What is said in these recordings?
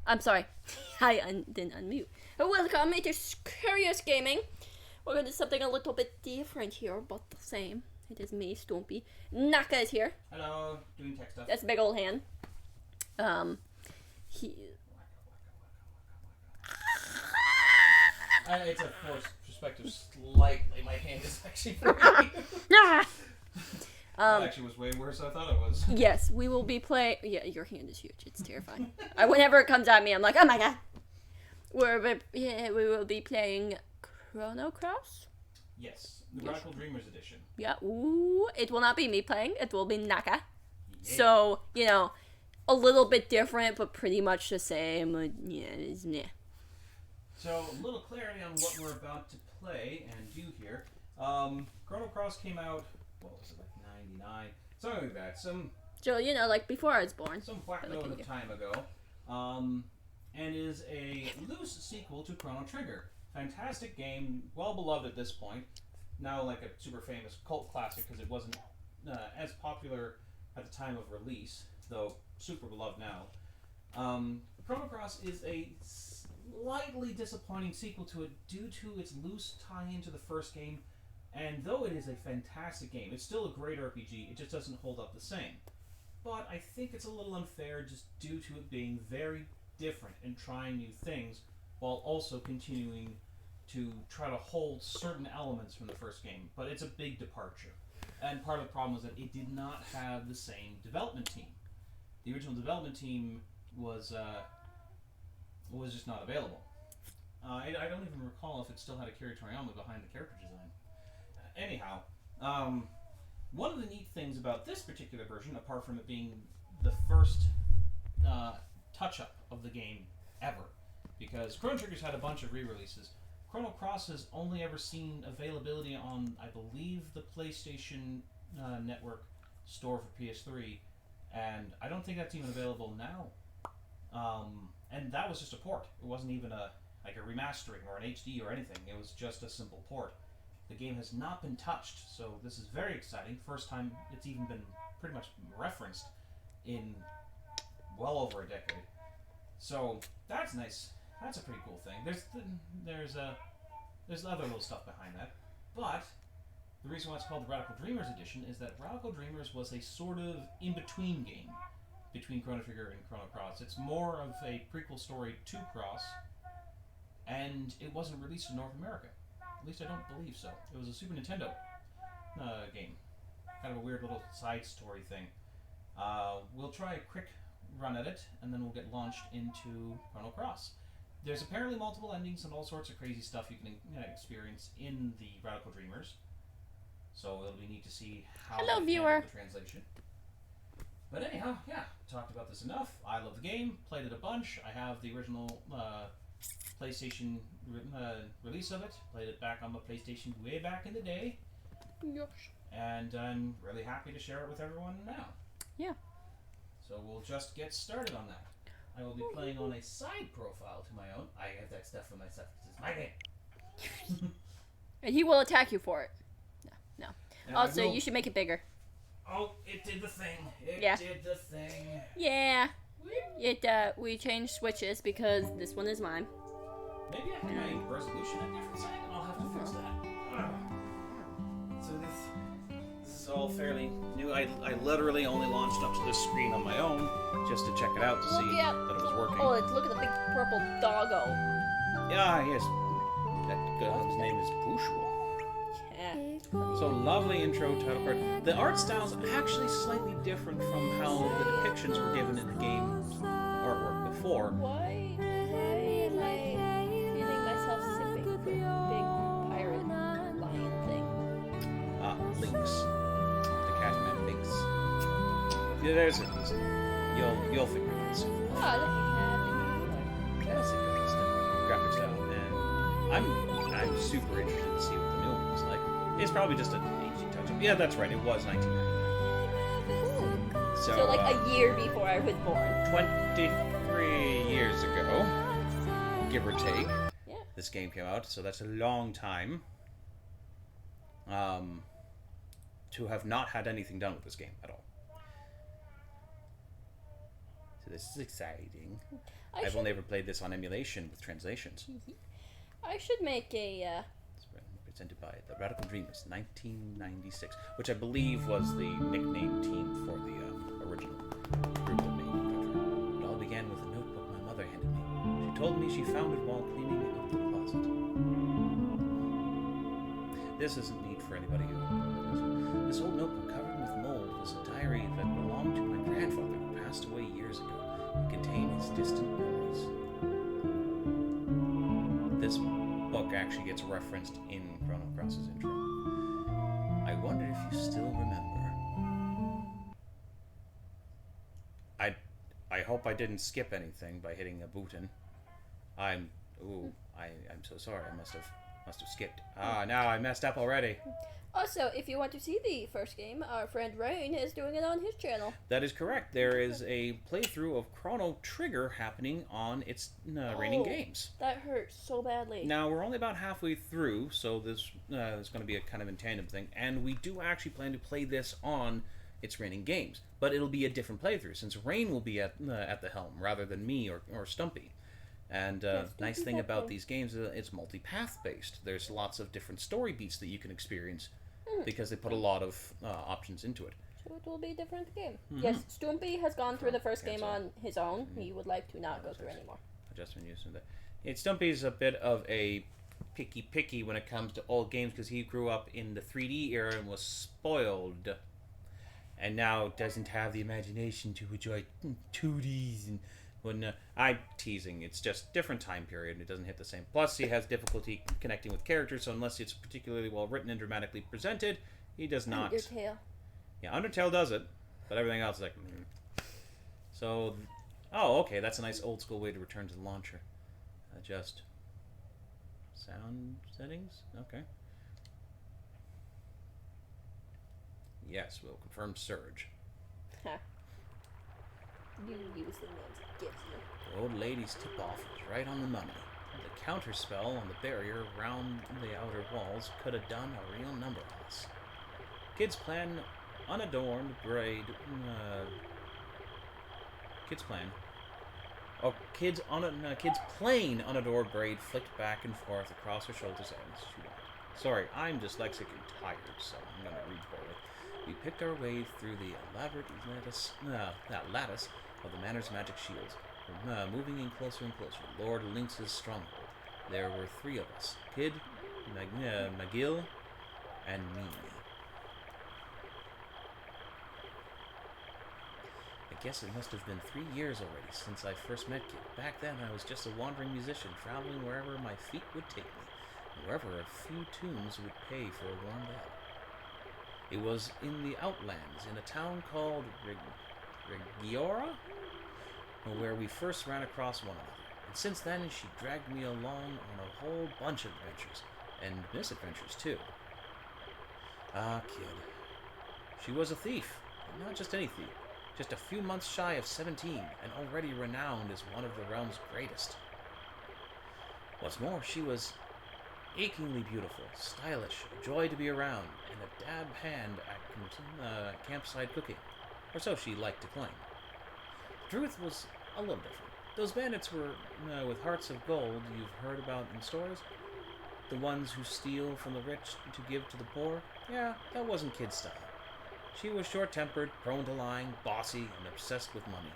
I'm sorry. I didn't unmute. Welcome to Curious Gaming. We're going to do something a little bit different here, but the same. It is me, Stompy. Naka is here. Hello, doing tech stuff. That's a big old hand. He... It's a forced perspective slightly. My hand is actually pretty. Actually was way worse than I thought it was. Yes, we will be playing... Yeah, your hand is huge. It's terrifying. Whenever it comes at me, I'm like, oh my god. We will be playing Chrono Cross? Yes, the Radical Dreamers edition. Yeah, ooh. It will not be me playing. It will be Naka. Yeah. So, a little bit different, but pretty much the same. Yeah. So, a little clarity on what we're about to play and do here. Chrono Cross came out, what was it, like 99? Something like that. So, like before I was born. Some whack note of time ago. And is a loose sequel to Chrono Trigger. Fantastic game, well beloved at this point. Now like a super famous cult classic because it wasn't as popular at the time of release, though super beloved now. Chrono Cross is a slightly disappointing sequel to it due to its loose tie-in to the first game, and though it is a fantastic game, it's still a great RPG, it just doesn't hold up the same. But I think it's a little unfair just due to it being very different and trying new things while also continuing to try to hold certain elements from the first game. But it's a big departure. And part of the problem was that it did not have the same development team. The original development team was just not available. I don't even recall if it still had Akira Toriyama behind the character design. Anyhow, one of the neat things about this particular version, apart from it being the first touch-up of the game ever, because Chrono Trigger's had a bunch of re-releases, Chrono Cross has only ever seen availability on, I believe, the PlayStation Network store for PS3, and I don't think that's even available now. And that was just a port. It wasn't even a remastering or an HD or anything. It was just a simple port. The game has not been touched, so this is very exciting. First time it's even been pretty much referenced in well over a decade. So that's nice. That's a pretty cool thing. There's other little stuff behind that, but the reason why it's called the Radical Dreamers edition is that Radical Dreamers was a sort of in-between game between Chrono Trigger and Chrono Cross. It's more of a prequel story to Cross, and it wasn't released in North America. At least I don't believe so. It was a Super Nintendo game. Kind of a weird little side story thing. We'll try a quick run at it, and then we'll get launched into Chrono Cross. There's apparently multiple endings and all sorts of crazy stuff you can experience in the Radical Dreamers. So it'll be neat to see how Hello, they viewer. handle the translation. But anyhow, yeah, talked about this enough. I love the game, played it a bunch. I have the original PlayStation release of it. Played it back on my PlayStation way back in the day. Yes. And I'm really happy to share it with everyone now. Yeah. So we'll just get started on that. I will be playing on a side profile to my own. I have that stuff for myself because it's my game. And he will attack you for it. No. And Also, you should make it bigger. Oh, it did the thing. It did the thing. Yeah. We changed switches because this one is mine. Maybe I have my resolution at a different side and I'll have to fix that. So this is all fairly new. I literally only launched up to this screen on my own just to check it out to see that it was working. Oh, look at the big purple doggo. Yeah, yes. That his name is Pushul. Yeah. So lovely intro title card. The art style is actually slightly different from how the depictions were given in the game's artwork before. Why am I feeling myself sipping the big pirate lion thing? Lynx. The Catman Lynx. Yeah, there's it. You'll figure it out. Oh, look, That's a good stuff. Graphic style. And I'm super interested to see what the new one looks like. It's probably just an HD touch-up. Yeah, that's right. It was 1999. So like a year before I was born. 23 years ago, give or take. Yeah. This game came out, so that's a long time to have not had anything done with this game at all. So this is exciting. I I've should, only ever played this on emulation with translations. I should make a. It's presented by the Radical Dreamers, 1996, which I believe was the nickname team for the original group that made Duper. It all began with a notebook my mother handed me. She told me she found it while cleaning out the closet. This isn't neat for anybody who knows. This old notebook covered with mold was a diary that belonged to my grandfather who passed away years ago. It contained his distant memories. This book actually gets referenced in Chrono Cross's intro. I wonder if you still remember. I hope I didn't skip anything by hitting a button. I'm so sorry. I must have skipped. Now I messed up already. Also, if you want to see the first game, our friend Rain is doing it on his channel. That is correct. There is a playthrough of Chrono Trigger happening on its Reigning Games. That hurts so badly. Now, we're only about halfway through, so this is going to be a kind of in tandem thing, and we do actually plan to play this on its Reigning Games, but it'll be a different playthrough, since Rain will be at the helm, rather than me or Stumpy. And nice thing about these games is it's multi-path based. There's lots of different story beats that you can experience, because they put a lot of options into it. So it will be a different game. Yes, Stumpy has gone through the first game on his own. He would like to not go through anymore. Adjustment use of that. Stumpy's a bit of a picky when it comes to old games, because he grew up in the 3D era and was spoiled, and now doesn't have the imagination to enjoy 2Ds. And when I'm teasing, it's just different time period and it doesn't hit the same. Plus, he has difficulty connecting with characters, so unless it's particularly well written and dramatically presented, he does not. Undertale. Yeah, Undertale does it, but everything else is like. So, okay, that's a nice old school way to return to the launcher. Adjust sound settings. Okay. Yes, we'll confirm surge. You use the names it gives you. The old lady's tip-off was right on the money. The counter spell on the barrier around the outer walls could have done a real number on us. Kids plan unadorned braid. Kids plain unadorned braid flicked back and forth across her shoulders as she walked. Sorry, I'm dyslexic and tired, so I'm gonna read poorly. We picked our way through the elaborate lattice of the Manor's magic shields, moving in closer and closer. Lord Lynx's stronghold. There were 3 of us: Kid, McGill, and me. I guess it must have been 3 years already since I first met Kid. Back then, I was just a wandering musician, traveling wherever my feet would take me, and wherever a few tunes would pay for a warm bed. It was in the Outlands, in a town called Regiora, where we first ran across one another. And since then, she dragged me along on a whole bunch of adventures, and misadventures too. Kid. She was a thief, and not just any thief. Just a few months shy of 17, and already renowned as one of the realm's greatest. What's more, she was achingly beautiful, stylish, a joy to be around, and a dab hand at campsite cooking, or so she liked to claim. The truth was a little different. Those bandits were with hearts of gold you've heard about in stories. The ones who steal from the rich to give to the poor. Yeah, that wasn't Kid's style. She was short-tempered, prone to lying, bossy, and obsessed with money,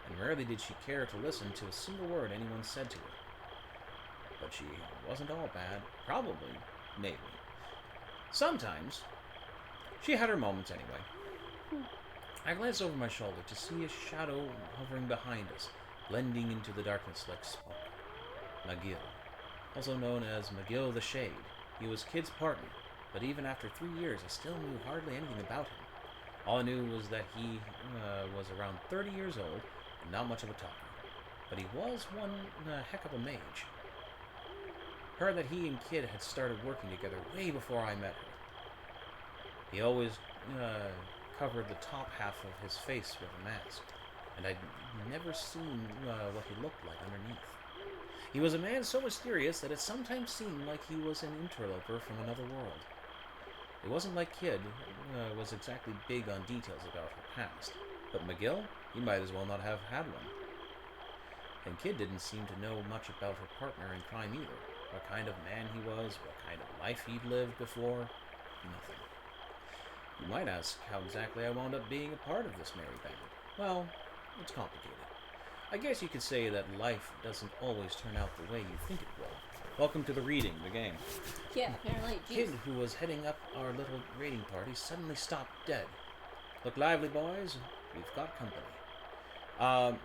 and rarely did she care to listen to a single word anyone said to her. But she wasn't all bad. Probably. Maybe. Sometimes. She had her moments anyway. I glanced over my shoulder to see a shadow hovering behind us, blending into the darkness like smoke. McGill. Also known as McGill the Shade. He was Kid's partner, but even after 3 years I still knew hardly anything about him. All I knew was that he was around 30 years old and not much of a talker. But he was one heck of a mage. Heard that he and Kid had started working together way before I met her. He always covered the top half of his face with a mask, and I'd never seen what he looked like underneath. He was a man so mysterious that it sometimes seemed like he was an interloper from another world. It wasn't like Kid was exactly big on details about her past. But McGill, he might as well not have had one. And Kid didn't seem to know much about her partner in crime either. What kind of man he was, what kind of life he'd lived before, nothing. You might ask how exactly I wound up being a part of this merry band. Well, it's complicated. I guess you could say that life doesn't always turn out the way you think it will. Welcome to the reading, the game. Yeah, apparently. Kid, who was heading up our little raiding party, suddenly stopped dead. Look lively, boys. We've got company.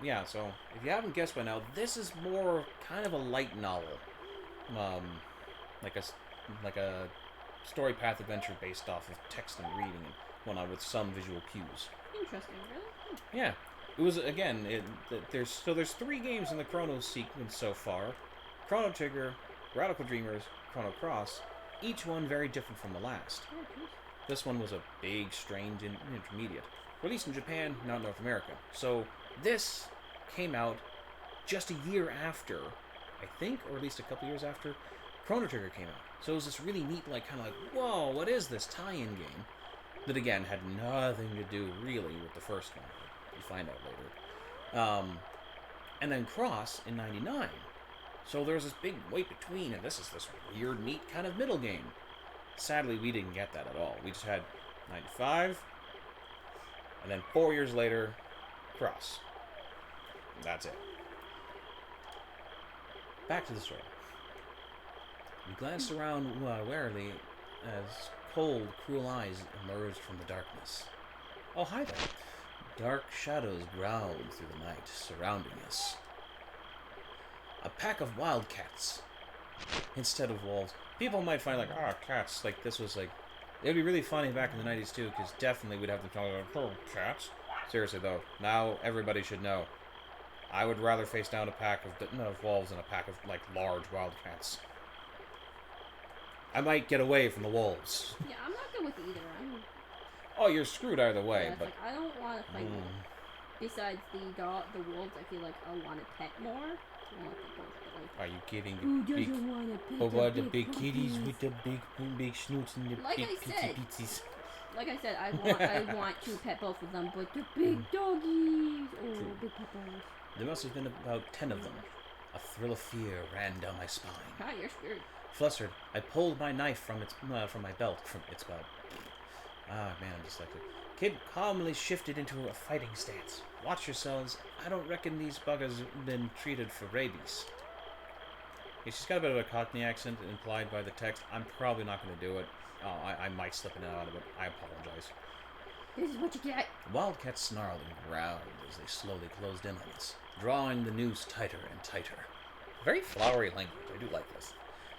Yeah, so if you haven't guessed by now, this is more kind of a light novel. Like a story path adventure based off of text and reading and whatnot with some visual cues. Interesting, really? Yeah. It was, again, there's 3 games in the Chrono sequence so far. Chrono Trigger, Radical Dreamers, Chrono Cross, each one very different from the last. This one was a big, strange intermediate. Released in Japan, not North America. So this came out just a year after, I think, or at least a couple years after, Chrono Trigger came out. So it was this really neat, kind of whoa, what is this tie-in game? That, again, had nothing to do, really, with the first one. You find out later. And then Cross in 99. So there was this big wait between, and this is this weird, neat kind of middle game. Sadly, we didn't get that at all. We just had 95, and then 4 years later, Cross. That's it. Back to the story. We glanced around warily as cold, cruel eyes emerged from the darkness. Oh, hi there. Dark shadows growled through the night, surrounding us. A pack of wildcats instead of wolves. People might find cats, this was it'd be really funny back in the 90s too, because definitely we'd have them talking about, cats. Seriously though, now everybody should know. I would rather face down a pack of wolves than a pack of, large wildcats. I might get away from the wolves. Yeah, I'm not good with either. Oh, you're screwed either way, yeah, but... I don't want to fight them. Besides the wolves, I feel like I want to pet more. Are you kidding? Who doesn't want to pet the big kitties with the big snoots and the big pizzas? Like I said, I want to pet both of them, but the big doggies! Oh, True. big puppers. There must have been about 10 of them. A thrill of fear ran down my spine. Ah, you're screwed. Flustered, I pulled my knife from my belt, from its belt. Ah, man, I'm dyslexic. Kid calmly shifted into a fighting stance. Watch yourselves. I don't reckon these buggers have been treated for rabies. Yeah, she's got a bit of a Cockney accent implied by the text. I'm probably not going to do it. Oh, I might slip in and out of it. I apologize. This is what you get. The wildcats snarled and growled as they slowly closed in on us, drawing the noose tighter and tighter. Very flowery language. I do like this.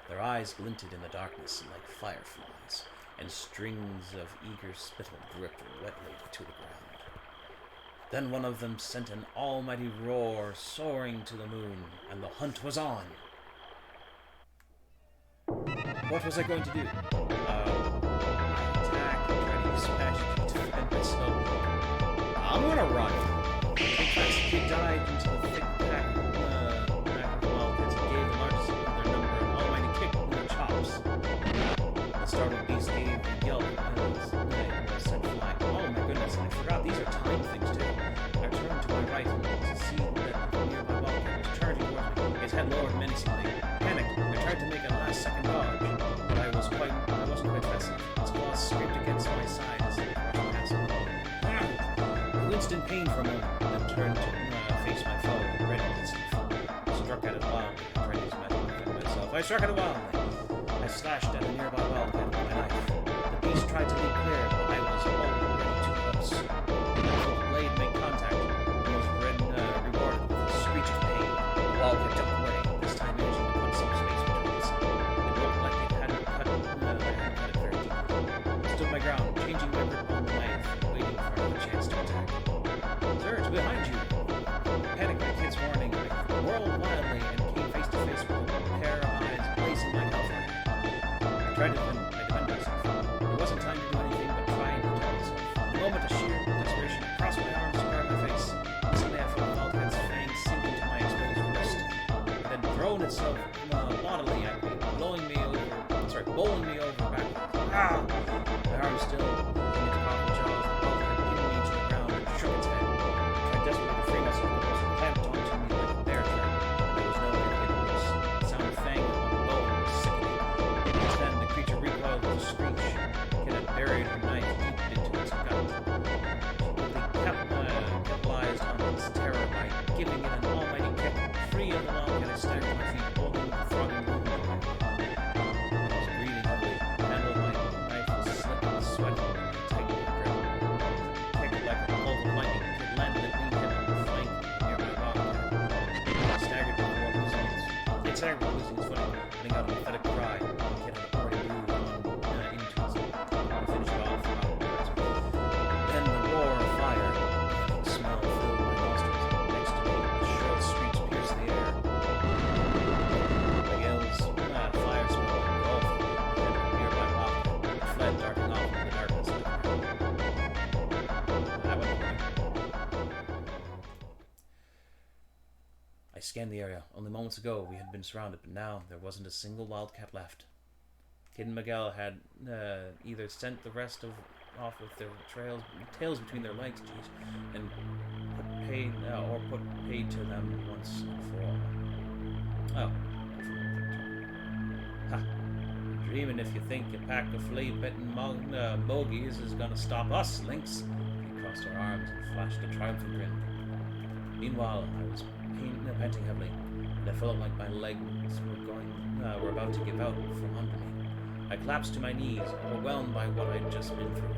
Their eyes glinted in the darkness like fireflies, and strings of eager spittle dripped wetly to the ground. Then one of them sent an almighty roar soaring to the moon, and the hunt was on. What was I going to do? Attack, try to smash it to defend myself. I'm gonna run. He died into the thick pack of wildcats and gave the largest of their number an almighty kick in their chops. The startled beast gave a yelp and sent flying. Oh my goodness, I forgot these are time things too. I turned to my right and to see that the nearby wildcat was charging towards me, his head lowered menacingly. Panicked, I tried to make a last-second dodge, but I wasn't quite fast enough. Its claws scraped against my side as it crashed past me. I winced in pain for a moment, then turned to face my foe, ready to see. Struck at it wildly, trying to use my to defend myself. I struck at it wildly. I slashed at a nearby wildcat with my knife. The beast tried to leap clear, but I was already too close. The blade made contact and was rewarded with a screech of pain. The wildcat jumped away, this time managing to put some space between us. It looked like it hadn't cut it very deeply. I stood my ground, changing my grip on the knife, waiting for another chance to attack. Sir, it's behind you! Panicked at Kid's warning, I whirled wildly and came face to face with a pair of eyes blazing like hellfire. I tried to defend myself. There wasn't time to do anything but try and protect myself. In a moment of sheer desperation, I crossed my arms to guard my face. Suddenly I felt the wildcat's fangs sink into my exposed wrist. It had thrown itself bodily at me, bowling me over backwards. Ah! My arm still in its powerful jaws, the wildcat pinned me to the ground and shook its head. sweat. Tightened my grip. Kicked like a bolt of lightning. It landed at me and on the flank near my rock. It staggered before losing its footing, letting out a pathetic cry. The kid had already moved into its to finish it off. Then the roar of fire, and smell filled my nostrils. Next to me, the shrill screech pierced the air. Miguel's fire smell engulfed me, and a nearby rock fled, darting off into the darkness. That went away. I scanned the area. Only moments ago we had been surrounded, but now there wasn't a single wildcat left. Kid and Miguel had either sent the rest off with their tails between their legs, and put paid to them once and for all. Oh. Ha. Dreaming if you think a pack of flea-bitten bogies is gonna stop us, Lynx. He crossed her arms and flashed a triumphant grin. Meanwhile, I was panting heavily, and I felt like my legs were about to give out from under me. I collapsed to my knees, overwhelmed by what I'd just been through.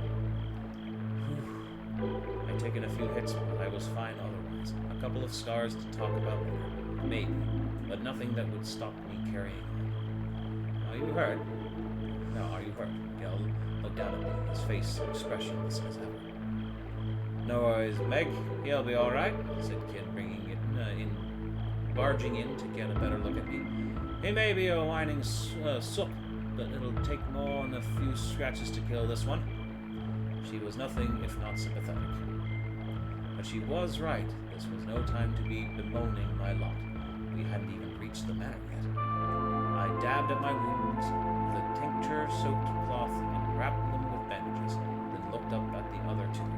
I'd taken a few hits, but I was fine otherwise. A couple of scars to talk about later, maybe, but nothing that would stop me carrying on. Are you hurt? No, are you hurt? Miguel looked down at me, his face expressionless as ever. No worries, Meg. He'll be all right, said Kid, barging in to get a better look at me. He may be a whining sook, but it'll take more than a few scratches to kill this one. She was nothing if not sympathetic. But she was right. This was no time to be bemoaning my lot. We hadn't even reached the manor yet. I dabbed at my wounds with a tincture-soaked cloth and wrapped them with bandages, then looked up at the other two.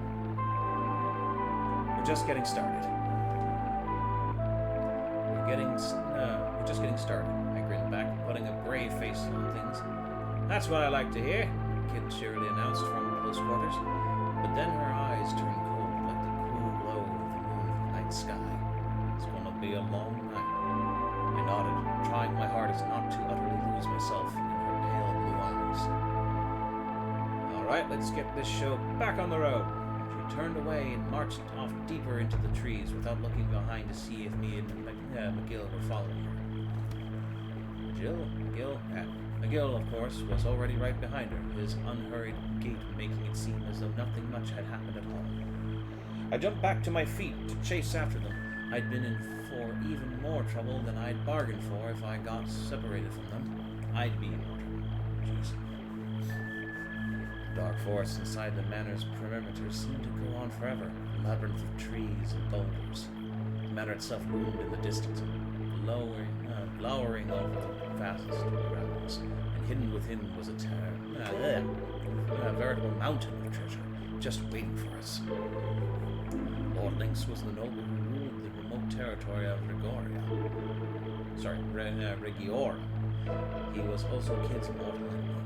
We're just getting started. We're just getting started. I grinned back, putting a brave face on things. That's what I like to hear, Kid cheerily announced from close quarters. But then her eyes turned cold, like the cool glow of the moon in the night sky. It's gonna be a long night. I nodded, trying my hardest not to utterly lose myself in her pale blue eyes. All right, let's get this show back on the road. She turned away and marched off deeper into the trees without looking behind to see if me and McGill were following her. McGill, of course, was already right behind her, his unhurried gait making it seem as though nothing much had happened at all. I jumped back to my feet to chase after them. I'd been in for even more trouble than I'd bargained for if I got separated from them. I'd be in more trouble. Jeez. The dark forest inside the manor's perimeter seemed to go on forever, a labyrinth of trees and boulders. The manor itself loomed in the distance, glowering over the vast grounds, and hidden within was a veritable mountain of treasure, just waiting for us. Lord Lynx was the noble who ruled the remote territory of Regiora. He was also Kid's mortal enemy.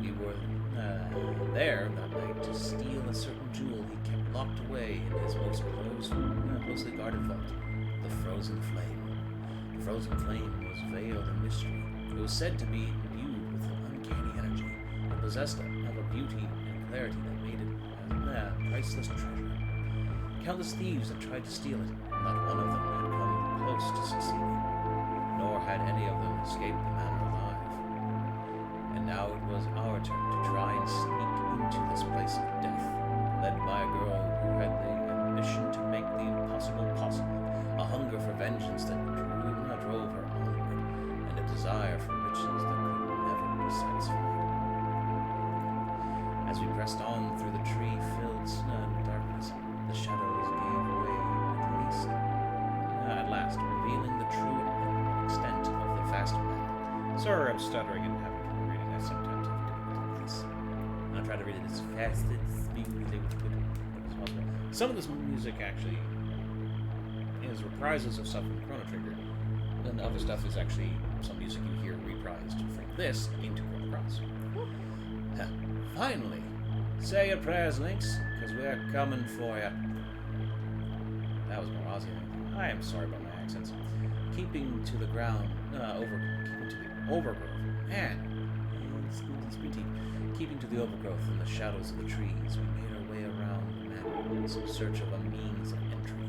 We were there that night to steal a certain jewel he kept locked away in his most closely guarded vault, the Frozen Flame. The Frozen Flame was veiled in mystery. It was said to be imbued with uncanny energy, and possessed of a beauty and clarity that made it a priceless treasure. Countless thieves had tried to steal it, and not one of them had come close to succeeding, nor had any of them escaped the manor alive. And now it was our turn to try and sneak into this place of death, led by a girl who had the ambition to make the impossible possible, a hunger for vengeance that drove her onward, and a desire for riches that could never be satisfied. As we pressed on through the tree-filled darkness, the shadows gave way at last, revealing the true extent of the vast manor. Sorry, I'm stuttering and having trouble reading. I sometimes have difficulty with this. I'll try to read it as fast as possible. Some of this music actually is reprises of stuff from Chrono Trigger, and the other stuff is actually some music you hear reprised from this into Chrono Cross. Finally, say your prayers, Lynx, because we're coming for you. That was more Aussie. I am sorry about my accents. Keeping to the ground, keeping to the overgrowth. Man, it's squinty. Keeping to the overgrowth and the shadows of the trees, we made our way around the mountains in search of a means of entry.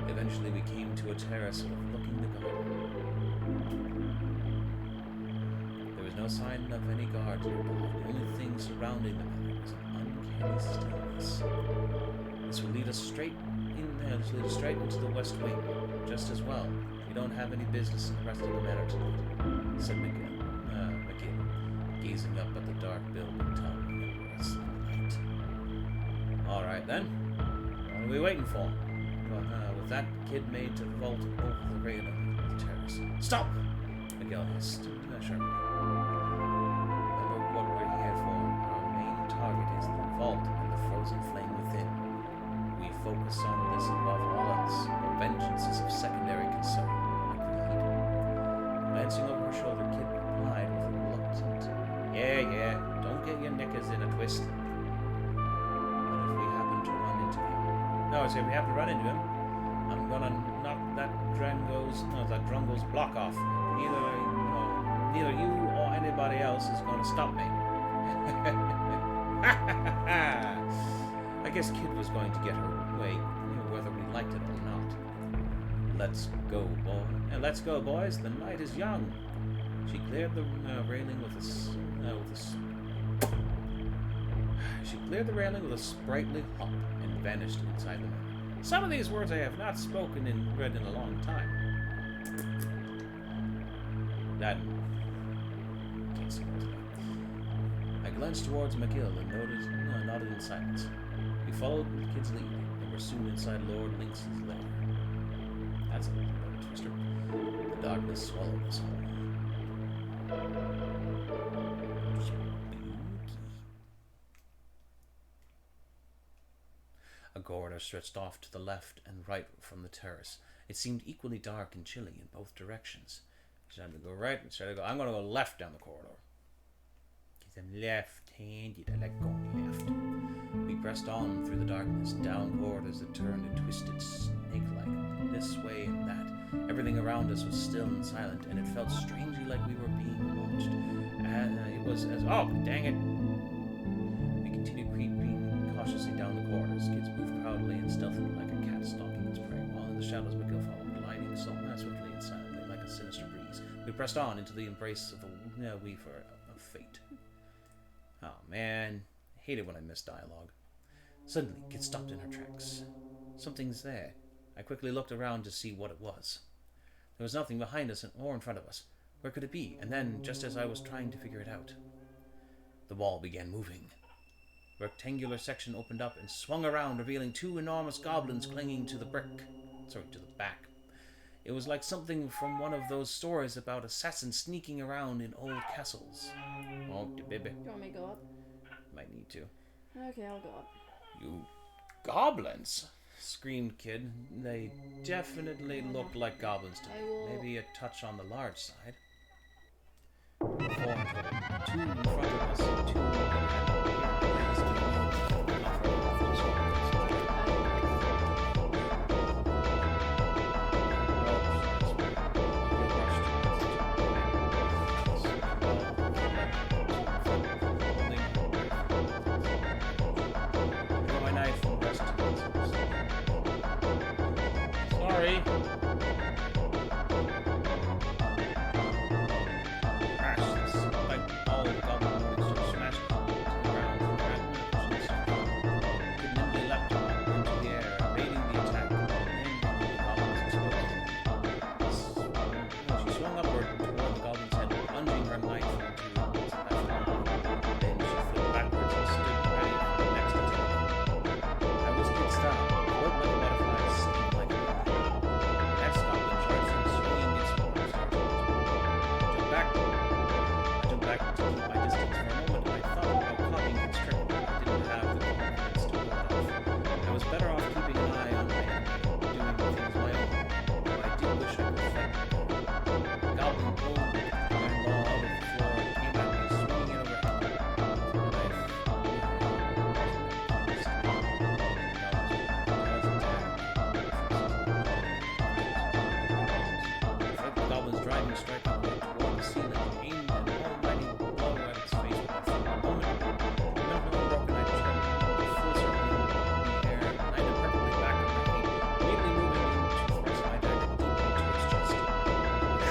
Eventually we came to a terrace overlooking the garden. There was no sign of any guard nearby. The only thing surrounding the manor was an uncanny stillness. This will lead us straight into the west wing, just as well. We don't have any business in the rest of the manor tonight, said McGill, gazing up at the dark building towering over us in the night. All right then, what are we waiting for? With that kid made to vault over the railing of the terrace. Stop! McGill hissed sharply. Remember what we're here for. Our main target is the vault and the frozen flame within. We focus on this above all else. The vengeance is of secondary concern. Agreed. Glancing over her shoulder, Kid replied with a reluctant, Yeah, don't get your knickers in a twist. But if we happen to run into him... No, I say if we happen to run into him, I'm gonna knock that Drungo's block off. Neither you or anybody else is gonna stop me. I guess Kid was going to get her way, whether we liked it or not. Let's go, boys. The night is young. She cleared the railing with a sprightly hop and vanished inside the manor. Some of these words I have not spoken and read in a long time. That can't see what. I glanced towards McGill and nodded in silence. We followed the kid's lead and were soon inside Lord Lynx's lair. That's a little twister. The darkness swallowed us all. A corridor stretched off to the left and right from the terrace. It seemed equally dark and chilly in both directions. Should I go right? Should I go? I'm going to go left down the corridor. Because I'm left-handed. I like going left. We pressed on through the darkness, down corridors that turned and twisted snake-like, this way and that. Everything around us was still and silent, and it felt strangely like we were being watched. And it was as... Oh, dang it! We continued creeping cautiously down the corridors. Kids moved proudly and stealthily like a cat stalking its prey, while in the shadows McGill followed, gliding so swiftly and silently like a sinister breeze. We pressed on into the embrace of the weaver of fate. Oh, man. I hate it when I miss dialogue. Suddenly, Kit stopped in her tracks. Something's there. I quickly looked around to see what it was. There was nothing behind us or in front of us. Where could it be? And then, just as I was trying to figure it out, the wall began moving. The rectangular section opened up and swung around, revealing two enormous goblins clinging to the back. It was like something from one of those stories about assassins sneaking around in old castles. Oh, baby. Do you want me to go up? Might need to. Okay, I'll go up. You goblins! Screamed Kid. They definitely looked like goblins to me. Maybe a touch on the large side. 400. Two in front of us, two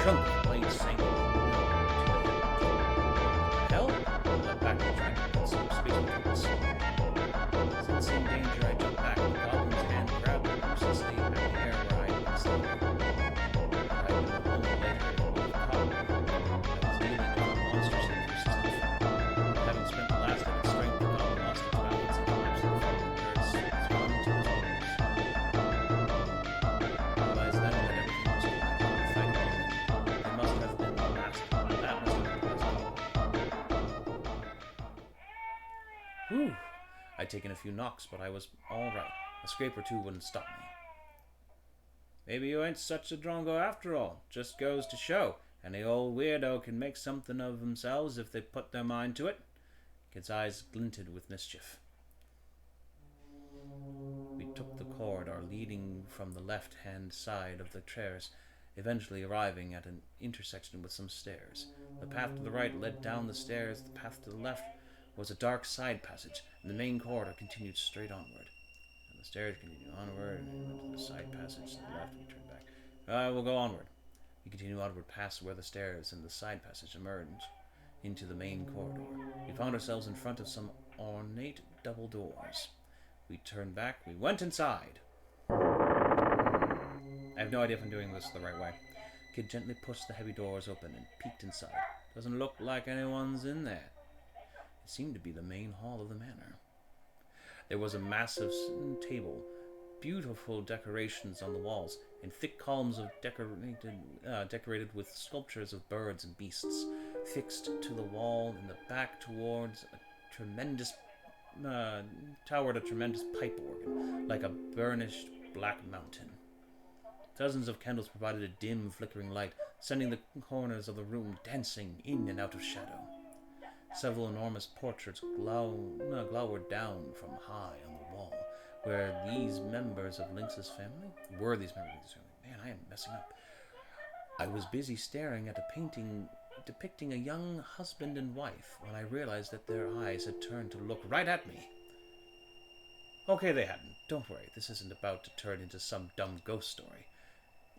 chunk of the blade sank to the hell? I leapt back and tried to get some space between us. Sensing danger, I jumped back, and the goblin's hand grabbed me ruthlessly at the air where I had been standing. I'd been a moment later able to caught me. I was dealing with a monstrously fierce stuff. Having spent the last of its strength, the goblin lost its balance and collapsed to the floor, where its spun to the floor. I realized then that everything was going to the fight alone. It must have been the last. That must have been the last call. Whew. I'd taken a few knocks, but I was all right. A scrape or two wouldn't stop me. Maybe you ain't such a drongo after all. Just goes to show. Any old weirdo can make something of themselves if they put their mind to it. Kid's eyes glinted with mischief. We took the corridor leading from the left-hand side of the terrace, eventually arriving at an intersection with some stairs. The path to the right led down the stairs. The path to the left was a dark side passage, and the main corridor continued straight onward. And the stairs continued onward, and we went to the side passage to the left. We turned back. We'll go onward. We continued onward past where the stairs and the side passage emerged into the main corridor. We found ourselves in front of some ornate double doors. We turned back. We went inside. I have no idea if I'm doing this the right way. Kid gently pushed the heavy doors open and peeked inside. Doesn't look like anyone's in there. It seemed to be the main hall of the manor. There was a massive table, beautiful decorations on the walls, and thick columns of decorated with sculptures of birds and beasts, fixed to the wall in the back towards a tremendous towered a tremendous pipe organ, like a burnished black mountain. Dozens of candles provided a dim, flickering light, sending the corners of the room dancing in and out of shadow. Several enormous portraits glowered down from high on the wall, where these members of Lynx's family. Man, I am messing up. I was busy staring at a painting depicting a young husband and wife when I realized that their eyes had turned to look right at me. Okay, they hadn't. Don't worry, this isn't about to turn into some dumb ghost story.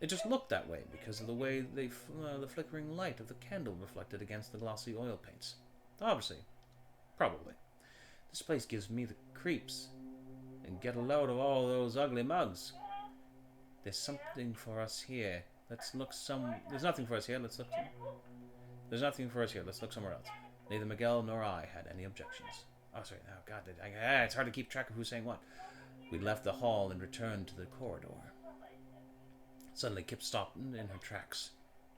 It just looked that way because of the way the flickering light of the candle reflected against the glossy oil paints. Obviously. Probably. This place gives me the creeps. And get a load of all those ugly mugs. There's something for us here. There's nothing for us here. Let's look somewhere else. Neither Miguel nor I had any objections. Oh, sorry. Oh, God. It's hard to keep track of who's saying what. We left the hall and returned to the corridor. Suddenly, Kip stopped in her tracks.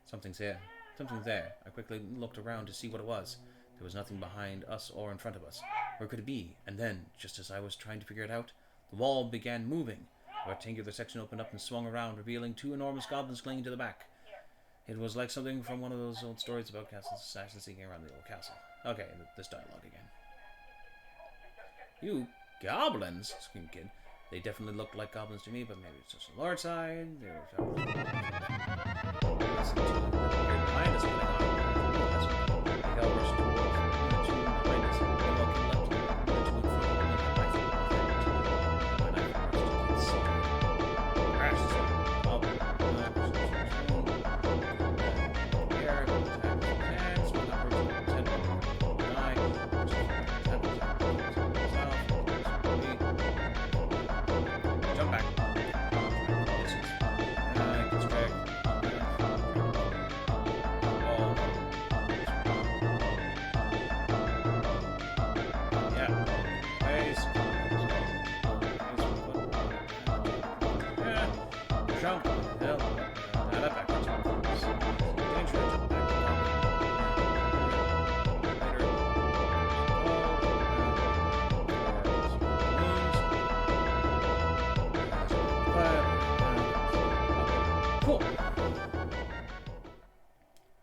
Something's here. Something's there. I quickly looked around to see what it was. There was nothing behind us or in front of us. Where could it be? And then, just as I was trying to figure it out, the wall began moving. A rectangular section opened up and swung around, revealing two enormous goblins clinging to the back. It was like something from one of those old stories about castles assassins sneaking around the old castle. Okay, this dialogue again. You goblins? Screamed Kid. They definitely looked like goblins to me, but maybe it's just the Lord side. They were behind us,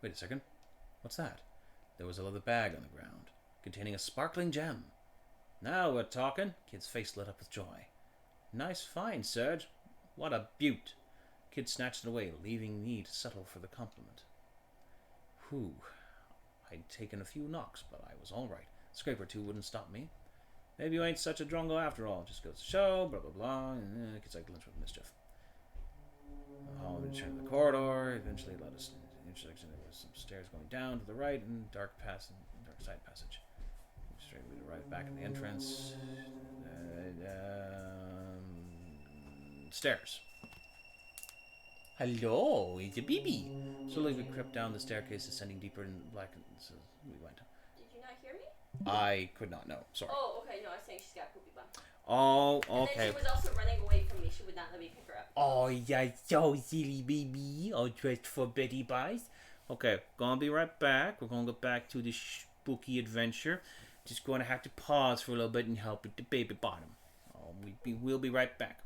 Wait a second. What's that? There was a leather bag on the ground, containing a sparkling gem. Now we're talking. Kid's face lit up with joy. Nice find, Serge. What a beaut. Kid snatched it away, leaving me to settle for the compliment. Whew. I'd taken a few knocks, but I was all right. A scrape or two wouldn't stop me. Maybe you ain't such a drongo after all. Just goes to show, blah, blah, blah. Kid's like lynch with mischief. The hall returned to the corridor, eventually led us intersection. There was some stairs going down to the right and dark side passage. Straight to the right, back in the entrance. Stairs. Hello, it's a baby. Slowly we crept down the staircase, ascending deeper in the black. So we went. Did you not hear me? I could not know. Sorry. Oh, okay. No, I was saying she's got a poopy bum. Oh, And okay. then she was also running away from me. She would not let me pick her up. Oh, yeah, so silly baby. All dressed for Betty Pies. Okay, gonna be right back. We're gonna go back to the spooky adventure. Just gonna have to pause for a little bit and help with the baby bottom. We'll be right back.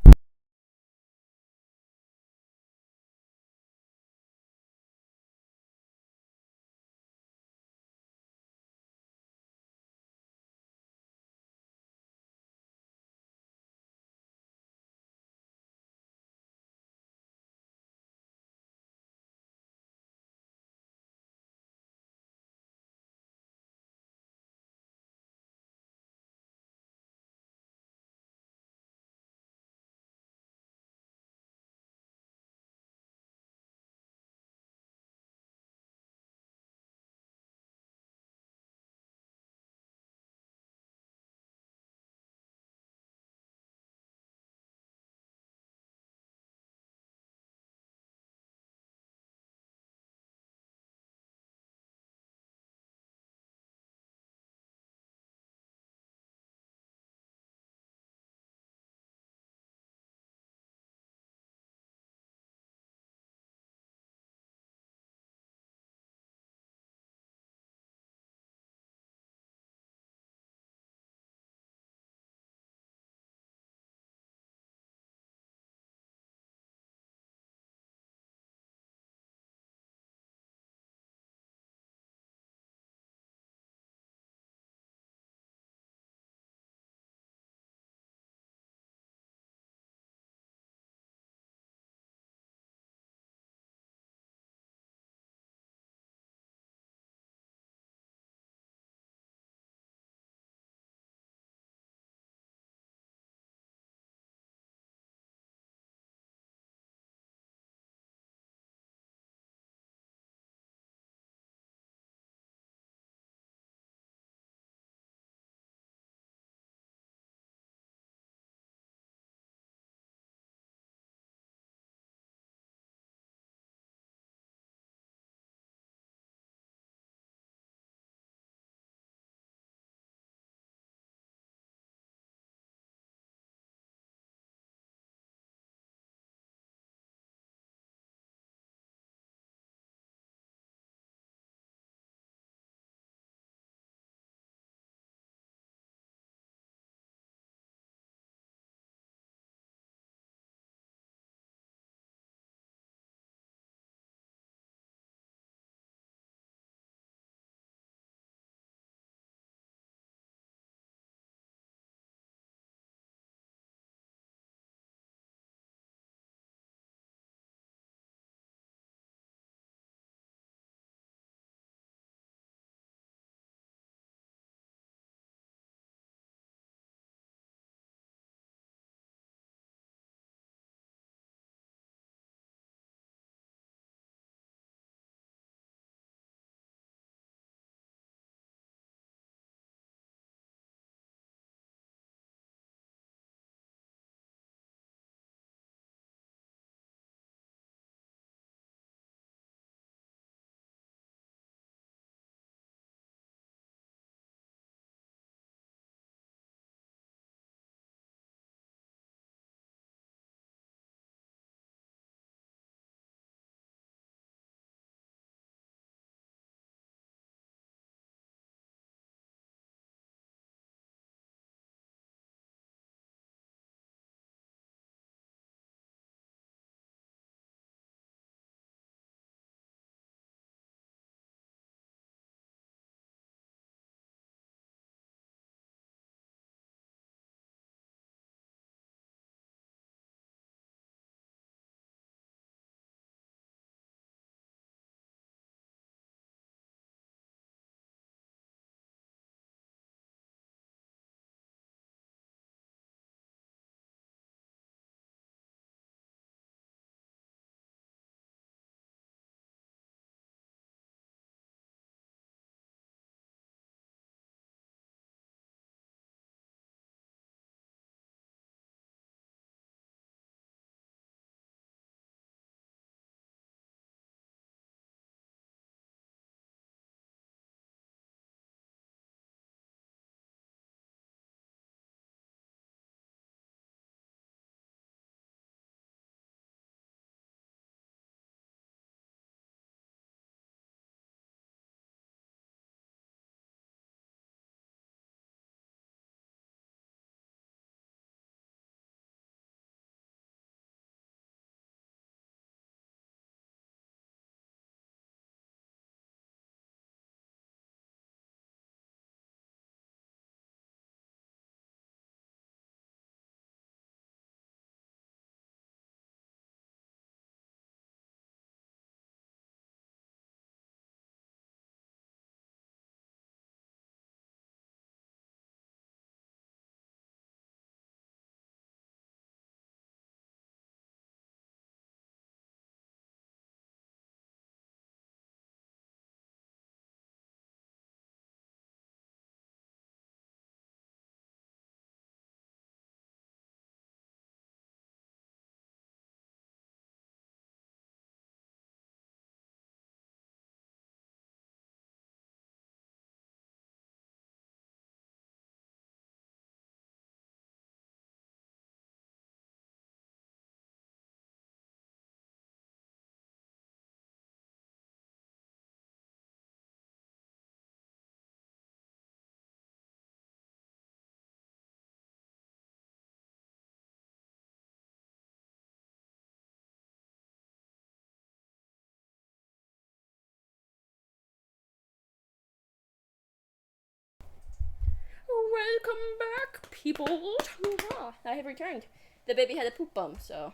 Welcome back, people. Hoo-ha. I have returned. The baby had a poop bum, so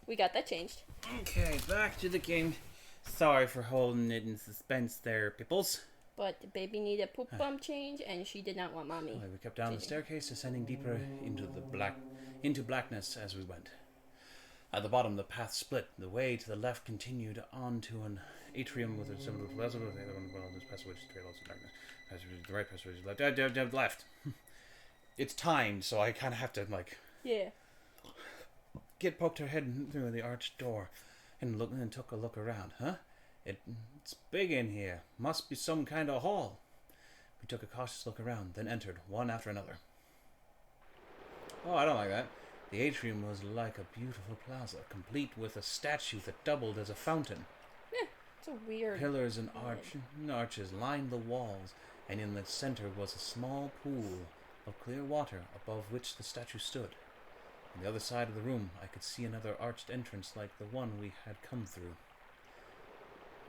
we got that changed. Okay, back to the game. Sorry for holding it in suspense there, peoples. But the baby needed a poop bum change, and she did not want mommy. Well, we kept down the staircase, descending deeper into blackness as we went. At the bottom, the path split. The way to the left continued on to an atrium with a similar plaza. The other one, well, this passage trail also darkness. Passage to the right, passage to the left. It's timed, so I kind of have to Yeah. Kid poked her head through the arched door and took a look around. Huh? It's big in here. Must be some kind of hall. We took a cautious look around, then entered, one after another. Oh, I don't like that. The atrium was like a beautiful plaza, complete with a statue that doubled as a fountain. Yeah, it's a weird... Pillars and arches lined the walls, and in the center was a small pool of clear water above which the statue stood. On the other side of the room, I could see another arched entrance like the one we had come through.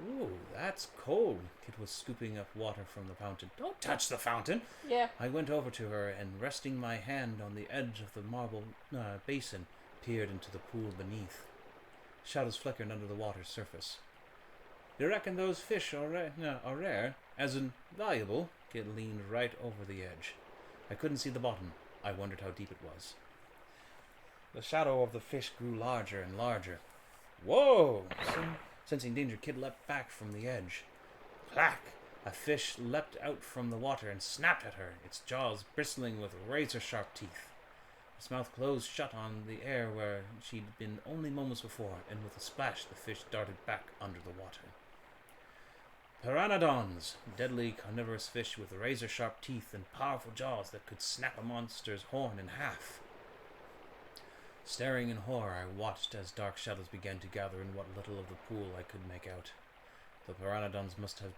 Ooh, that's cold. Kit was scooping up water from the fountain. Don't touch the fountain! Yeah. I went over to her and, resting my hand on the edge of the marble basin, peered into the pool beneath. Shadows flickered under the water's surface. You reckon those fish are rare, as in valuable? Kit leaned right over the edge. I couldn't see the bottom. I wondered how deep it was. The shadow of the fish grew larger and larger. Whoa! Sensing danger, Kid leapt back from the edge. Clack! A fish leapt out from the water and snapped at her, its jaws bristling with razor-sharp teeth. Its mouth closed shut on the air where she'd been only moments before, and with a splash the fish darted back under the water. Pteranodons, deadly carnivorous fish with razor-sharp teeth and powerful jaws that could snap a monster's horn in half. Staring in horror, I watched as dark shadows began to gather in what little of the pool I could make out. The pteranodons must have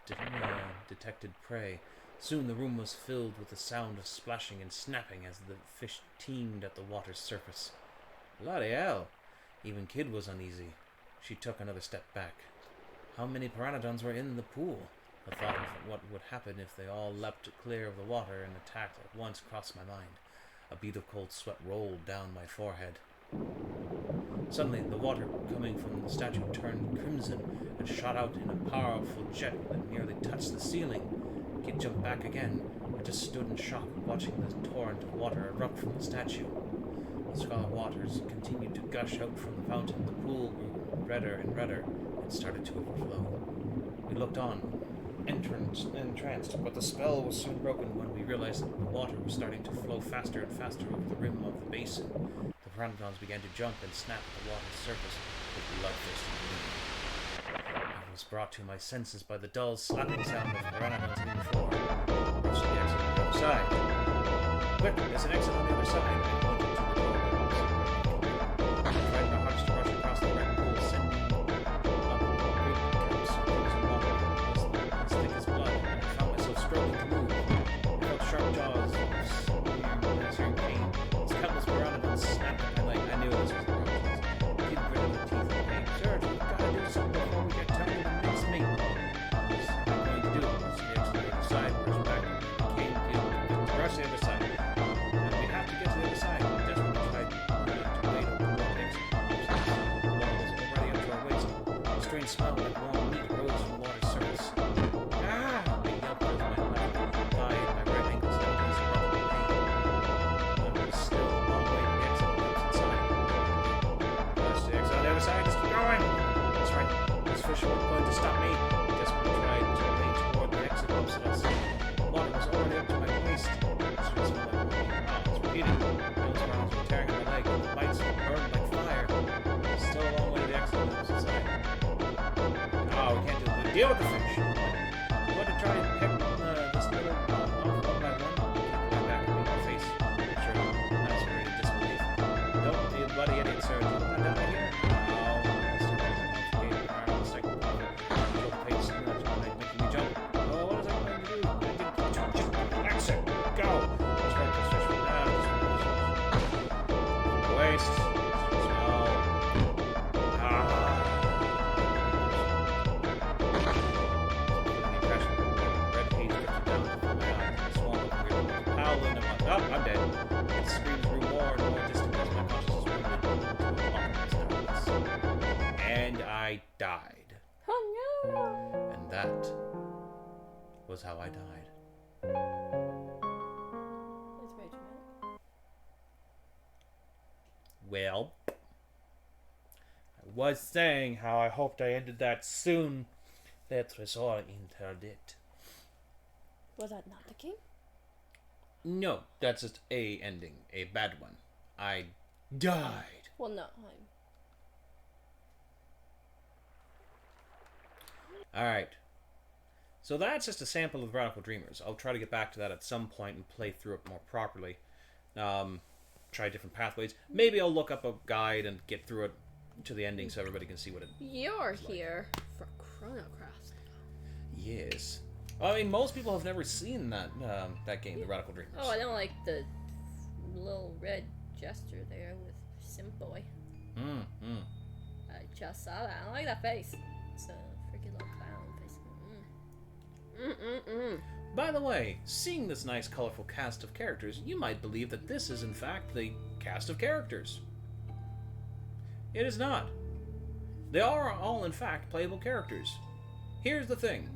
detected prey. Soon the room was filled with the sound of splashing and snapping as the fish teemed at the water's surface. Bloody hell! Even Kid was uneasy. She took another step back. How many pteranodons were in the pool? The thought of what would happen if they all leapt clear of the water and attacked at once crossed my mind. A bead of cold sweat rolled down my forehead. Suddenly, the water coming from the statue turned crimson and shot out in a powerful jet that nearly touched the ceiling. Kid jumped back again. I just stood in shock, watching the torrent of water erupt from the statue. The scarlet waters continued to gush out from the fountain. The pool grew redder and redder and started to overflow. We looked on, entranced, but the spell was soon broken when we realized that the water was starting to flow faster and faster over the rim of the basin. The pteranodons began to jump and snap at the water's surface with bloodthirsty gleam. I was brought to my senses by the dull slapping sound of pteranodons hitting the floor. I reached the exit on the other side. Quick, there's an exit on the other side. I pointed to the door. I tried my hardest to rush across the red pool, sending up great caps of frozen water that was as thick as blood, and I found myself struggling to move. I felt sharp jaws, answering pain. As countless pteranodons snapped at my leg. I knew this was the wrong place. Kid gritted her teeth in pain. Serge, we've got to do something before we get turned into mince meat. I'm going to do it. So we get to the other side, rush back, came to rush the other side. And we have to get to the other side. We desperately tried to wait over the exit. The water was already up to our waist. A strange smell like warm meat rose from the water's surface. Ah! I yelped with my left thigh and my right ankle stepped as abrupt with pain. There was still a long way to the exit on the opposite side. Rush the exit on the other side. Just keep going! That's right. Those fish weren't going to stop me. I desperately tried to lean toward the exit opposite us. The water was already up to my waist. The sweet smell like warm meat was repeating. Those rounds were tearing at my leg, and the bites burned like fire. Still a long way to the exit on the opposite side. Oh, we can't deal with the fish. I want to try and pick this little off one by one. Going back and make my face. Picture that's very disbelief. Don't be a bloody idiot, sir. Do you want to die here? No. That's too bad. I'm off the gate. Alright, let's take the power. Control the pace. That's making me jump. Oh, what is I going to do? That's it. Go. Let's right this fish from now. Waste. Smell. Red haze drifted down from my eyes. I swallowed the howling of my I'm dead. Its screams grew more and more distant as my consciousness moved into a bottomless darkness. And I died. Oh no! And that was how I died. That's very dramatic. Well, I was saying how I hoped I ended that soon. That was all interdict. Was that not the king? No, that's just a ending. A bad one. I died. Well, no. Alright. So that's just a sample of Radical Dreamers. I'll try to get back to that at some point and play through it more properly. Try different pathways. Maybe I'll look up a guide and get through it to the ending so everybody can see what it You're is here for Chrono Cross. Yes. I mean, most people have never seen that game, the Radical Dreamers. Oh, I don't like the little red gesture there with Simboy. I just saw that. I don't like that face. It's a freaking little clown face. By the way, seeing this nice, colorful cast of characters, you might believe that this is, in fact, the cast of characters. It is not. They are all, in fact, playable characters. Here's the thing.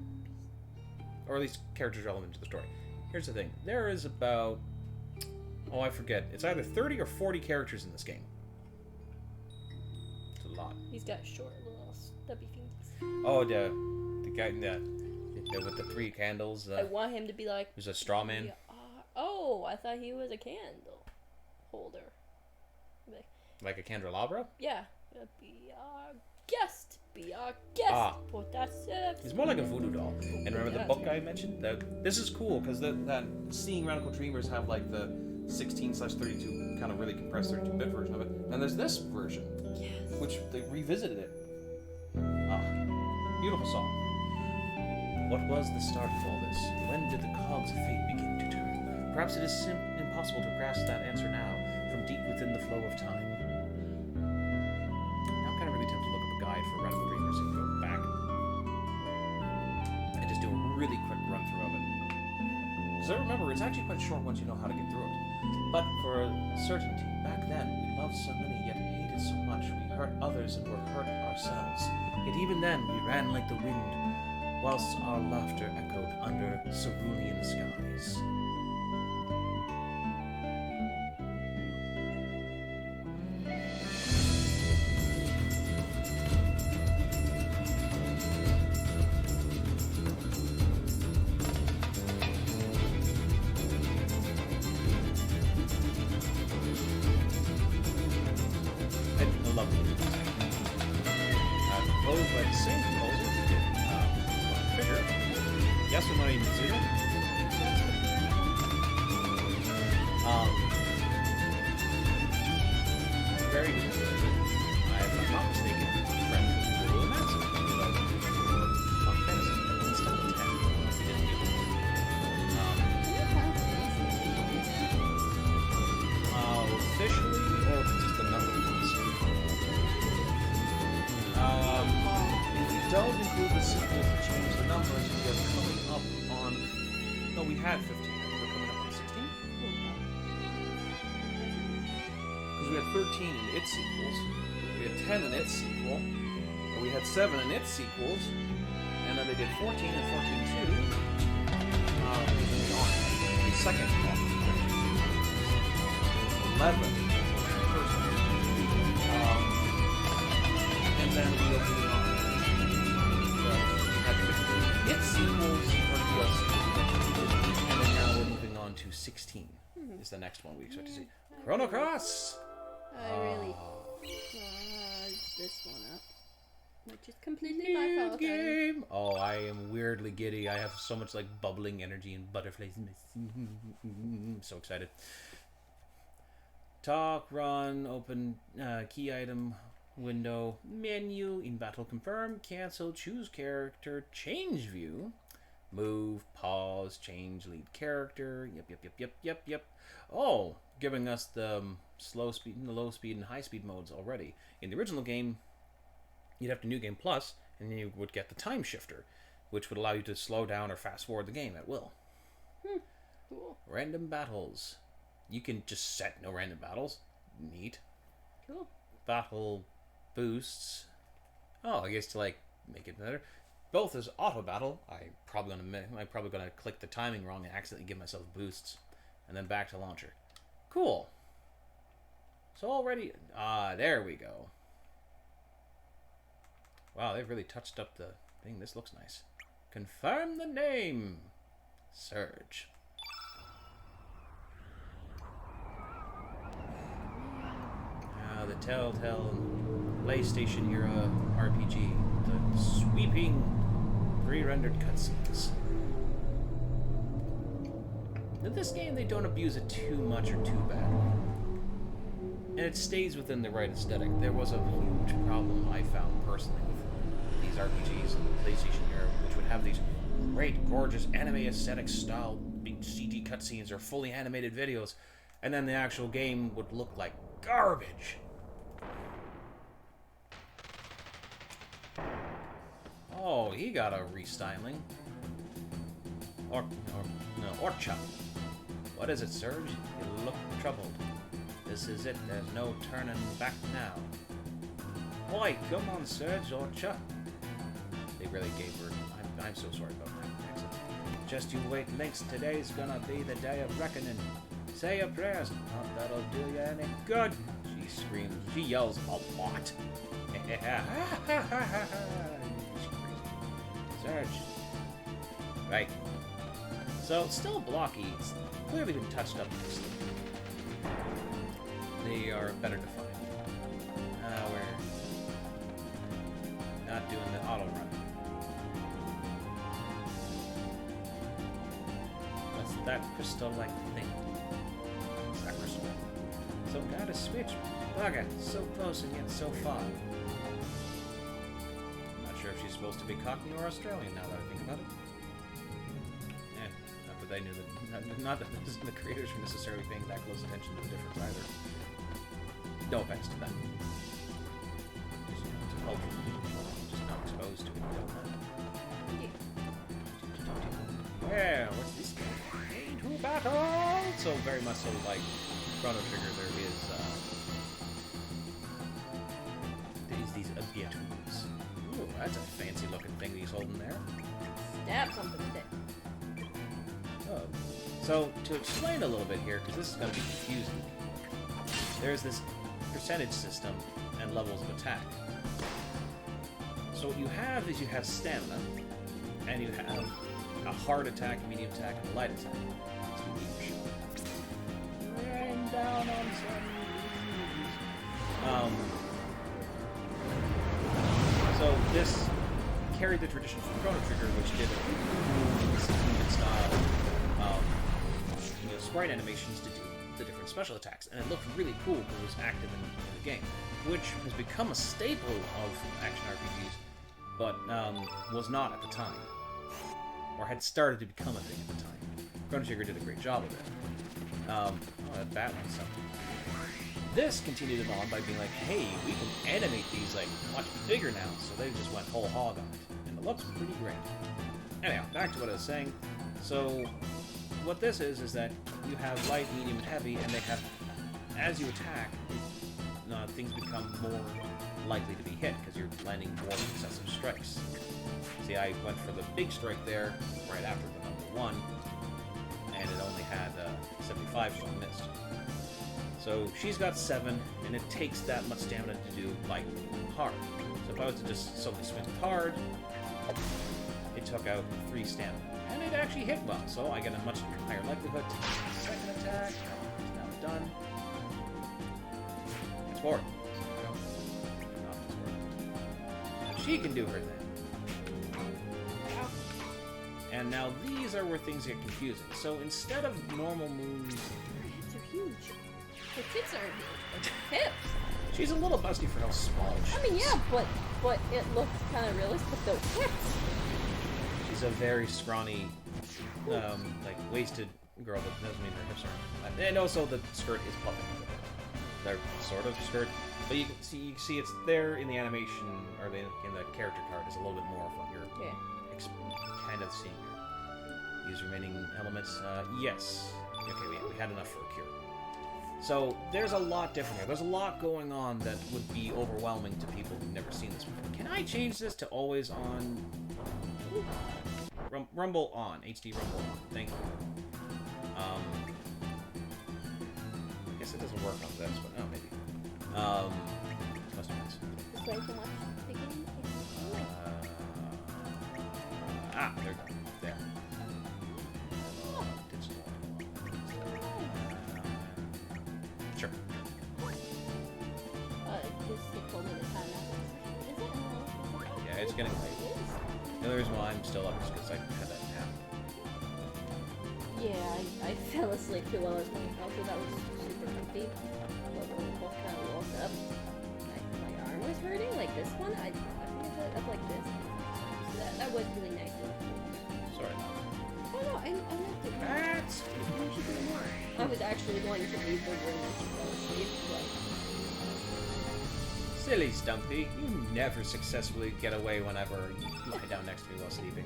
Or at least characters relevant to the story. Here's the thing. There is about... Oh, I forget. It's either 30 or 40 characters in this game. It's a lot. He's got short little stubby fingers. Oh, the guy with the 3 candles. I want him to be like... Who's a straw man? Oh, I thought he was a candle holder. Like a candelabra? Yeah. Be our guest. Be our guest. Put that He's more like a voodoo doll. And remember the book I mentioned? This is cool because that seeing Radical Dreamers have like the 16/32 kind of really compressed 32-bit version of it, and there's this version, which they revisited it. Beautiful song. What was the start of all this? When did the cogs of fate begin to turn? Perhaps it is impossible to grasp that answer now, from deep within the flow of time. I'm kind of really tempted to look up a guide for Radical Dreamers and go back and just do a really quick run through of it. Because I remember, it's actually quite short once you know how to get through it. But for certainty, back then, we loved so many yet hated so much. We hurt others and were hurt ourselves. Yet even then, we ran like the wind, whilst our laughter echoed under cerulean skies. Don't include the sequels to change the numbers. We are coming up on... No, we had 15. We're coming up on 16? Because we had 13 in its sequels. We had 10 in its sequel. We had 7 in its sequels. And then they did 14 and 14 too. The second one. 11. And then we will move on. Its sequels are DLC. And then now we're moving on to 16 is the next one we expect to see. Chrono Cross! I really this one up. Which is completely my fault. Game. Oh, I am weirdly giddy. I have so much like bubbling energy and butterflies. So excited. Talk, run, open key item window, menu, in battle confirm, cancel, choose character, change view, move, pause, change lead character. Yep. Oh, giving us the slow speed and the low speed and high speed modes already. In the original game, you'd have to New Game Plus, and then you would get the time shifter, which would allow you to slow down or fast forward the game at will. Cool. Random battles. you can just set no random battles. Neat. Cool. Battle boosts. Oh, I guess to like make it better. Both as auto battle. I'm probably gonna click the timing wrong and accidentally give myself boosts, and then back to launcher. Cool. So already, there we go. Wow, they've really touched up the thing. This looks nice. Confirm the name. Surge. The Telltale PlayStation era RPG. The sweeping pre-rendered cutscenes. In this game, they don't abuse it too much or too badly. And it stays within the right aesthetic. There was a huge problem I found personally with these RPGs in the PlayStation era, which would have these great, gorgeous anime aesthetic style big CG cutscenes or fully animated videos, and then the actual game would look like garbage. Oh, he got a restyling. Orcha. What is it, Surge? You look troubled. This is it. There's no turning back now. Oi, come on, Surge, Orcha. They really gave her... I'm so sorry about my accent. Just you wait, Lynx. Today's gonna be the day of reckoning. Say your prayers. Not that'll do you any good. She screams. She yells a lot. Surge. Right. So, still blocky. It's clearly been touched up nicely. They are better defined. We're not doing the auto run. What's that crystal-like thing? What's that crystal? Some kind of switch. Bugger. So close and yet so far. Sure if she's supposed to be Cockney or Australian now that I think about it. Yeah, not that they knew that. Not that the creators were necessarily paying that close attention to the difference either. No offense to them. Just, it's a culture. Just not exposed to it. Yeah, what's this game? Into battle! So very much so like Chrono Trigger, there is these abiatums. Ooh, that's a fancy looking thing he's holding there. Stab something with it. Oh. So, to explain a little bit here, because this is going to be confusing, there's this percentage system and levels of attack. So what you have is you have stamina, and you have a hard attack, a medium attack, and a light attack. Rain down on some. So this carried the tradition from Chrono Trigger, which did a style sprite animations to do the different special attacks, and it looked really cool because it was active in the game, which has become a staple of action RPGs, but was not at the time, or had started to become a thing at the time. Chrono Trigger did a great job of it. That bat wants something. This continued it on by being like, hey, we can animate these like much bigger now, so they just went whole hog on it, and it looks pretty great. Anyhow, back to what I was saying. So, what this is that you have light, medium, and heavy, and they have, as you attack, things become more likely to be hit, because you're landing more successive strikes. See, I went for the big strike there, right after the number 1, and it only had 75, so I missed. So she's got 7, and it takes that much stamina to do light and hard. So if I was to just suddenly swing hard, it took out 3 stamina. And it actually hit well, so I get a much higher likelihood to make the second attack. It's now done. It's forward. She can do her thing. And now these are where things get confusing. So instead of normal moves... Her hips are huge. Her tits aren't huge, but her hips. She's a little busty for how small she is. I mean, yeah, but it looks kind of realistic, those hips. She's a very scrawny, like, wasted girl, but doesn't mean her hips aren't. And also the skirt is puffing a bit. They're sort of skirt. But you can see it's there in the animation, or in the character card, is a little bit more of what you're kind of seeing here. Use remaining elements. Yes. Okay, we had enough for a cure. So there's a lot different here. There's a lot going on that would be overwhelming to people who've never seen this before. Can I change this to always on? Rumble on. HD Rumble on. Thank you. I guess it doesn't work on this, but oh, maybe. Customers. It's way too much picking. They're there. Sure. Just they told me the time now. Is it? Yeah, it's getting late. The other reason why I'm still up is because I had that nap. Yeah, I fell asleep too while I was playing also that was super comfy. But when we both kind of woke up, my arm was hurting, like this one. I think it's up like this. So that was really nice. Sorry. Oh no, I liked it. That's You should do more. I was actually going to leave the room and fall asleep, but... silly, Stumpy. You never successfully get away whenever you lie down next to me while sleeping.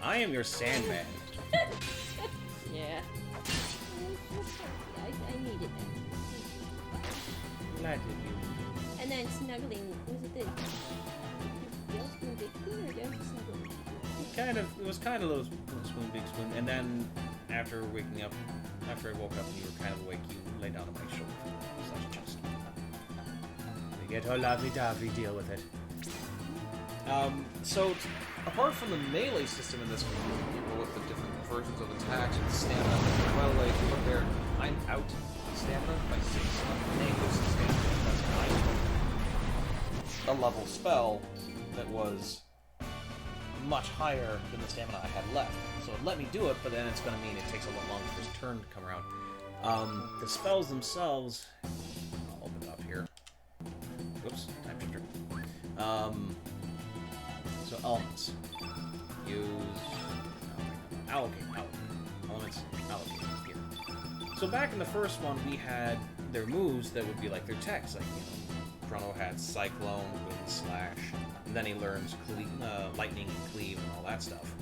I am your Sandman. Yeah. I needed that. Glad that you. And then snuggling, was it the Yellow Spoon Big Spoon or just snuggling? It was kind of little spoon, big spoon, and then after waking up, after I woke up and you were kind of awake, you lay down on my shoulder / chest. We get our lovey-dovey, deal with it. So, apart from the melee system in this game, people with the different versions of attacks and stamina, by the way, if you look there, I'm out stamina by 6. Negative stamina. That's a level spell that was much higher than the stamina I had left. So it let me do it, but then it's going to mean it takes a lot longer for his turn to come around. The spells themselves... I'll open it up here. Whoops, time shifter. So elements. Use... allocate. Elements, allocate. Here. So back in the first one, we had their moves that would be like their techs, like, Chrono had Cyclone, Wind Slash, and then he learns Lightning and Cleave and all that stuff.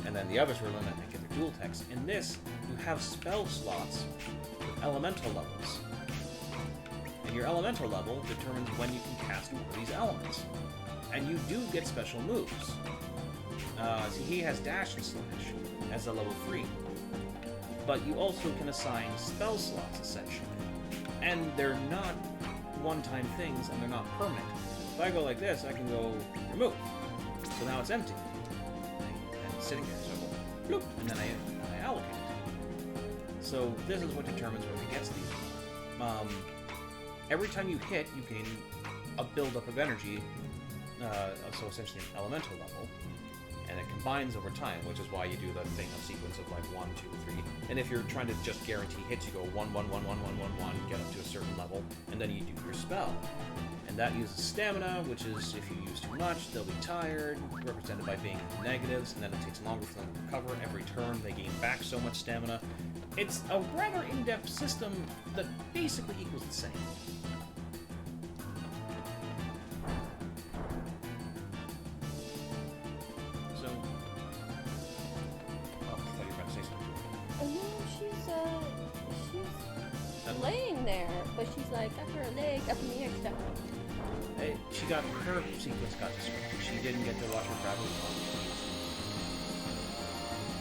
And then the others were limited to get their dual techs. In this, you have spell slots with elemental levels. And your elemental level determines when you can cast one of these elements. And you do get special moves. See, he has Dash and Slash as a level 3. But you also can assign spell slots, essentially. And they're not one-time things, and they're not permanent. If I go like this, I can go remove. So now it's empty. And it's sitting there, so I go bloop, and then I allocate it. So this is what determines where he gets these. Every time you hit, you gain a buildup of energy, so essentially an elemental level, and it combines over time, which is why you do the thing of sequence of like 1, 2, 3. And if you're trying to just guarantee hits, you go 1, 1, 1, 1, 1, 1, 1, get up to a certain level, and then you do your spell. And that uses stamina, which is if you use too much, they'll be tired, represented by being negatives, and then it takes longer for them to recover. Every turn, they gain back so much stamina. It's a rather in-depth system that basically equals the same. So... oh, I thought you were about to say something. Oh no, she's laying there, but she's like got her leg up in the air stuff. Hey, she got her sequence got destroyed. She didn't get to watch her travel.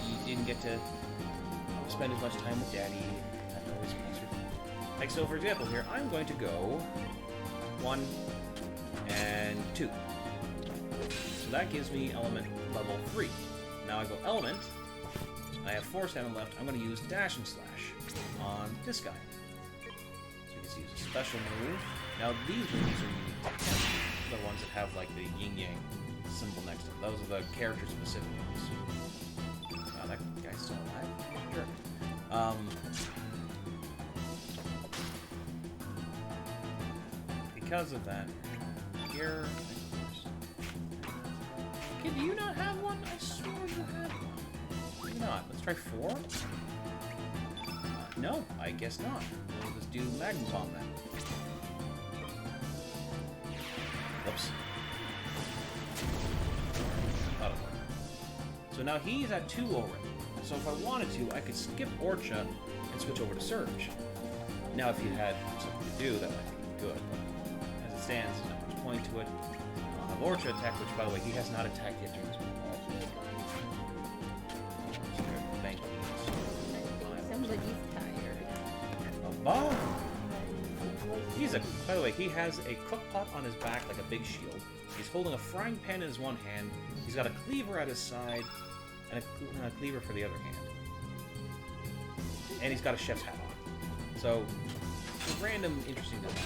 He didn't get to spend as much time with Daddy. That always makes her. Like so, for example, here I'm going to go 1 and 2. So that gives me element level 3. Now I go element. I have 4 stamina left. I'm going to use Dash and Slash on this guy. So you can use a special move. Now these moves are unique to him. The ones that have like the yin-yang symbol next to them. Those are the character-specific ones. Oh, that guy's still alive? Sure. Because of that, here... Kid, do you not have one? I swore you had one. Maybe not. Let's try 4? No, I guess not. We'll just do Magnum Bomb then. Oops. So now he's at 2 already. So if I wanted to, I could skip Orcha and switch over to Surge. Now, if you had something to do, that might be good, but as it stands, there's not much point to it. I'll have Orcha attack, which, by the way, he has not attacked yet during this one. Somebody's tired. A bomb! By the way, he has a cook pot on his back like a big shield. He's holding a frying pan in his one hand. He's got a cleaver at his side, and a cleaver for the other hand. And he's got a chef's hat on. So, it's a random, interesting design.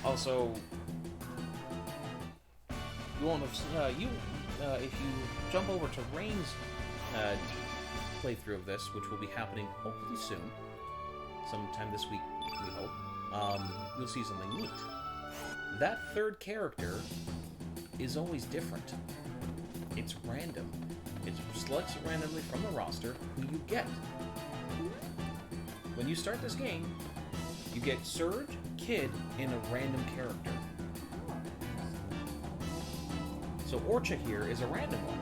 Also, you won't have, if you jump over to Rain's playthrough of this, which will be happening hopefully soon, sometime this week, we hope, you'll see something neat. That third character is always different. It's random. It selects randomly from the roster who you get. When you start this game, you get Surge, Kid, and a random character. So Orcha here is a random one.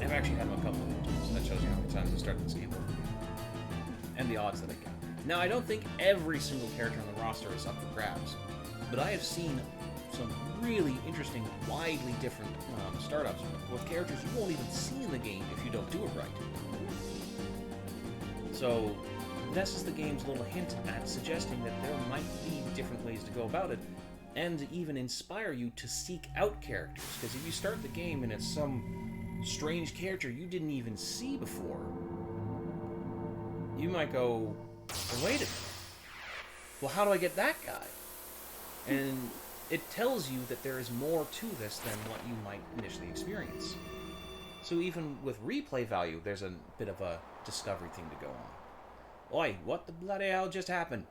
I've actually had him a couple of times, so that shows you how many times I started this game over again. And the odds that I get. Now, I don't think every single character on the roster is up for grabs, but I have seen some really interesting, widely different startups with characters you won't even see in the game if you don't do it right. So, this is the game's little hint at suggesting that there might be different ways to go about it, and even inspire you to seek out characters, because if you start the game and it's some strange character you didn't even see before, you might go, well, wait a minute. Well, how do I get that guy? And it tells you that there is more to this than what you might initially experience. So even with replay value, there's a bit of a discovery thing to go on. Oi, what the bloody hell just happened?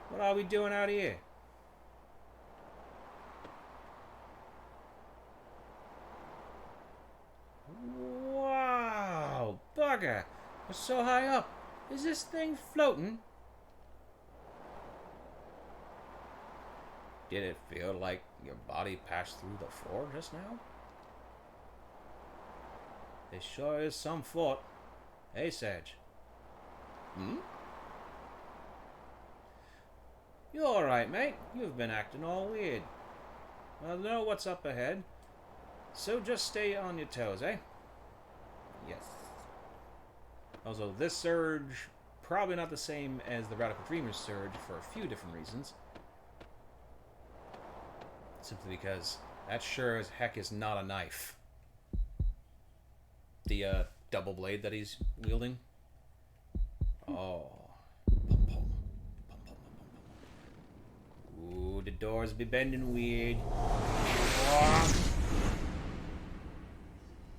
What are we doing out here? Wow, bugger! We're so high up. Is this thing floating? Did it feel like your body passed through the floor just now? It sure is some thought. Hey, Sage. You alright, mate? You've been acting all weird. I know what's up ahead, so just stay on your toes, eh? Yes. Also, this surge, probably not the same as the Radical Dreamers surge for a few different reasons. Simply because that sure as heck is not a knife. The double blade that he's wielding. Oh. Pum, pum. Pum, pum, pum, pum. Ooh, the doors be bending weird. Oh,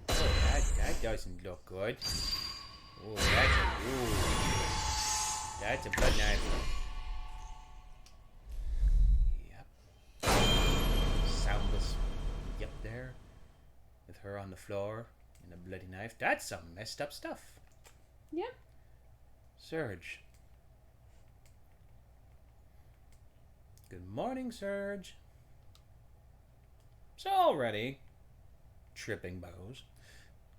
that doesn't look good. Ooh, that's a blood knife. Yep. Soundless. Yep, there. With her on the floor and a bloody knife. That's some messed up stuff. Yep. Surge. Good morning, Surge. So already, tripping bows.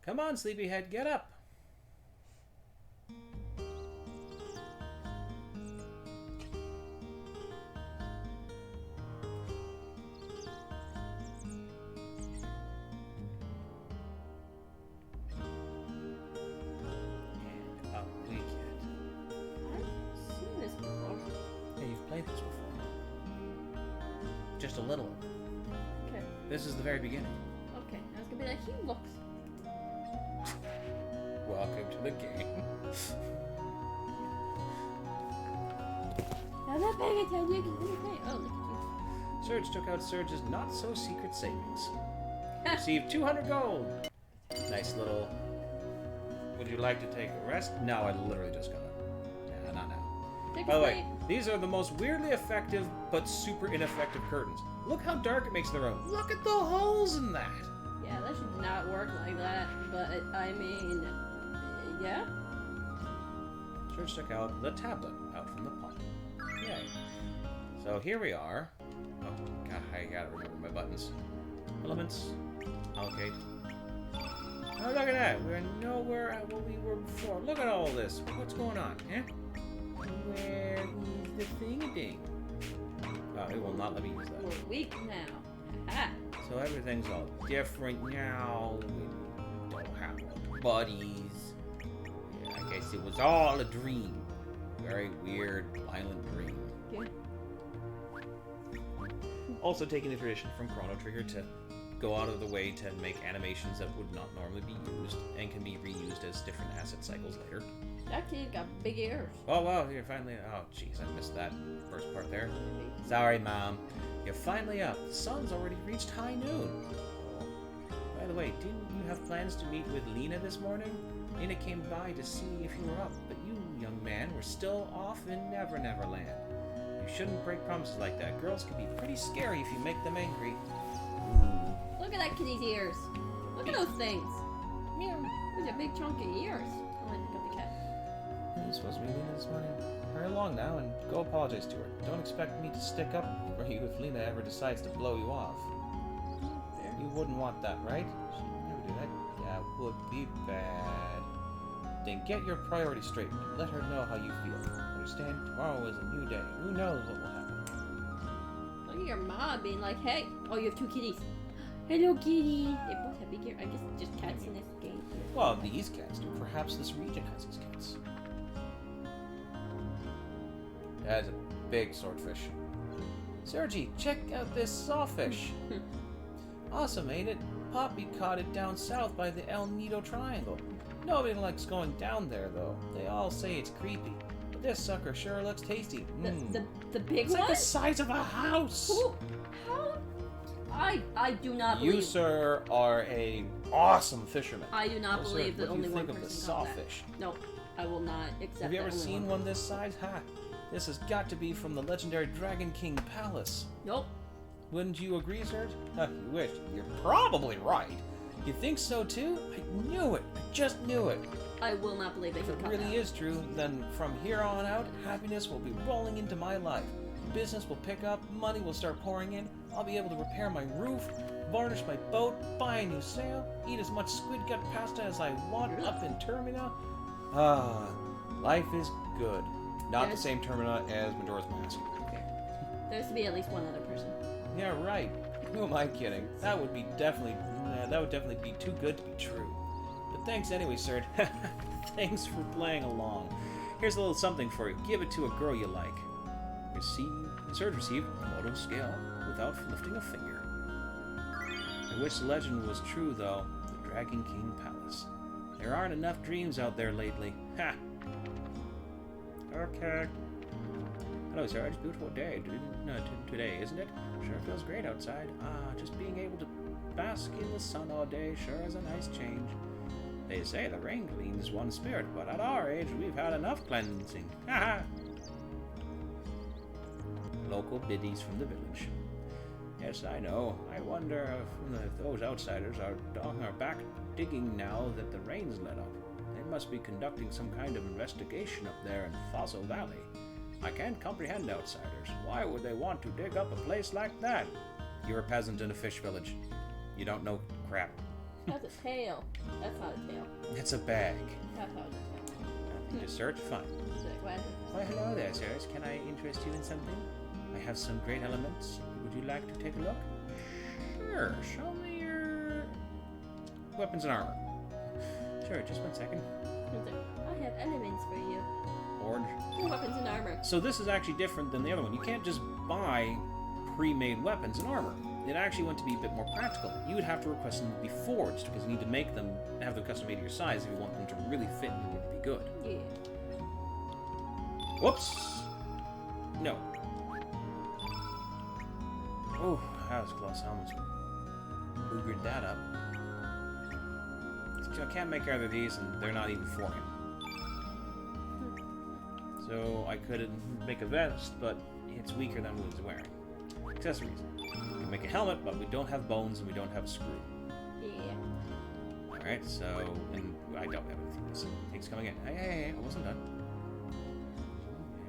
Come on, sleepyhead, get up. And up we get. I've seen this before. Yeah, you've played this before. Just a little. Okay. This is the very beginning. Okay. I was gonna be like, he looks. Welcome to the game. I'm not paying attention. Oh, look at you. Surge took out Surge's not-so-secret savings. Received 200 gold. Nice little... Would you like to take a rest? No, I literally just got it. Yeah, not now. Take By the a way, these are the most weirdly effective, but super ineffective curtains. Look how dark it makes the room. Look at the holes in that. Yeah, that should not work like that. But, I mean... Yeah? Surge took out the tablet out from the pot. Yay. So here we are. Oh, God, I gotta remember my buttons. Elements. Allocate. Oh, look at that? We're nowhere at what we were before. Look at all this. What's going on, eh? Where is the thing-a-ding? Oh, it will not let me use that. We're weak now. Ha! So everything's all different now. We don't have buddies. Yeah, I guess it was all a dream. Very weird, violent dream. Yeah. Also taking the tradition from Chrono Trigger to go out of the way to make animations that would not normally be used and can be reused as different asset cycles later. That kid got big ears. Oh, wow, you're finally... Oh, jeez, I missed that first part there. Sorry, Mom. You're finally up. The sun's already reached high noon. By the way, didn't you have plans to meet with Lena this morning? Lena came by to see if you were up, but you, young man, were still off in Never Never Land. You shouldn't break promises like that. Girls can be pretty scary if you make them angry. Look at that kitty's ears. Look at those things. Meow. Those are big chunky ears. Oh, I pick up the cat. Are you supposed to be Lena this morning? Hurry along now and go apologize to her. Don't expect me to stick up for you if Lena ever decides to blow you off. There. You wouldn't want that, right? She'd never do that. That would be bad. Then get your priorities straight and let her know how you feel. Understand? Tomorrow is a new day. Who knows what will happen? Look at your mom being like, hey. Oh, you have two kitties. Hello, kitty. They both have big ears. I guess it's just cats in this game. Well, these cats do. Perhaps this region has these cats. That's a big swordfish. Sergi, check out this sawfish. Awesome, ain't it? Poppy caught it down south by the El Nido Triangle. Nobody likes going down there, though. They all say it's creepy. But this sucker sure looks tasty. The big It's one? like the size of a house. Ooh, how? I do not believe. You, sir, are a awesome fisherman. I do not Well, believe sir, that what do only you one think of the person caught that. sawfish? Nope, I will not accept. Have you that ever only seen one this size? Ha! This has got to be from the legendary Dragon King Palace. Nope. Wouldn't you agree, sir? You wish. You're probably right. You think so too? I knew it. I just knew it. I will not believe that If he it caught really that. is true, then from here on out, happiness will be rolling into my life. Business will pick up, money will start pouring in, I'll be able to repair my roof, varnish my boat, buy a new sail, eat as much squid gut pasta as I want up in Termina. Ah, life is good. Not the same Termina as Majora's Mask. There has to be at least one other person. Yeah, right. Who am I kidding? That would definitely be too good to be true. But thanks anyway, sir. Thanks for playing along. Here's a little something for you. Give it to a girl you like. Sir received a moto scale without lifting a finger. I wish the legend was true, though. The Dragon King Palace. There aren't enough dreams out there lately. Ha! Okay. Hello, sir. It's a beautiful day today, isn't it? Sure feels great outside. Just being able to bask in the sun all day sure is a nice change. They say the rain cleans one's spirit, but at our age, we've had enough cleansing. Ha! Local biddies from the village. Yes, I know. I wonder if those outsiders are back digging now that the rain's let up. They must be conducting some kind of investigation up there in Fossil Valley. I can't comprehend outsiders. Why would they want to dig up a place like that? You're a peasant in a fish village. You don't know crap. That's a tail. That's not a tail. It's a bag. That's not a tail. Nothing to search? Fine. Why, hello there, sirs. Can I interest you in something? I have some great elements. Would you like to take a look? Sure. Show me your weapons and armor. Sure, just 1 second. I have elements for you. Orange. Weapons and armor. So this is actually different than the other one. You can't just buy pre-made weapons and armor. It actually went to be a bit more practical. You would have to request them to be forged because you need to make them, have them custom made to your size if you want them to really fit and really be good. Yeah. Whoops! No. Oh, that was close. I almost boogered that up. So I can't make either of these, and they're not even for him. So I could make a vest, but it's weaker than what he's wearing. Accessories. We can make a helmet, but we don't have bones and we don't have a screw. Yeah. Alright, so... and I don't have anything. So things coming in. Hey, I wasn't done.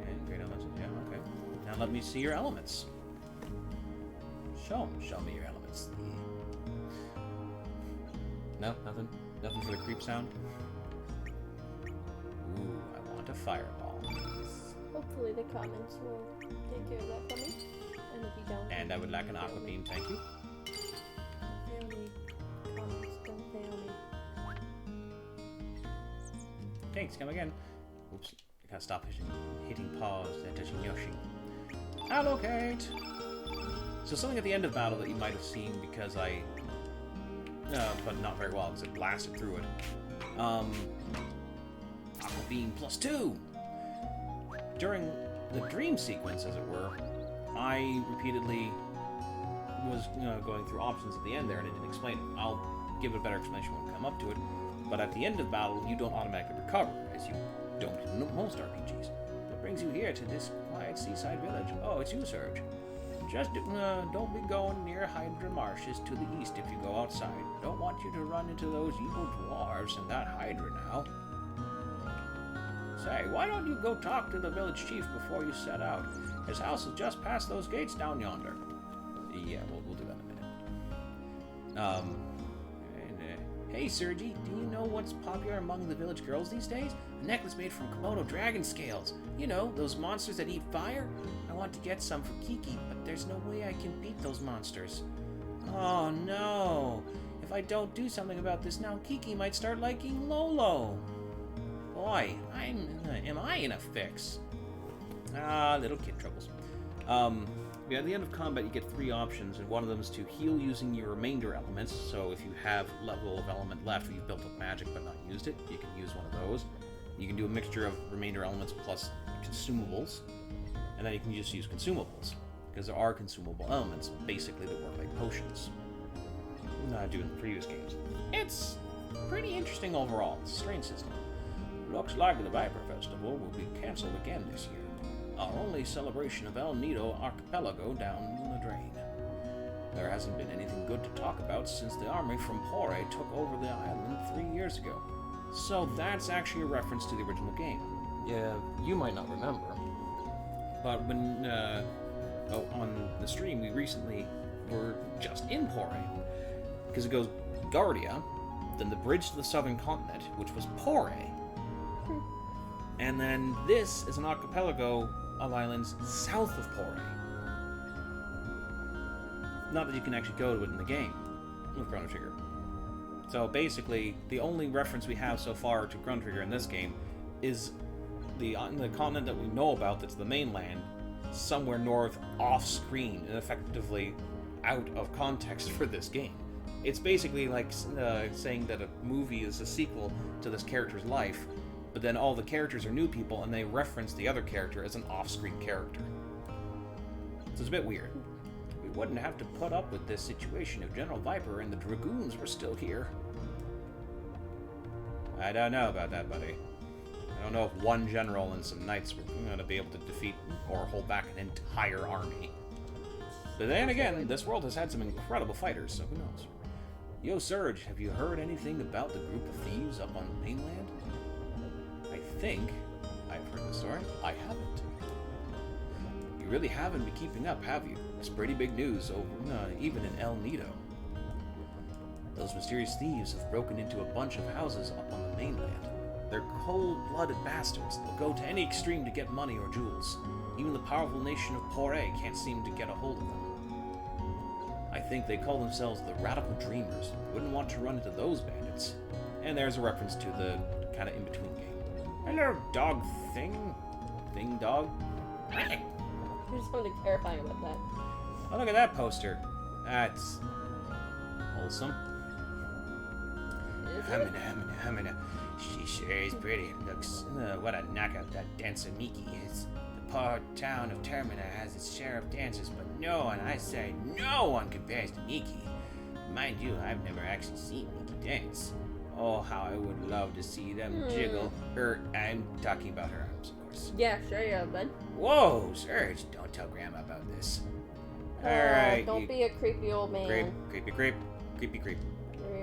And great elements. Yeah, okay. Now let me see your elements. Show me your elements. No, nothing. Nothing for the creep sound. Ooh, I want a fireball. Hopefully the comments will take care of that for me. And if you don't... And I would like an fail aqua me. beam, thank you. Fail me. Comments, don't fail me. Thanks, come again. Oops, I gotta stop hitting pause and touching Yoshi. Allocate! So something at the end of battle that you might have seen because I... but not very well because it blasted through it. Aqua Beam +2! During the dream sequence, as it were, I repeatedly was going through options at the end there and it didn't explain it. I'll give it a better explanation when we come up to it. But at the end of battle, you don't automatically recover, as you don't in most RPGs. What brings you here to this quiet seaside village? Oh, it's you, Surge. Just don't be going near Hydra Marshes to the east if you go outside. Don't want you to run into those evil dwarves and that Hydra now. Say, why don't you go talk to the village chief before you set out? His house is just past those gates down yonder. Yeah, we'll do that in a minute. Hey, Sergi, do you know what's popular among the village girls these days? A necklace made from Komodo dragon scales. You know, those monsters that eat fire? I want to get some for Kiki, but there's no way I can beat those monsters. Oh, no. If I don't do something about this now, Kiki might start liking Lolo. Boy, am I in a fix? Little kid troubles. Yeah, at the end of combat, you get 3 options, and one of them is to heal using your remainder elements. So if you have level of element left, or you've built up magic but not used it, you can use one of those. You can do a mixture of remainder elements plus consumables, and then you can just use consumables, because there are consumable elements, basically, that work like potions. Doing the previous games. It's pretty interesting overall. It's a strange system. Looks like the Viper Festival will be cancelled again this year. Our only celebration of El Nido Archipelago down the drain. There hasn't been anything good to talk about since the army from Pore took over the island 3 years ago. So that's actually a reference to the original game. Yeah, you might not remember. But when, on the stream, we recently were just in Pore. Because it goes Guardia, then the bridge to the southern continent, which was Pore. And then this is an archipelago of islands south of Pore. Not that you can actually go to it in the game with Chrono Trigger. So basically, the only reference we have so far to Chrono Trigger in this game is the continent that we know about that's the mainland, somewhere north off-screen and effectively out of context for this game. It's basically like saying that a movie is a sequel to this character's life, but then all the characters are new people, and they reference the other character as an off-screen character. So it's a bit weird. We wouldn't have to put up with this situation if General Viper and the Dragoons were still here. I don't know about that, buddy. I don't know if one general and some knights were going to be able to defeat or hold back an entire army. But then again, this world has had some incredible fighters, so who knows? Yo, Surge, have you heard anything about the group of thieves up on the mainland? I think I've heard the story. I haven't. You really haven't been keeping up, have you? It's pretty big news, even in El Nido. Those mysterious thieves have broken into a bunch of houses up on the mainland. They're cold-blooded bastards. They'll go to any extreme to get money or jewels. Even the powerful nation of Pore can't seem to get a hold of them. I think they call themselves the Radical Dreamers. Wouldn't want to run into those bandits. And there's a reference to the kind of in-between game. Hello, dog thing? Thing dog? There's something terrifying about that. Oh, look at that poster. That's wholesome. Is it? Hamina. She sure is pretty. Looks, what a knockout that dancer Miki is. The poor town of Termina has its share of dancers, but no one, I say, no one compares to Miki. Mind you, I've never actually seen Miki dance. Oh, how I would love to see them jiggle. I'm talking about her arms, of course. Yeah, sure you have, bud. Whoa, Serge, don't tell Grandma about this. Alright, Don't be a creepy old man. Creepy. Real Creepy creep.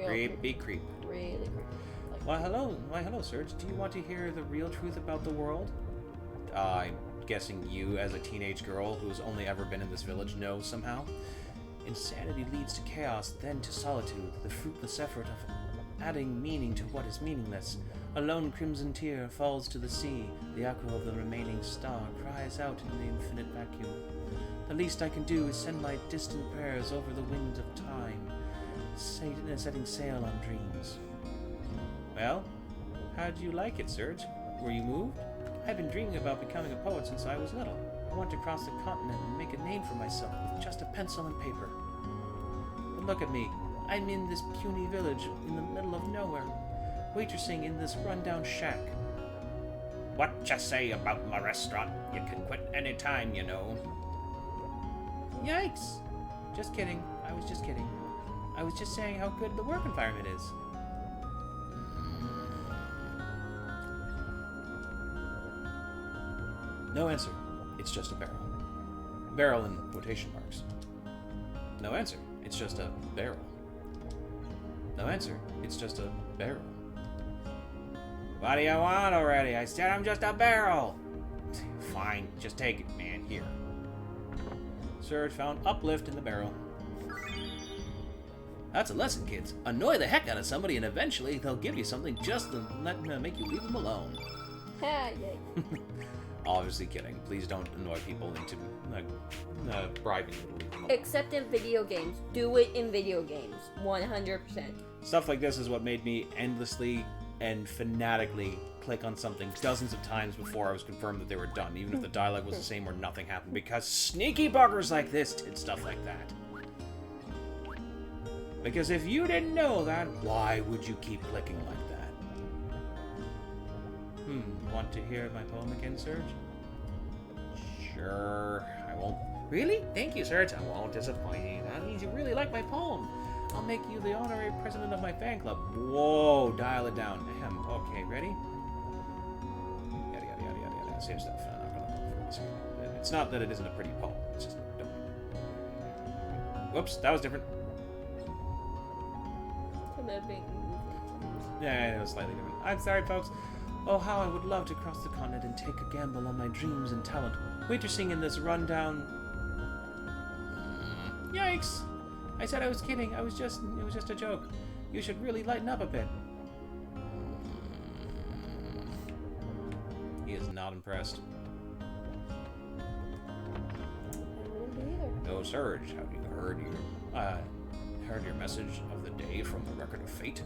Really creepy. Like, Why, hello, Serge. Do you want to hear the real truth about the world? I'm guessing you, as a teenage girl who's only ever been in this village, know somehow. Insanity leads to chaos, then to solitude, the fruitless effort of adding meaning to what is meaningless. A lone crimson tear falls to the sea. The echo of the remaining star cries out in the infinite vacuum. The least I can do is send my distant prayers over the winds of time, setting sail on dreams. Well, how did you like it, Serge? Were you moved? I've been dreaming about becoming a poet since I was little. I want to cross the continent and make a name for myself with just a pencil and paper. But look at me. I'm in this puny village in the middle of nowhere, waitressing in this rundown shack. What you say about my restaurant? You can quit any time, you know. Yikes! Just kidding. I was just kidding. I was just saying how good the work environment is. No answer. It's just a barrel. Barrel in quotation marks. No answer. It's just a barrel. No answer. It's just a barrel. What do you want already? I said I'm just a barrel. Fine. Just take it, man. Here. Serge found uplift in the barrel. That's a lesson, kids. Annoy the heck out of somebody and eventually they'll give you something just to make you leave them alone. Ha, yay. Obviously kidding. Please don't annoy people into bribing you to leave them alone. Except in video games. Do it in video games. 100%. Stuff like this is what made me endlessly and fanatically click on something dozens of times before I was confirmed that they were done, even if the dialogue was the same or nothing happened, because sneaky buggers like this did stuff like that. Because if you didn't know that, why would you keep clicking like that? Want to hear my poem again, Serge? Sure, I won't. Really? Thank you, Serge. I won't disappoint you. That means you really like my poem. I'll make you the honorary president of my fan club. Whoa, dial it down. Ahem. Okay, ready? Yada, yada, yada, yada, yada. Same stuff. I'm not gonna go for this again. It's not that it isn't a pretty poem. It's just don't. Whoops, that was different. Yeah, it was slightly different. I'm sorry, folks. Oh, how I would love to cross the continent and take a gamble on my dreams and talent. Waitressing in this rundown... Yikes! I said I was kidding. It was just a joke. You should really lighten up a bit. He is not impressed. Oh, Serge, have you heard your message of the day from the Record of Fate?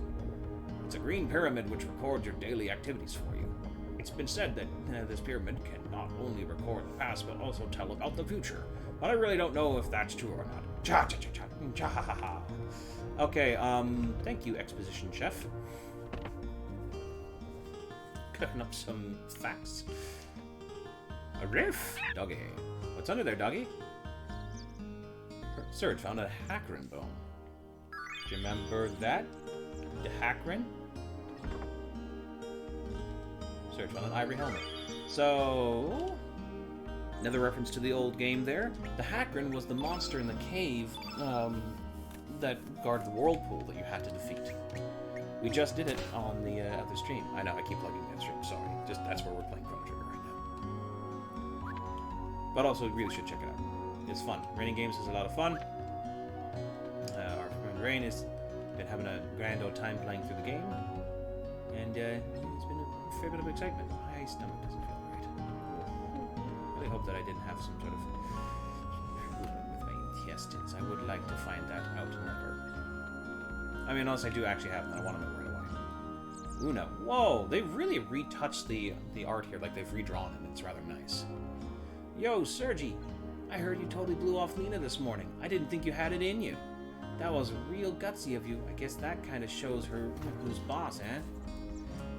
It's a green pyramid which records your daily activities for you. It's been said that this pyramid can not only record the past but also tell about the future. But I really don't know if that's true or not. Cha cha cha cha cha ha ha ha. Okay, thank you, exposition chef. Cooking up some facts. A riff, doggy. What's under there, doggy? Serge found a Hackrin bone. Do you remember that? The Hackrin? Serge found an ivory helmet. So, another reference to the old game there. The Hackrin was the monster in the cave that guarded the whirlpool that you had to defeat. We just did it on the other stream. I know, I keep plugging that stream, sorry. Just that's where we're playing Chrono Trigger right now. But also, you really should check it out. It's fun. Raining Games is a lot of fun. Our friend Rain has been having a grand old time playing through the game. And it's been a fair bit of excitement. My stomach doesn't feel right. I really hope that I didn't have some sort of improvement with my intestines. I would like to find that out never. I mean, unless I do actually have them, I want to know right away. Una. Whoa, they've really retouched the art here, like they've redrawn it. It's rather nice. Yo, Sergi. I heard you totally blew off Lena this morning. I didn't think you had it in you. That was real gutsy of you. I guess that kind of shows her who's boss, eh?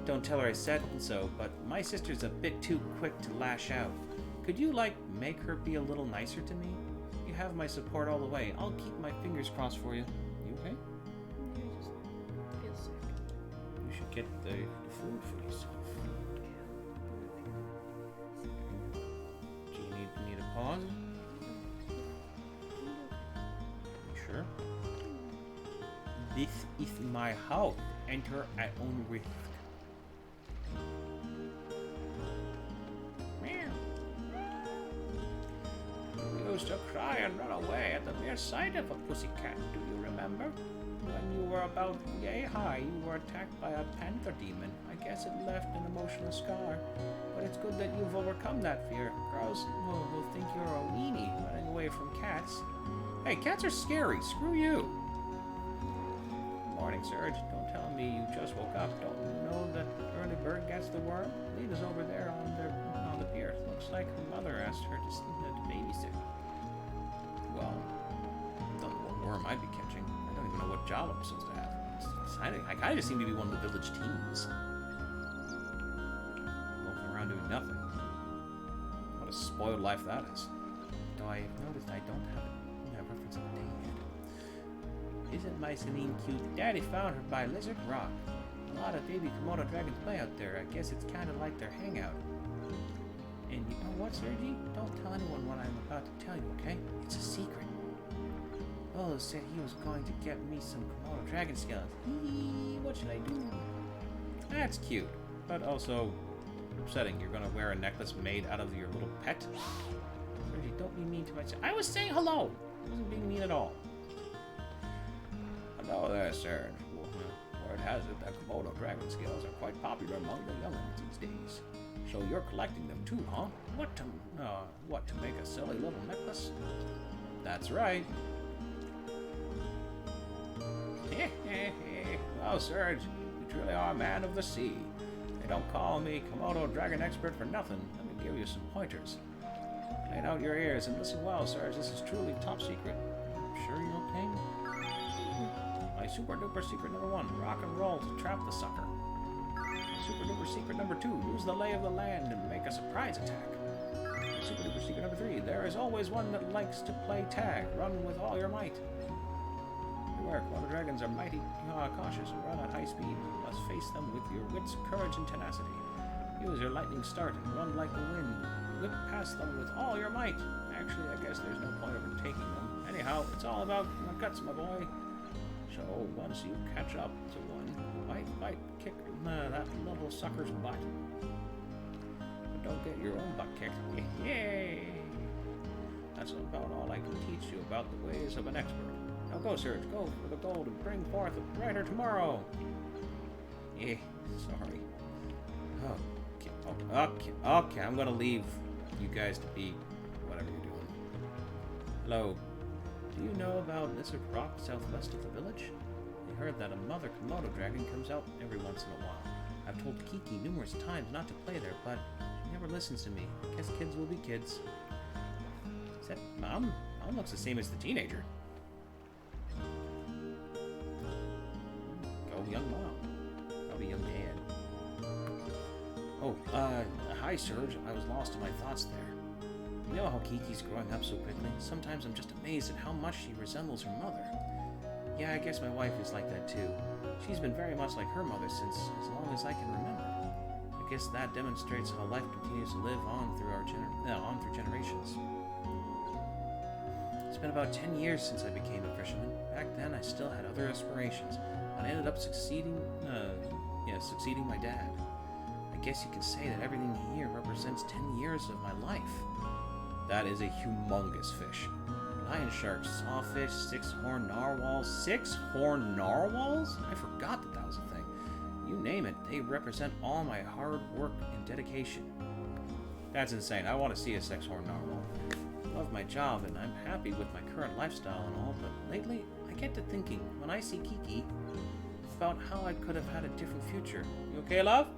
Don't tell her I said so, but my sister's a bit too quick to lash out. Could you, make her be a little nicer to me? You have my support all the way. I'll keep my fingers crossed for you. You okay? Yeah, I just feel sick. You should get the food for yourself. Do you need a pause? Sure. This is my house. Enter at own risk. You used to cry and run away at the mere sight of a pussycat, do you remember? when you were about yay high, you were attacked by a panther demon. I guess it left an emotional scar. But it's good that you've overcome that fear. Girls will think you're a weenie running away from cats. Hey, cats are scary. Screw you. Morning, Serge. Don't tell me you just woke up. Don't you know that early bird gets the worm? Lena's over there on the pier. Looks like her mother asked her to babysit. Well, don't know what worm I'd be catching. I don't even know what job I'm supposed to have. I kind of just seem to be one of the village teens. Loafing around doing nothing. What a spoiled life that is. Though I've noticed I don't have a reference of a name yet. Isn't my Celine cute? Daddy found her by Lizard Rock. A lot of baby Komodo dragons play out there. I guess it's kind of like their hangout. And you know what, Sergi? Don't tell anyone what I'm about to tell you, okay? It's a secret. Olo said he was going to get me some Komodo dragon scales. What should I do? That's cute, but also upsetting. You're gonna wear a necklace made out of your little pet? Sergi, don't be mean to myself. I was saying hello! I wasn't being mean at all. Hello there, sir. Word has it that Komodo dragon scales are quite popular among the youngins these days. So you're collecting them too, huh? What to make a silly little necklace? That's right. Well, Serge, you truly are a man of the sea. They don't call me Komodo dragon expert for nothing. Let me give you some pointers. Clean out your ears and listen well, Serge. This is truly top secret. Sure you're okay? My super duper secret number 1, rock and roll to trap the sucker. Super duper secret number 2, use the lay of the land and make a surprise attack. Super duper secret number 3, there is always one that likes to play tag. Run with all your might. Beware, Komodo dragons are mighty cautious and run at high speed. You must face them with your wits, courage, and tenacity. Use your lightning start and run like the wind. Whip past them with all your might. Actually, I guess there's no point of taking them. Anyhow, it's all about my guts, my boy. So once you catch up to one, you might kick that little sucker's butt. But don't get your own butt kicked. Yay! That's about all I can teach you about the ways of an expert. Now go, Serge, go for the gold and bring forth a brighter tomorrow. Sorry. Okay, I'm gonna leave you guys to be whatever you're doing. Hello. Do you know about Lizard Rock southwest of the village? I heard that a mother Komodo dragon comes out every once in a while. I've told Kiki numerous times not to play there, but she never listens to me. Guess kids will be kids. Is that Mom? Mom looks the same as the teenager. Go young Mom. Probably young Dad. Oh, hi Serge. I was lost in my thoughts there. You know how Kiki's growing up so quickly? Sometimes I'm just amazed at how much she resembles her mother. Yeah, I guess my wife is like that too. She's been very much like her mother since as long as I can remember. I guess that demonstrates how life continues to live on through through generations. It's been about 10 years since I became a fisherman. Back then, I still had other aspirations, but I ended up succeeding my dad. I guess you can say that everything here represents 10 years of my life. That is a humongous fish. Lion sharks, sawfish, 6-horned narwhals. 6-horned narwhals? I forgot that was a thing. You name it, they represent all my hard work and dedication. That's insane. I want to see a 6-horned narwhal. I love my job and I'm happy with my current lifestyle and all, but lately I get to thinking, when I see Kiki, about how I could have had a different future. You okay, love?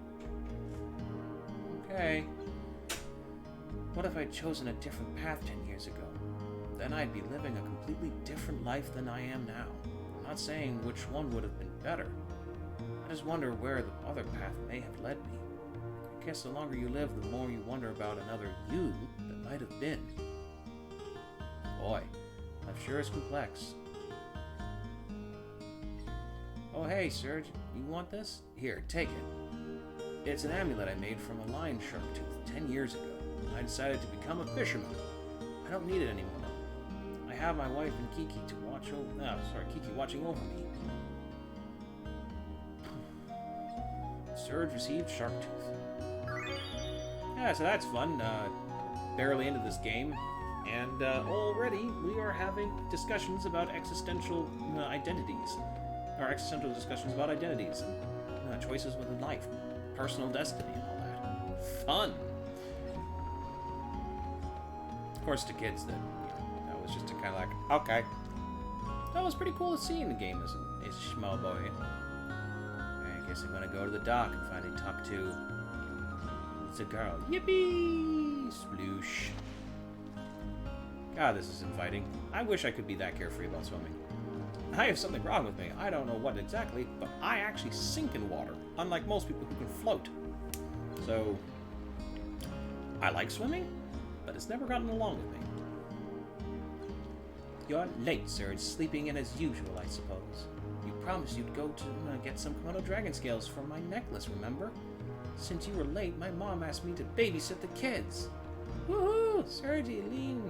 Okay. What if I'd chosen a different path 10 years ago? Then I'd be living a completely different life than I am now. I'm not saying which one would have been better. I just wonder where the other path may have led me. I guess the longer you live, the more you wonder about another you that might have been. Boy, life sure is complex. Oh hey, Serge, you want this? Here, take it. It's an amulet I made from a lion shark tooth 10 years ago. I decided to become a fisherman. I don't need it anymore. I have my wife and Kiki to watch over. Kiki watching over me. Serge received shark tooth. Yeah, so that's fun. Barely into this game, and already we are having discussions about existential identities. our existential discussions about identities and choices within life, personal destiny, and all that. Fun! Of course, to kids, that was just a kind of like, okay. That was pretty cool to see in the game as a small boy. I guess I'm gonna go to the dock and finally talk to the girl. Yippee! Sploosh. God, this is inviting. I wish I could be that carefree about swimming. I have something wrong with me. I don't know what exactly, but I actually sink in water, unlike most people who can float. So, I like swimming, but it's never gotten along with me. You're late, sir. It's sleeping in as usual, I suppose. You promised you'd go to get some Chrono Dragon scales for my necklace, remember? Since you were late, my mom asked me to babysit the kids. Woohoo! Sergi, Lean,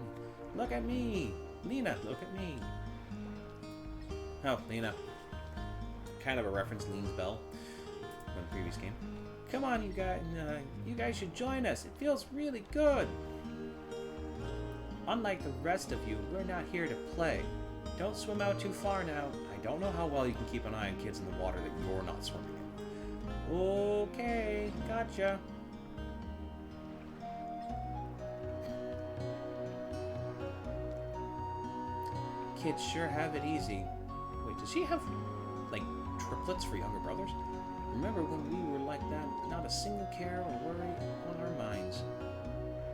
look at me. Lena, look at me. Oh, Lena. Kind of a reference to Lean's bell from the previous game. Come on, you guys should join us. It feels really good. Unlike the rest of you, we're not here to play. Don't swim out too far now. I don't know how well you can keep an eye on kids in the water that you're not swimming in. Okay, gotcha. Kids sure have it easy. Wait, does she have, like, triplets for younger brothers? Remember when we were like that? Not a single care or worry on our minds.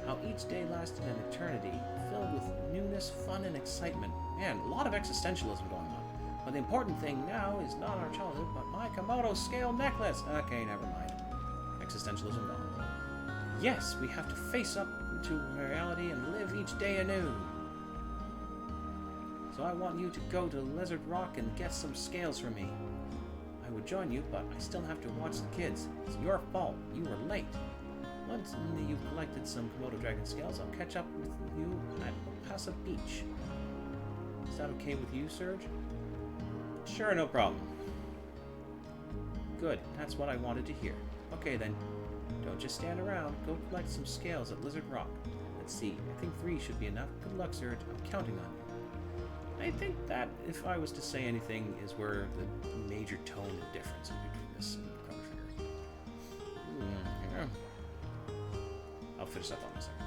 How each day lasted an eternity, filled with newness, fun, and excitement. Man, a lot of existentialism going on. But the important thing now is not our childhood, but my Komodo scale necklace. Okay, never mind. Existentialism gone. Yes, we have to face up to reality and live each day anew. So I want you to go to Lizard Rock and get some scales for me. I would join you, but I still have to watch the kids. It's your fault. You were late. Once you've collected some Komodo Dragon scales, I'll catch up with you at Pasa Beach. Is that okay with you, Serge? Sure, no problem. Good, that's what I wanted to hear. Okay then, don't just stand around. Go collect some scales at Lizard Rock. Let's see, I think 3 should be enough. Good luck, Serge. I'm counting on you. I think that, if I was to say anything, is where the major tone difference is between this and Chrono Trigger. I'll finish up on a second.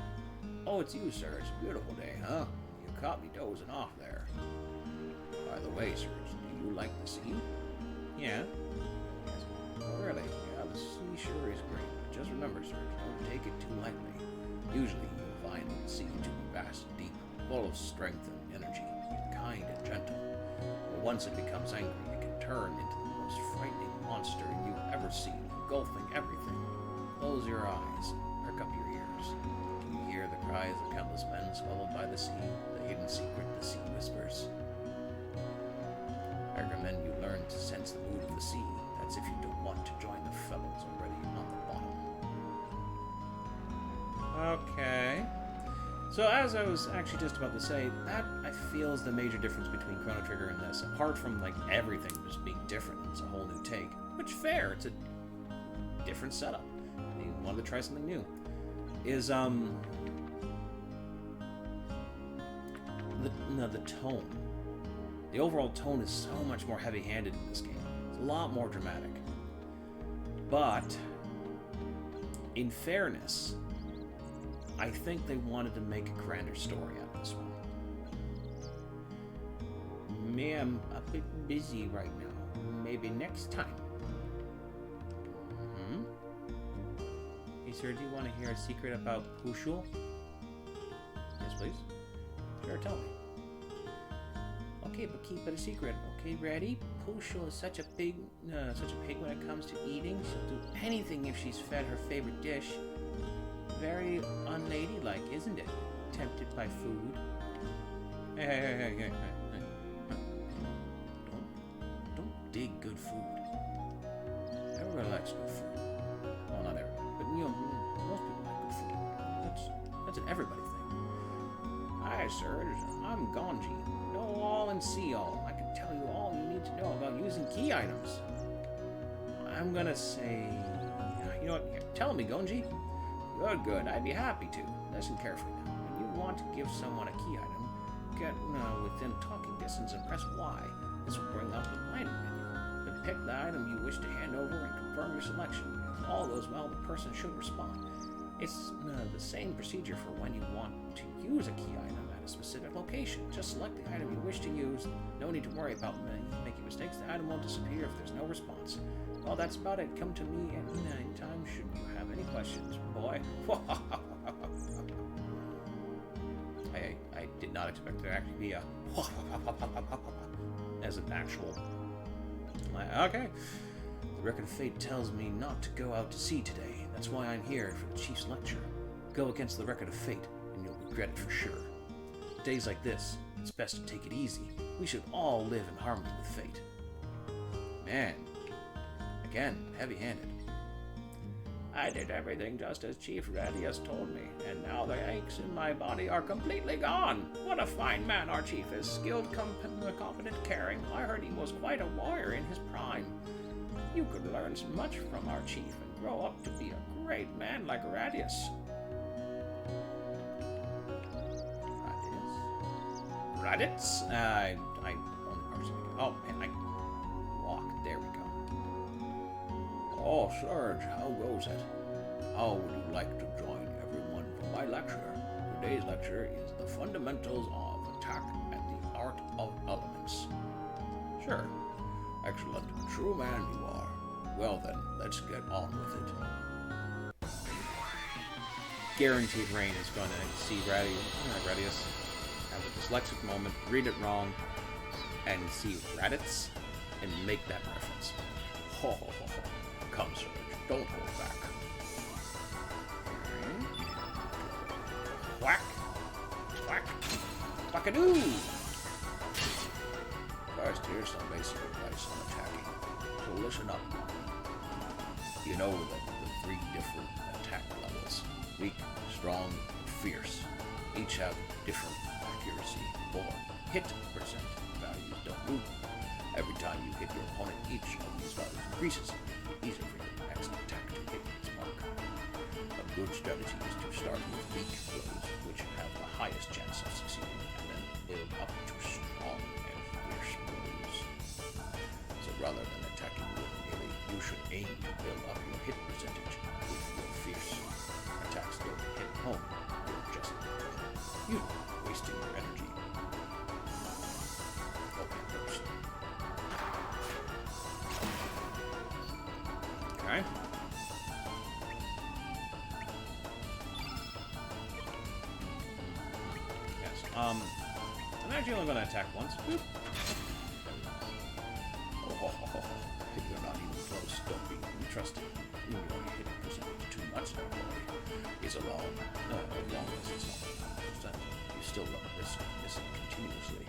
Oh, it's you, sir. It's a beautiful day, huh? You caught me dozing off there. By the way, sir, do you like the sea? Yeah. Oh, really? Yeah, the sea sure is great. But just remember, sir, don't take it too lightly. Usually you'll find the sea to be vast and deep, full of strength and energy, kind and gentle. But once it becomes angry, it can turn into the most frightening monster you've ever seen, engulfing everything. Close your eyes. Perk up your ears. Can you hear the cries of countless men swallowed by the sea, the hidden secret the sea whispers? Again, you learn to sense the mood of the sea. That's if you don't want to join the fellows already on the bottom. Okay. So as I was actually just about to say, that I feel is the major difference between Chrono Trigger and this. Apart from like everything just being different, it's a whole new take. Which fair, it's a different setup. They wanted to try something new. Is the tone. The overall tone is so much more heavy-handed in this game. It's a lot more dramatic. But in fairness, I think they wanted to make a grander story out of this one. Me, I'm a bit busy right now. Maybe next time. Hey, sir, do you want to hear a secret about Pushul? Yes, please. Sure, tell me. Okay, but keep it a secret. Okay, ready? Pushul is such a pig when it comes to eating. She'll do anything if she's fed her favorite dish. Very unladylike, isn't it? Tempted by food. Hey. Don't dig good food. Everyone likes good food. Well, not everyone, but most people like good food. That's an everybody thing. Hi, sir. I'm Gonji. Know all and see all. I can tell you all you need to know about using key items. I'm gonna say... You know what? Here, tell me, Gonji. Good. I'd be happy to. Listen carefully now. When you want to give someone a key item, get within talking distance and press Y. This will bring up the item menu. pick the item you wish to hand over and confirm your selection. If all goes well, the person should respond. It's the same procedure for when you want to use a key item at a specific location. Just select the item you wish to use. No need to worry about making mistakes. The item won't disappear if there's no response. Well, that's about it. Come to me any time should you have any questions, boy. I did not expect there to actually be a as an actual. Okay. The Record of Fate tells me not to go out to sea today. That's why I'm here for the Chief's lecture. Go against the Record of Fate, and you'll regret it for sure. Days like this, it's best to take it easy. We should all live in harmony with fate. Man, again, heavy-handed. I did everything just as Chief Radius told me, and now the aches in my body are completely gone. What a fine man our Chief is. Skilled, competent, caring. I heard he was quite a warrior in his prime. You could learn so much from our Chief and grow up to be a great man like Radius. Raditz? I only person. Oh, man, I walk. There we go. Oh, Surge, how goes it? How would you like to join everyone for my lecture? Today's lecture is the fundamentals of attack and the art of elements. Sure. Excellent. A true man you are. Well then, let's get on with it. Guaranteed Rain is going to see Radius have a dyslexic moment, read it wrong, and see Raditz, and make that reference. Ho ho ho ho. Come, Surge. Don't hold back. Whack! Whack! Whack-a-doo! First, here's some basic advice on attacking. So listen up. You know that the 3 different attack levels, weak, strong, and fierce, each have different accuracy or hit percent values, don't you? Every time you hit your opponent, each of these values increases. Easier for your next attack to hit its mark. A good strategy is to start with weak blows, which have the highest chance of succeeding, and then build up to strong and fierce blows. So rather than attacking willy-nilly, you should aim to build up your hit percentage with your fierce attacks. Don't hit home. You're just wasting your energy. Okay, first. Okay. Yes. I'm actually only going to attack once. Boop. Oh, you're not even close. Don't be trusting. You only hit percentage too much now, boy. It's as long as it's not 100%, you still run the risk of missing continuously.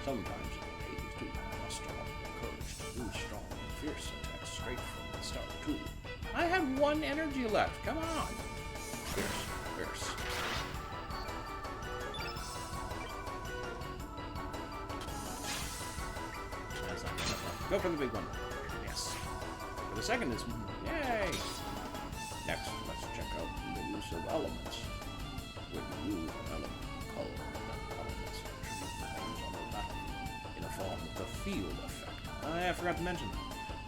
Sometimes it pays to muster up the courage to do strong and fierce attacks straight from the start, too. I have 1 energy left. Come on. Fierce. That's not good enough. Go for the big one. Yes. For the second is... Yay! Next, let's check out the use of elements. When you use an element, color the elements attribute the things on the battlefield in a form of the field effect. I forgot to mention that.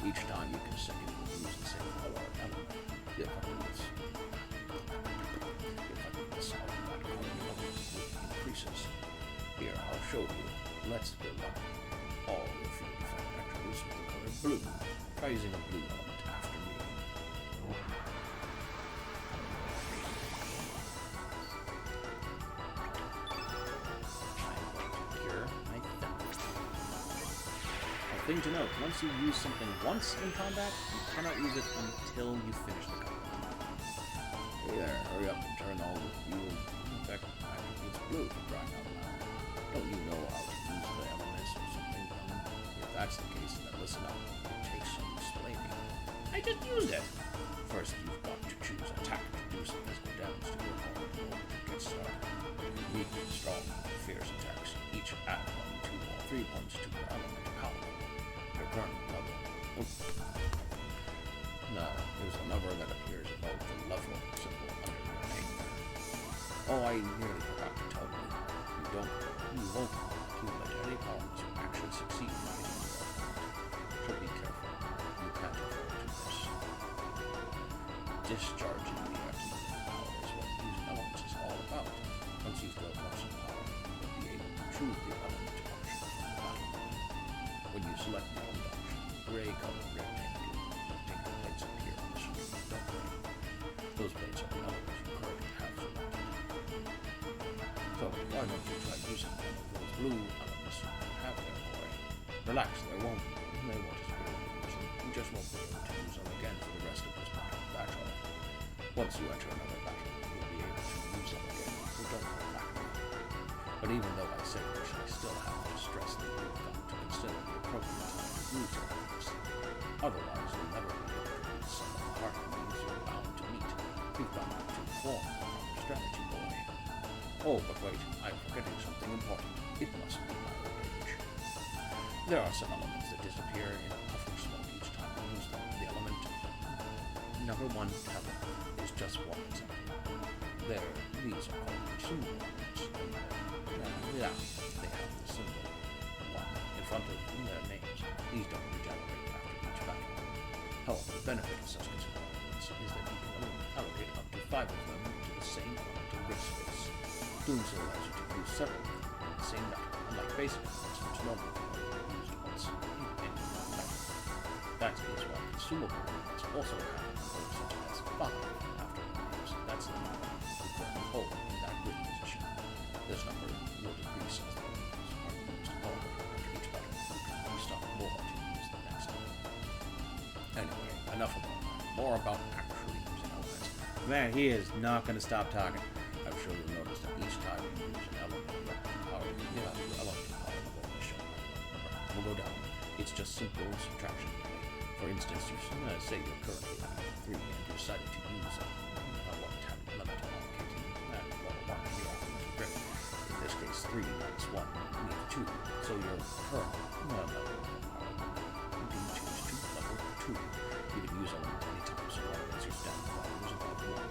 Each time you consecutively use the same color element, the effectiveness of that color element increases. Here, I'll show you. Let's build up all the field effect attributes with the color blue. Try using a blue element after me. Thing to note, once you use something once in combat, you cannot use it until you finish the combat. Hey there, hurry up and turn all the field effect attributes blue for crying out loud. Don't you know how to use the elements or something? If that's the case, then listen up. It takes some explaining. I just used it! First, you've got to choose attack to do some physical damage to your opponent in order to get started. Weak, strong, fierce attacks each add 1, 2, or 3 points to your element power. Current level. No, there's a number that appears above the level symbol under your name. Oh, I nearly forgot to tell you. You won't accumulate any powers or actually succeed in hitting your opponent. So be careful. discharging the accumulated power is what using elements is all about. Once you've built up some power, you'll be able to choose the element option from the battle. When you select the element option, gray-colored rectangular plates appear on the screen. Don't they? Those plates are the elements you currently have selected. So why don't you try using one of those blue elements you have there, boy? Relax, there won't be. You may want to use them. You just won't be able to use them again for the rest of this battle. That's all. Once you enter another battle, you'll be able to use them again, so don't hold back now. But even though I say this, I still have to stress that you've got to consider the appropriate time to use your elements. Otherwise, you'll never be able to beat some of the hard enemies you're bound to meet. You've got to form the proper strategy, boy. Oh, but wait, I'm forgetting something important. It must be my old age. There are some elements that disappear in a puff of smoke each time you use them. The element number 1 talent is just one example. These are called consumable elements. They have the symbol 1 in front of their names. These don't regenerate after each battle. However, the benefit of such consumable elements is that you can allocate up to 5 of them to the same element of grid space. Doing so allows you to use several of them in the same battle, unlike basic elements which normally can only be used once in any battle. That is why consumable elements also have a number such as 5 after their names. That's the number you currently hold in that grid position. This number will decrease as the elements are used longer after each battle. You can restock more to use the next time. Anyway, enough about that. More about actually using elements. Man, he is not going to stop talking. I'm sure you'll notice that each time you use an element, your power level is shown by the number. We'll go down. It's just simple subtraction. For instance, you say you're currently level 3 and you decided to use one talent element allocating at level 1 in your elemental grip. In this case, 3 minus 1 needs 2. So your current level would be changed to level 2. You can use element anytime so long as your standard value is above 1.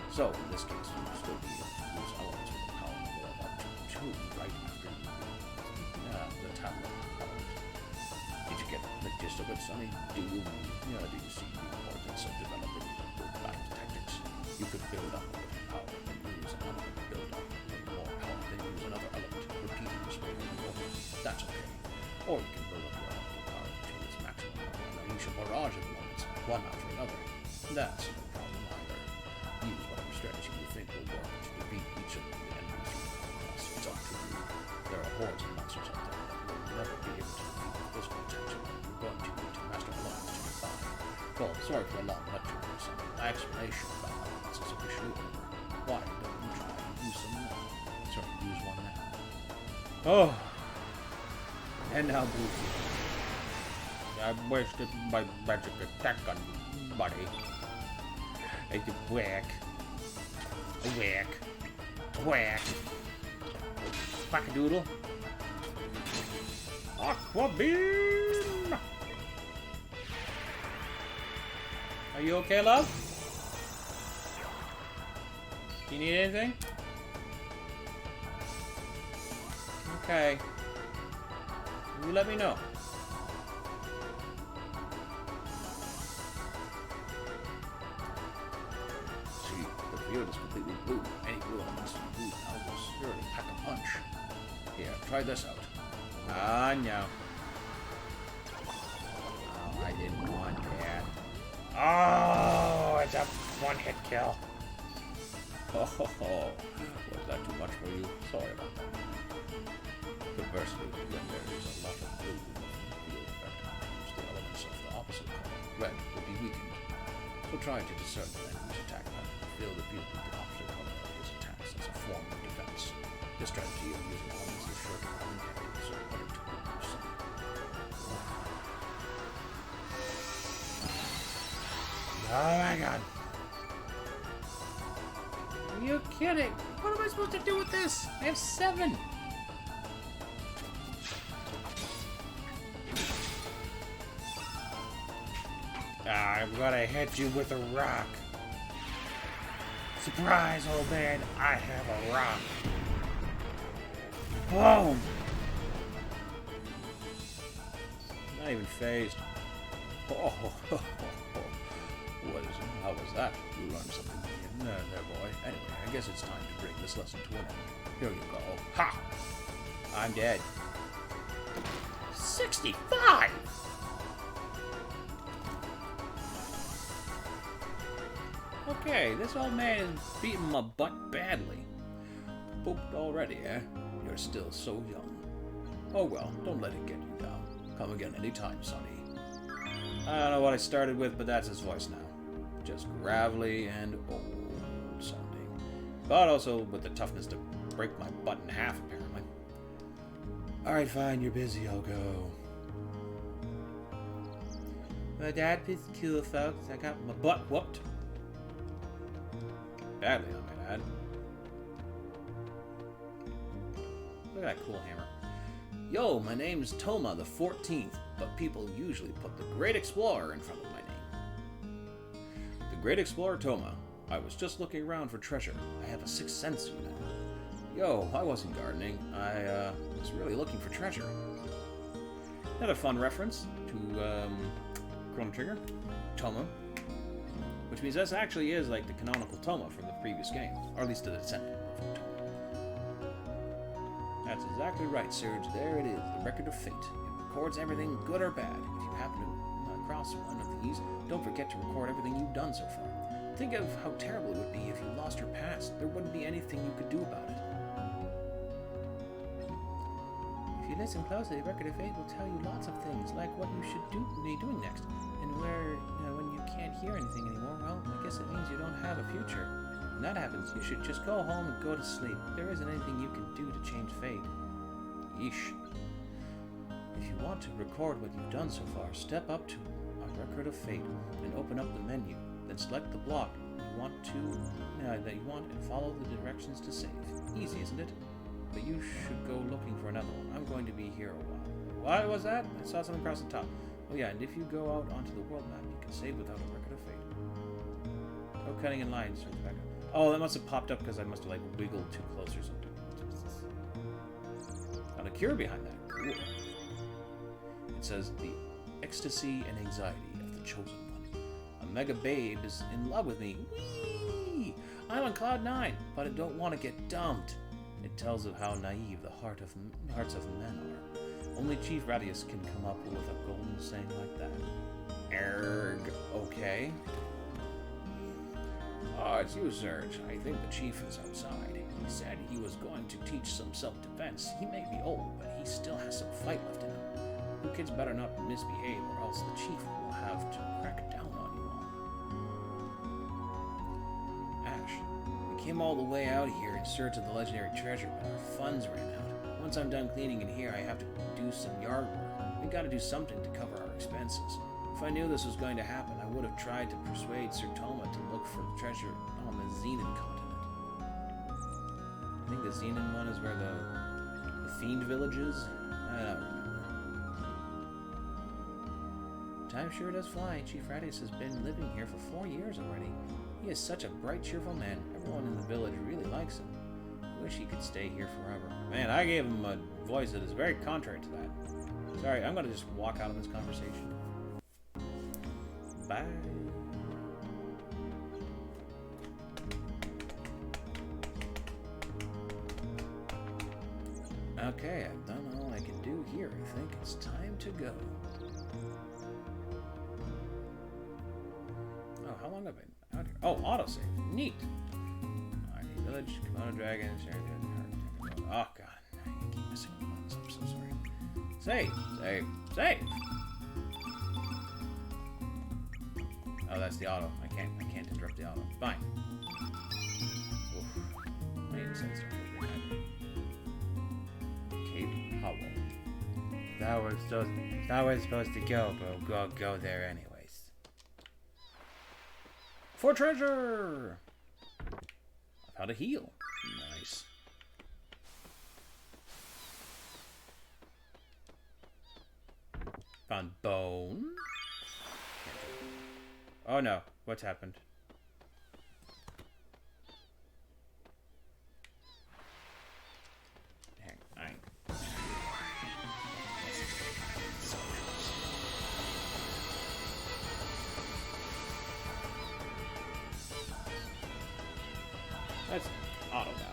So in this case, you will still be able to use elements with a power level of up to 2 right after you the tablet element. Did you get the gist of it, Sonny? Do you see the importance of developing good battle tactics? You could build up a little power, then use an element, build up a little more power, then use another element, repeating this way over. That's okay. Or you can build up your elemental power to its maximum level and unleash a barrage of elements, one after another. That's no problem either. Use whatever strategy you think will work to defeat each of the enemies you come across. It's up to you. There are hordes of monsters out there that will never be able to defeat the physical tension that you're going to need to master elements to defy. Well, sorry for the long lecture, son. My explanation about elements is officially over. Why don't you try and use some now? Sorry, use one now. Oh. And now, Goofy. I wasted my magic attack on you, buddy. I did whack. Whack. Whack. Quackadoodle. Aqua beam! Are you okay, love? Do you need anything? Okay. You let me know. See, the field is completely blue. Any blue elements in blue now will surely pack a punch. Here, try this out. Ah, no. Oh, I didn't want that. Oh, it's a one-hit kill. Oh, was that too much for you? Sorry about that. Conversely, when there is a lot of blue in the field effect, use the elements of the opposite color. Red will be weakened. So try to discern the enemy's attack pattern and fill the field with the opposite color of his attacks as a form of defense. This strategy of using elements is sure to come in handy, so put it to good use. Oh my god. Are you kidding? What am I supposed to do with this? I have 7. I'm gonna hit you with a rock. Surprise, old man, I have a rock. Boom! Not even phased. Oh, how was that? You learned something, there, boy. Anyway, I guess it's time to bring this lesson to an end. Here you go. Ha! I'm dead. 65! Okay, this old man is beating my butt badly. Pooped already, eh? You're still so young. Oh well, don't let it get you down. Come again anytime, Sonny. I don't know what I started with, but that's his voice now. Just gravelly and old sounding. But also with the toughness to break my butt in half, apparently. Alright, fine, you're busy, I'll go. My dad is cool, folks. I got my butt whooped. Badly, I might add. Look at that cool hammer. Yo, my name's Toma the 14th, but people usually put the Great Explorer in front of my name. The Great Explorer Toma. I was just looking around for treasure. I have a sixth sense, you know. Yo, I wasn't gardening. I was really looking for treasure. Another fun reference to Chrono Trigger, Toma. Which means this actually is like the canonical Toma from the previous game, or at least the descendant of Toma. That's exactly right, Serge. There it is, the record of fate. It records everything, good or bad. If you happen to cross one of these, don't forget to record everything you've done so far. Think of how terrible it would be if you lost your past. There wouldn't be anything you could do about it. If you listen closely, the record of fate will tell you lots of things, like what you should be doing next, and where, when you can't hear anything anymore, well, I guess it means you don't have a future. When that happens, you should just go home and go to sleep. There isn't anything you can do to change fate. Yeesh. If you want to record what you've done so far, step up to a record of fate and open up the menu. Then select the block that you want and follow the directions to save. Easy, isn't it? But you should go looking for another one. I'm going to be here a while. What was that? I saw something across the top. Oh yeah, and if you go out onto the world map, you can save without a record of fate. No cutting in lines. Oh, that must have popped up because I must have like wiggled too close or something. Got a cure behind that. Cool. It says the ecstasy and anxiety of the chosen one. A mega babe is in love with me. Whee! I'm on cloud 9, but I don't want to get dumped. It tells of how naive the hearts of men are. Only Chief Radius can come up with a golden saying like that. Erg. Okay. Oh, it's you, Serge. I think the chief is outside. He said he was going to teach some self-defense. He may be old, but he still has some fight left in him. You kids better not misbehave, or else the chief will have to crack down on you all. Ash, we came all the way out here in search of the legendary treasure, but our funds ran out. Once I'm done cleaning in here, I have to do some yard work. We gotta do something to cover our expenses. If I knew this was going to happen, I would have tried to persuade Sir Toma to look for the treasure on the Xenon continent. I think the Xenon one is where the Fiend village is? I don't remember. Time sure does fly. Chief Radius has been living here for 4 years already. He is such a bright, cheerful man. Everyone in the village really likes him. I wish he could stay here forever. Man, I gave him a voice that is very contrary to that. Sorry, I'm going to just walk out of this conversation. Bye. Okay, I've done all I can do here. I think it's time to go. Oh, how long have I been out here? Oh, autosave. Neat. Alright, village, Komodo dragon, oh god, I keep missing ones. I'm so sorry. Save, save, save! Oh, that's the auto. I can't interrupt the auto. Fine. Oof. My incense don't feel very happy. Cape Howell. That was supposed to go, but we'll go there anyways. For treasure! How to heal. Nice. Found bone. Oh no, what's happened? Hang on. That's auto battle.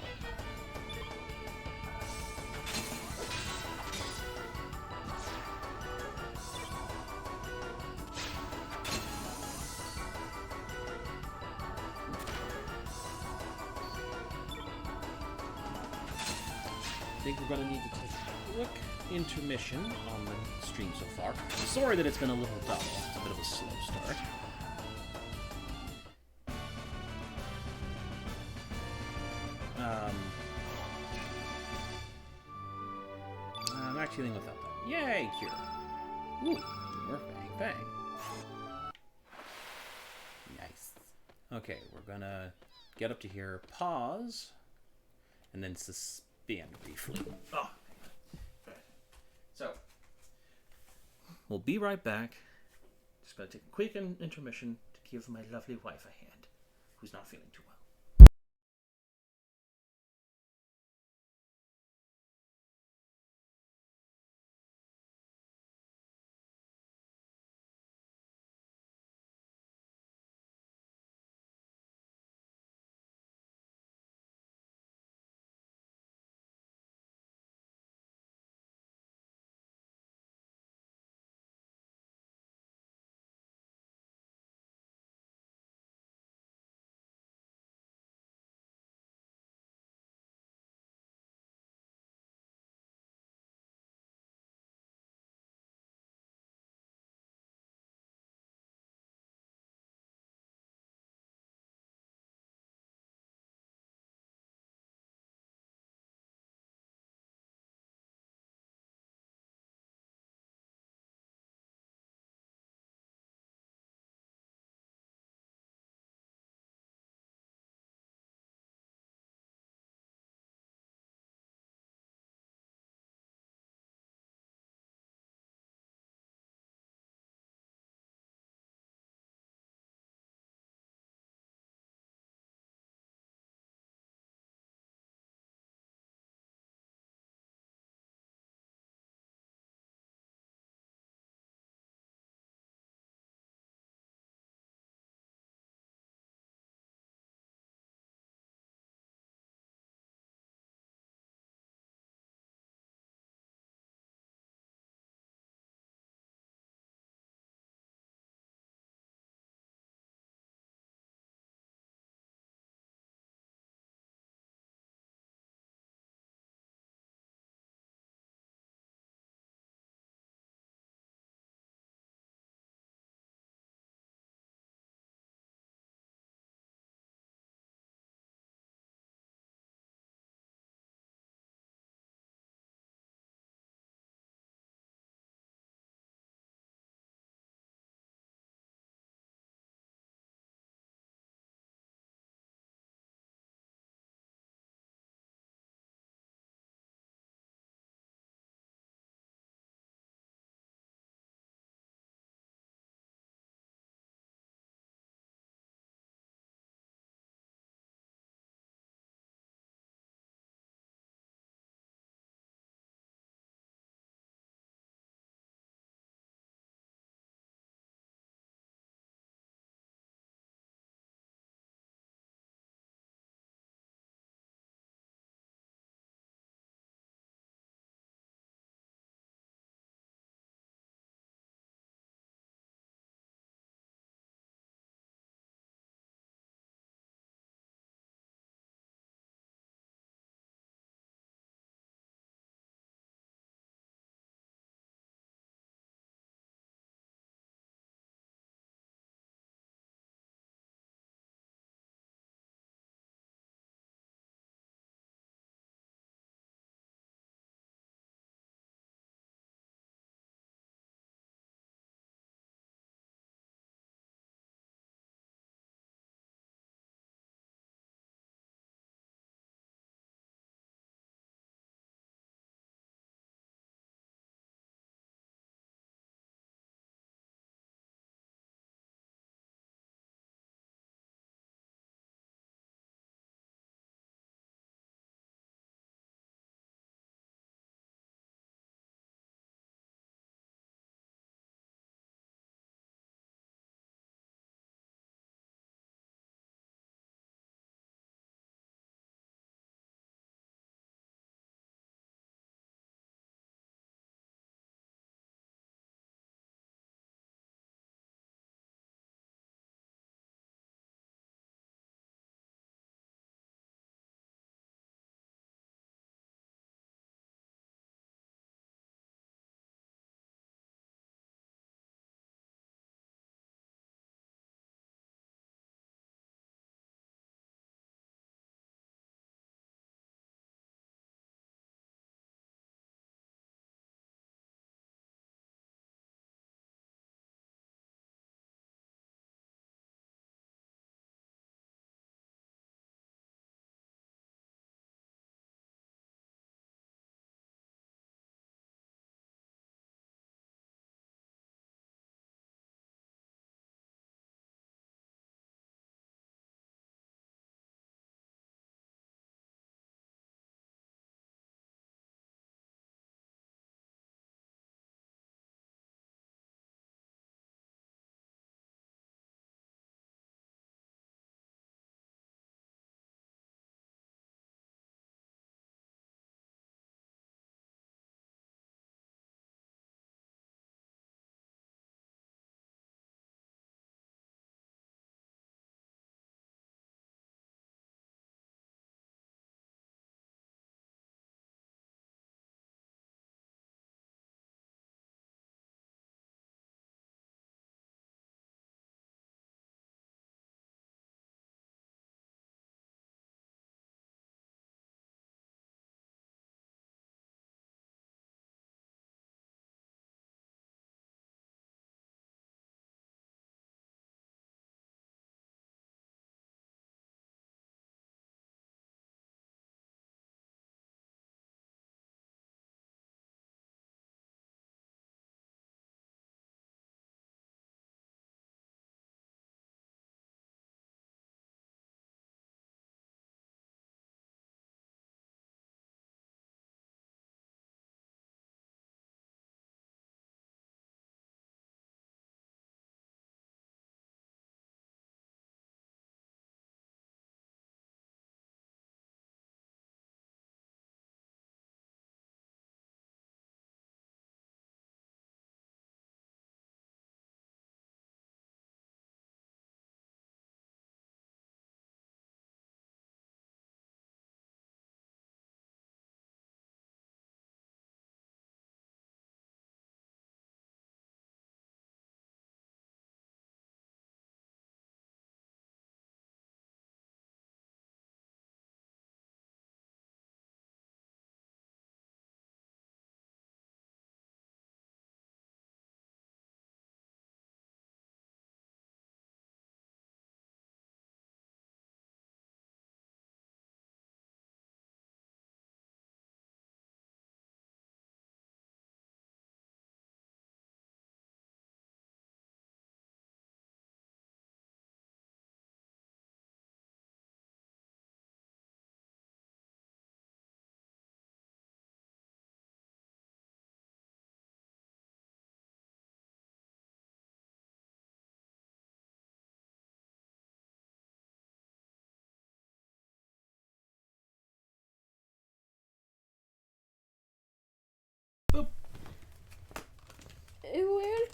I think we're going to need to take a quick intermission on the stream so far. Sorry that it's been a little dull. It's a bit of a slow start. I'm actually dealing without that. Yay, cure. Ooh, more bang bang. Nice. Okay, we're gonna get up to here, pause, and then suspend briefly. Oh. So, we'll be right back. Just gonna take a quick intermission to give my lovely wife a hand, who's not feeling too well.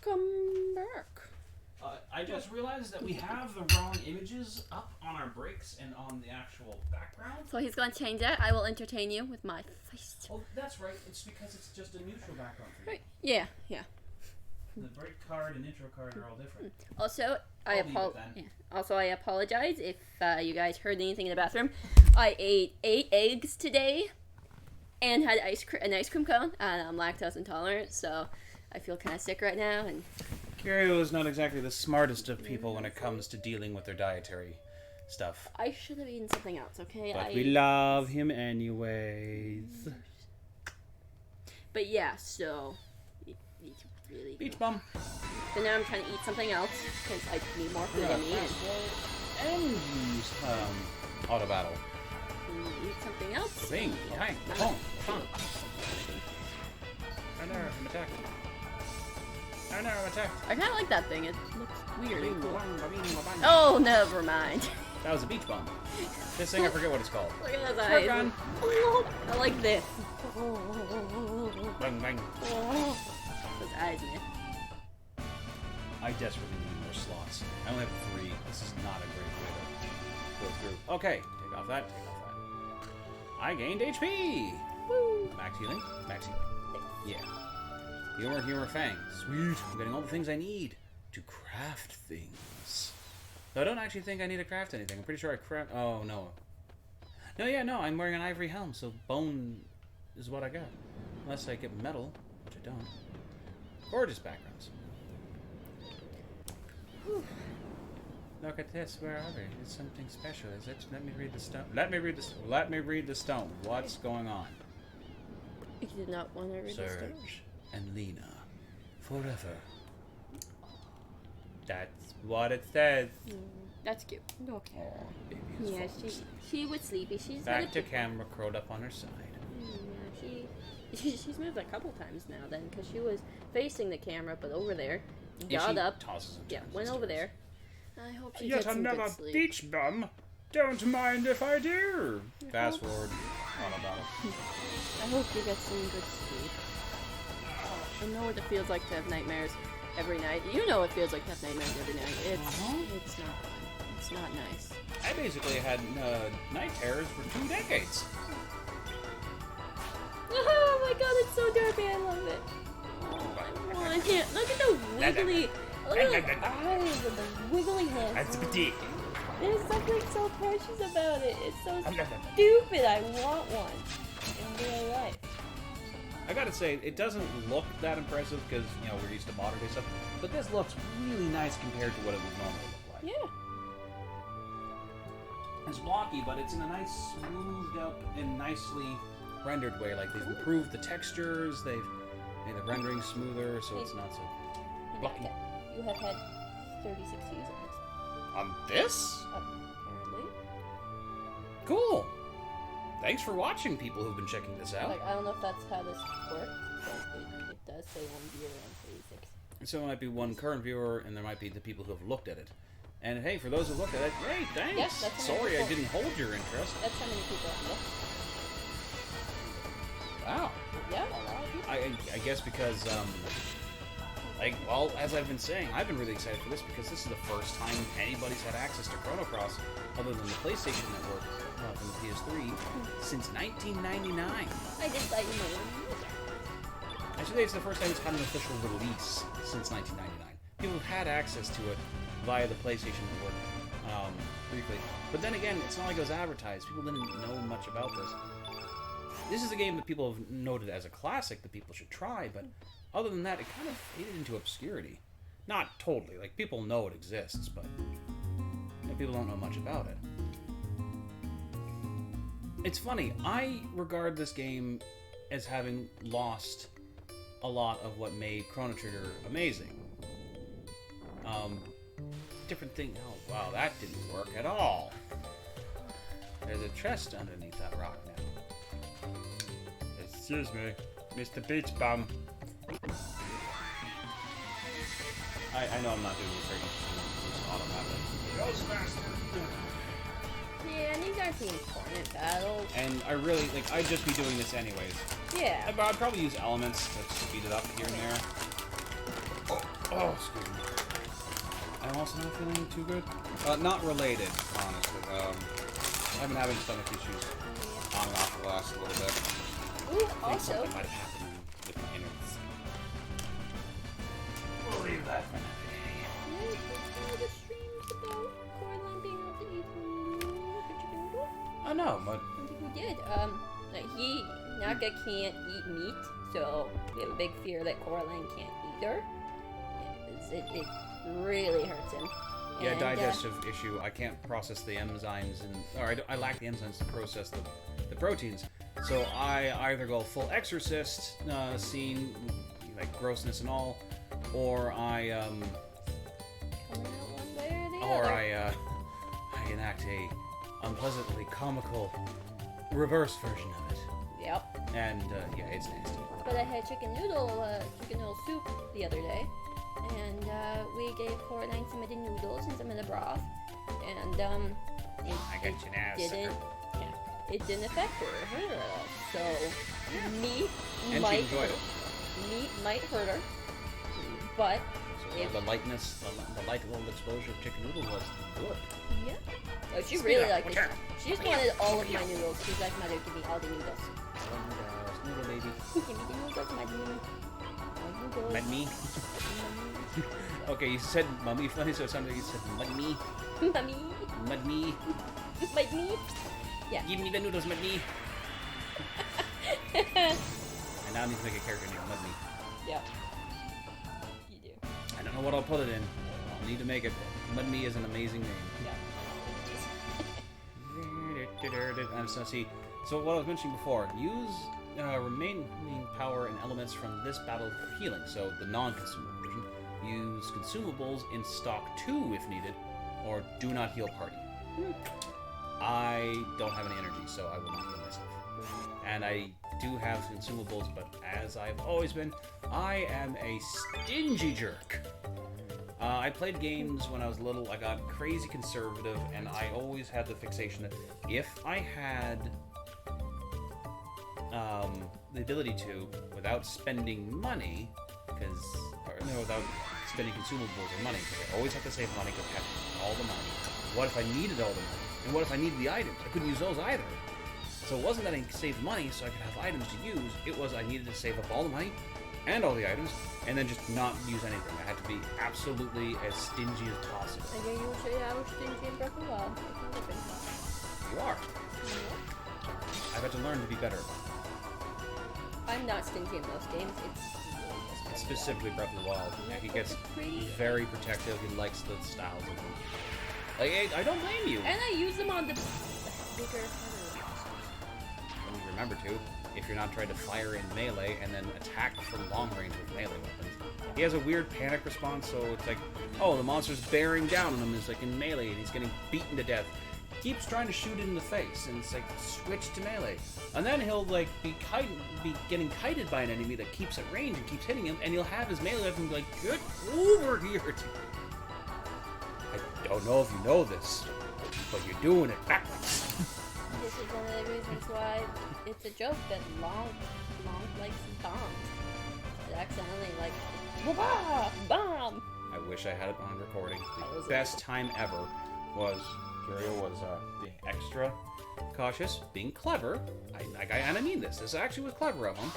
Welcome back. I just realized that we have the wrong images up on our breaks and on the actual background. So he's going to change that. I will entertain you with my face. Oh, that's right. It's because it's just a neutral background for you. Right. Yeah, yeah. The break card and intro card are all different. Also, I'll leave it then. Also, I apologize if you guys heard anything in the bathroom. I ate 8 eggs today and had an ice cream cone. And I'm lactose intolerant, so I feel kind of sick right now. And Curio is not exactly the smartest of people when it comes to dealing with their dietary stuff. I should have eaten something else, okay? But we love him anyways. But yeah, so it's really Beach bum. So now I'm trying to eat something else because I need more food in me. And use auto battle. Eat something else. Bing, bang, boom, boom. I know, I'm attacked. I know, I'm attacked. I kind of like that thing. It looks weird and cool. Oh! Oh, never mind. That was a beach bum. This thing, I forget what it's called. Look at those Squirt eyes. gun. I like this. Bang, bang. Those eyes, man. I desperately need more slots. I only have 3. This is not a great way to go through. Okay, take off that, take off that. I gained HP! Woo. Max healing? Max healing. Yeah. Humor, fang. Sweet. I'm getting all the things I need to craft things. Though I don't actually think I need to craft anything. I'm pretty sure I craft... Oh, no. No, I'm wearing an ivory helm, so bone is what I got. Unless I get metal, which I don't. Gorgeous backgrounds. Whew. Look at this. Where are we? It's something special, is it? Let me read the stone. Let me read the stone. What's going on? You did not want to read this story. Surge and Lena. Forever. That's what it says. That's cute. Okay. Oh, baby is Yeah, focused. she was sleepy. She's Back got to a- camera, curled up on her side. Yeah, she's moved a couple times now then, because she was facing the camera, but over there, got she up, tosses and yeah, turns went and over turns. there. I hope she Yet gets some another good sleep. beach bum. Don't mind if I do. Fast forward. Auto battle. I hope you get some good sleep. I know what it feels like to have nightmares every night. You know what it feels like to have nightmares every night. It's not fun. It's not nice. I basically had night terrors for 2 decades. Oh my god, it's so derpy. I love it. Oh, I can't. Look at the wiggly. Look at the eyes and the wiggly hands. That's petite. There's something so precious about it. It's so stupid. I want one in real life. I gotta say, it doesn't look that impressive because, you know, we're used to modern day stuff. But this looks really nice compared to what it would normally look like. Yeah. It's blocky, but it's in a nice, smoothed up and nicely rendered way. Like, they've improved the textures, they've made the rendering smoother, so it's not so blocky. You have had 36 views on this. On this? Apparently. Cool! Thanks for watching, people who've been checking this out. Like, I don't know if that's how this works, but it does say 1 viewer and 36. So there might be one current viewer, and there might be the people who have looked at it. And hey, for those who looked at it, hey, thanks! Yes, that's how many Sorry I people- didn't hold your interest. That's how many people have looked. Wow. Yeah, a lot of people. I guess because, well, as I've been saying, I've been really excited for this because this is the first time anybody's had access to Chrono Cross other than the PlayStation Network from the PS3 since 1999. I just thought you might want to use it. I should say it's the first time it's had an official release since 1999. People have had access to it via the PlayStation Network briefly. But then again, it's not like it was advertised. People didn't know much about this. This is a game that people have noted as a classic that people should try, but other than that, it kind of faded into obscurity. Not totally. Like, people know it exists, but people don't know much about it. It's funny. I regard this game as having lost a lot of what made Chrono Trigger amazing. Different thing. Oh, wow, that didn't work at all. There's a chest underneath that rock now. Excuse me, Mr. Beach Bum. I know I'm not doing this very automatic. Yeah, and these aren't the important battles. And I really, like, I'd just be doing this anyways. Yeah. But I'd probably use elements to speed it up here and there. Oh, excuse me. I'm also not feeling too good. Not related, honestly. I've been having stomach issues on and off the last little bit. Ooh, I think also, something might have happened with my innards. We'll leave that for another day. the streams about Coraline being able to eat chicken noodle? I know, but I think we did. Naka can't eat meat, so we have a big fear that Coraline can't either. Yeah, it really hurts him. yeah, And, digestive issue. I can't process the enzymes, I lack the enzymes to process the proteins. So I either go full exorcist scene, like grossness and all, or I coming out one way or the other. I enact a unpleasantly comical reverse version of it. Yep. And yeah, it's nasty. But I had chicken noodle soup the other day, and we gave Coraline some of the noodles and some of the broth, and I got you now, didn't. sucker. Yeah, it didn't affect her at all. So meat And might she enjoyed it. meat might hurt her, but So the lightness, the light little exposure of chicken noodle was good. yeah. Oh, she Speed really up, liked watch it. out. She just wanted all of my noodles. She's like, Mother, give me all the noodles. Noodle baby. Give me the noodles, Mother. Noodles. Mud me. Okay, you said mummy funny, so it sounded like you said mud me. Mummy. Mud me. Mud me. Yeah. Give me the noodles, mud me. I now need to make a character named Mud me. Yeah. You do. I don't know what I'll put it in. I'll need to make it. Mud me is an amazing name. Yeah. So see, so what I was mentioning before, use remaining power and elements from this battle for healing. So the non-consumable version. Use consumables in stock 2 if needed, or do not heal party. I don't have any energy, so I will not heal myself. And I do have consumables, but as I've always been, I am a stingy jerk. I played games when I was little. I got crazy conservative, and I always had the fixation that if I had the ability to, without spending money, without spending consumables or money, because I always have to save money because I have all the money. What if I needed all the money? And what if I needed the items? I couldn't use those either. So it wasn't that I saved money so I could have items to use. It was I needed to save up all the money and all the items, and then just not use anything. I had to be absolutely as stingy as possible. And you usually I was stingy in Breath of the Wild. You are. I've had to learn to be better. I'm not stingy in most games. It's really just Breath of the Specifically Breath of the Wild. Yeah, he gets pretty. very protective. He likes the styles of them. Like, I don't blame you. And I use them on the bigger monsters. And you remember to, if you're not trying to fire in melee and then attack from long range with melee weapons. He has a weird panic response, so it's like, oh, the monster's bearing down on him, is like in melee, and he's getting beaten to death. Keeps trying to shoot it in the face, and it's like, switch to melee. And then he'll like be getting kited by an enemy that keeps at range and keeps hitting him, and he'll have his melee weapon be like, get over here. I don't know if you know this, but you're doing it backwards. This is one of the reasons why it's a joke that Long likes bombs. It accidentally like, wah, bomb. I wish I had it on recording. That was The best time ever was Curio was being extra cautious, being clever. I mean this. This actually was clever of him.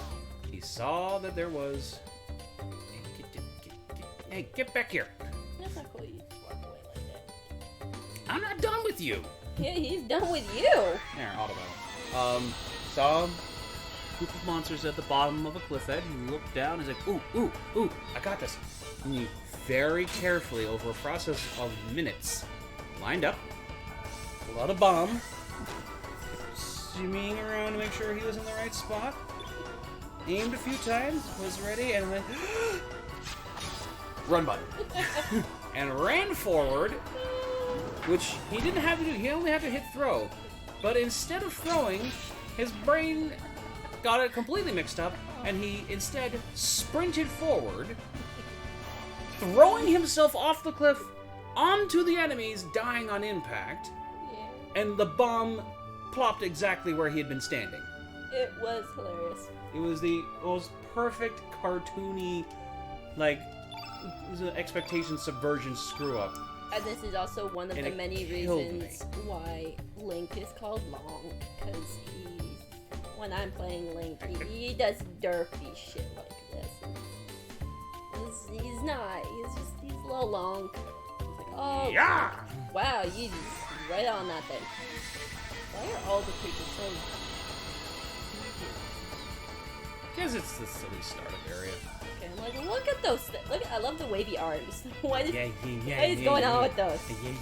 He saw that there was. Hey, get back here! That's not cool. You just walk away like that. I'm not done with you. Yeah, he's done with you. There, auto battle. Saw a group of monsters at the bottom of a cliff edge. He looked down. He's like, ooh, I got this. And he very carefully, over a process of minutes, lined up, pulled out a bomb, zooming around to make sure he was in the right spot, aimed a few times, was ready, and went, run button, and ran forward, which he didn't have to do. He only had to hit throw. But instead of throwing, his brain got it completely mixed up, and he instead sprinted forward, throwing himself off the cliff onto the enemies, dying on impact, Yeah. and the bomb plopped exactly where he had been standing. It was hilarious. It was the most perfect cartoony, like, was an expectation subversion screw up. And this is also one of And the it many killed reasons why Link is called long. Because when I'm playing Link, he does derpy shit like this. He's not. He's a little long. He's like, oh, Yeah! wow, you just right on that thing. Why are all the creatures so... Because it's the silly startup area. Okay, I'm like, look at those. I love the wavy arms. What is Yeah. what is going on with those? Yeah.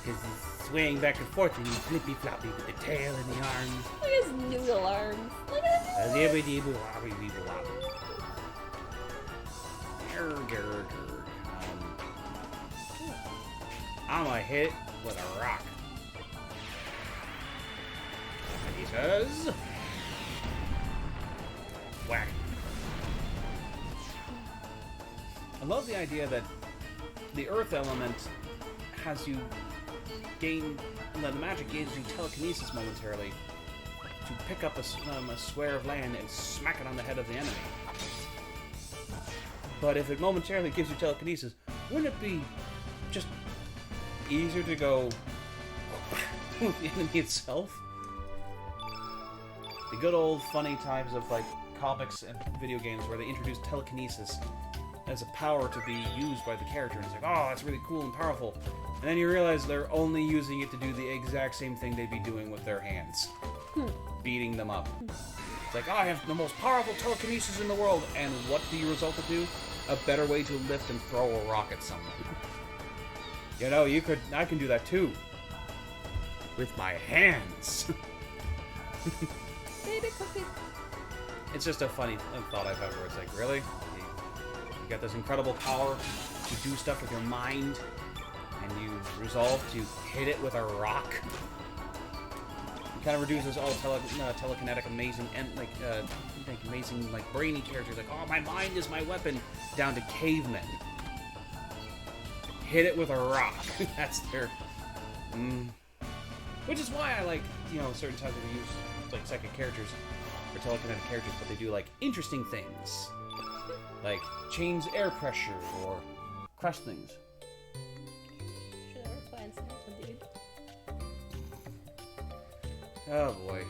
Because he's swaying back and forth and he's flippy floppy with the tail and the arms. Look at his noodle arms. Look at his I'm gonna hit it with a rock. He says, whack. I love the idea that the earth element has you gain, the magic gives you telekinesis momentarily to pick up a square of land and smack it on the head of the enemy. But if it momentarily gives you telekinesis, wouldn't it be just easier to go with the enemy itself? The good old funny times of like comics and video games where they introduce telekinesis as a power to be used by the character, and it's like, oh, that's really cool and powerful. And then you realize they're only using it to do the exact same thing they'd be doing with their hands. Beating them up. It's like, oh, I have the most powerful telekinesis in the world, and what do you result to do? A better way to lift and throw a rock at someone. You know, I can do that too. With my hands. baby cookie. It's just a funny thought I've had where it's like, really? You got this incredible power to do stuff with your mind, and you resolve to hit it with a rock? It kind of reduces all telekinetic amazing and amazing brainy characters like, oh, my mind is my weapon, down to cavemen. Hit it with a rock. That's their... Which is why I like, certain times when they use psychic characters or telekinetic characters, but they do interesting things. Like change air pressure or crush things. Should ever plan something, dude. Oh boy.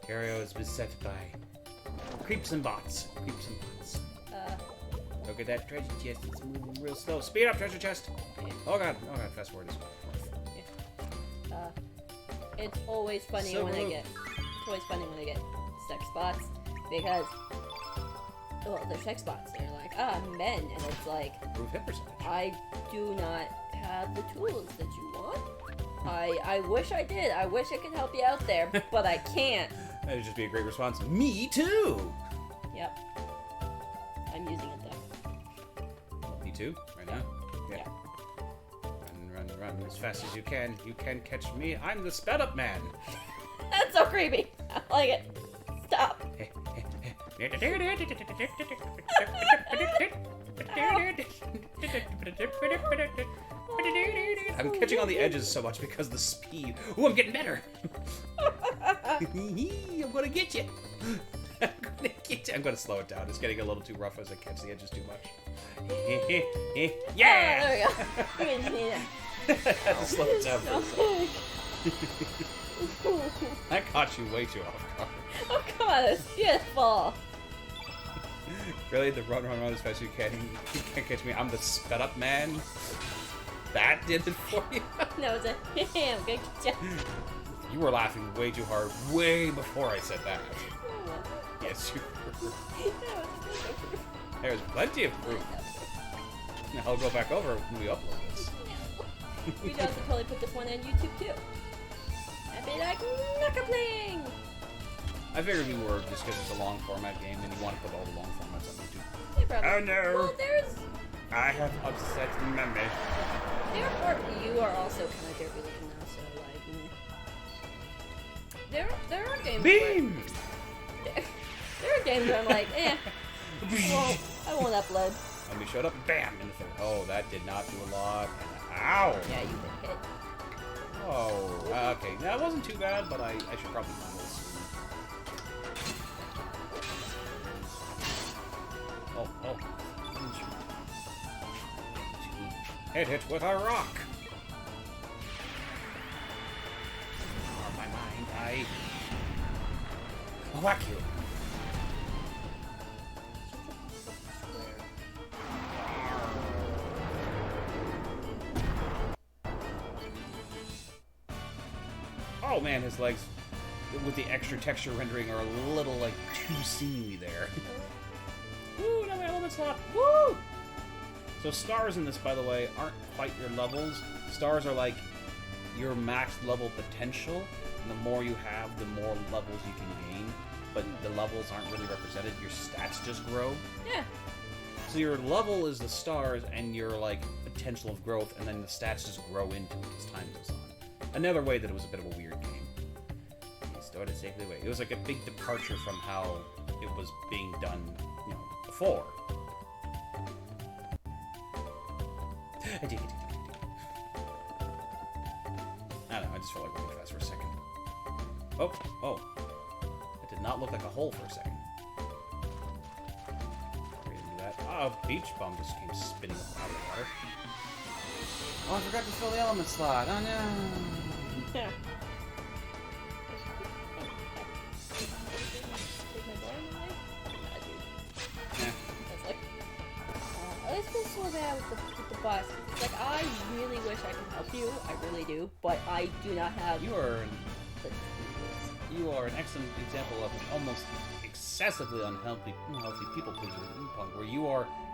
Gario is beset by creeps and bots. Look at that treasure chest. It's moving real slow. Speed up, treasure chest. Oh god. Fast forward is. It's always funny when I get sex bots because they're sex bots. They're like, men, and it's like, Proof hit percentage. I do not have the tools that you want. I wish I did. I wish I could help you out there, but I can't. That'd just be a great response. Me too. Yep. I'm using it though. Me too. Right now. Yeah. Run as fast as you can. You can catch me. I'm the sped up man. That's so creepy. I like it. Stop. I'm catching on the edges so much because of the speed. Ooh, I'm getting better. I'm gonna get you. I'm gonna slow it down. It's getting a little too rough as I catch the edges too much. Yeah! Oh, there we go. I had to slow it down for a second. I caught you way too off guard. Oh, come on. It's beautiful. Really? The run as fast as you can. You can't catch me. I'm the sped up man. That did it for you? No, it's a I'm gonna get you. You were laughing way too hard, way before I said that. Yes, you were. There's plenty of proof. I'll go back over when we upload this. We guys will probably put this one on YouTube too. I'd be like, knuckle-pling! I figured we were, just because it's a long format game and you want to put all the long formats on YouTube. Yeah, probably. Oh no! Well, there's... I have upset Mummy. You are also kind of derpy looking now, so there are games Beam! there are games where I'm like, I won't upload. And we showed up, bam, in the third. Oh, that did not do a lot. Ow! Yeah, you've been hit. Oh, okay. That wasn't too bad, but I should probably find this soon. Hit it with a rock. Oh, my mind, I whack you. Oh man, his legs with the extra texture rendering are a little like too seamy there. Woo, another element slot. Woo! So stars in this, by the way, aren't quite your levels. Stars are like your max level potential, and the more you have, the more levels you can gain. But the levels aren't really represented. Your stats just grow. Yeah. So your level is the stars, and your like potential of growth, and then the stats just grow into it as time goes on. Another way that it was a bit of a weird game. He stored it safely away. It was like a big departure from how it was being done, you know, before. I don't know, I just felt like going fast for a second. Oh. It did not look like a hole for a second. We didn't do that. Oh, Beach Bum just came spinning up out of the water. Oh, I forgot to fill the element slot. Oh, no. Yeah. I always feel so bad with the bus. It's like, I really wish I could help you. I really do. But I do not have You are the tools. You are an excellent example of an almost excessively unhealthy people pleaser where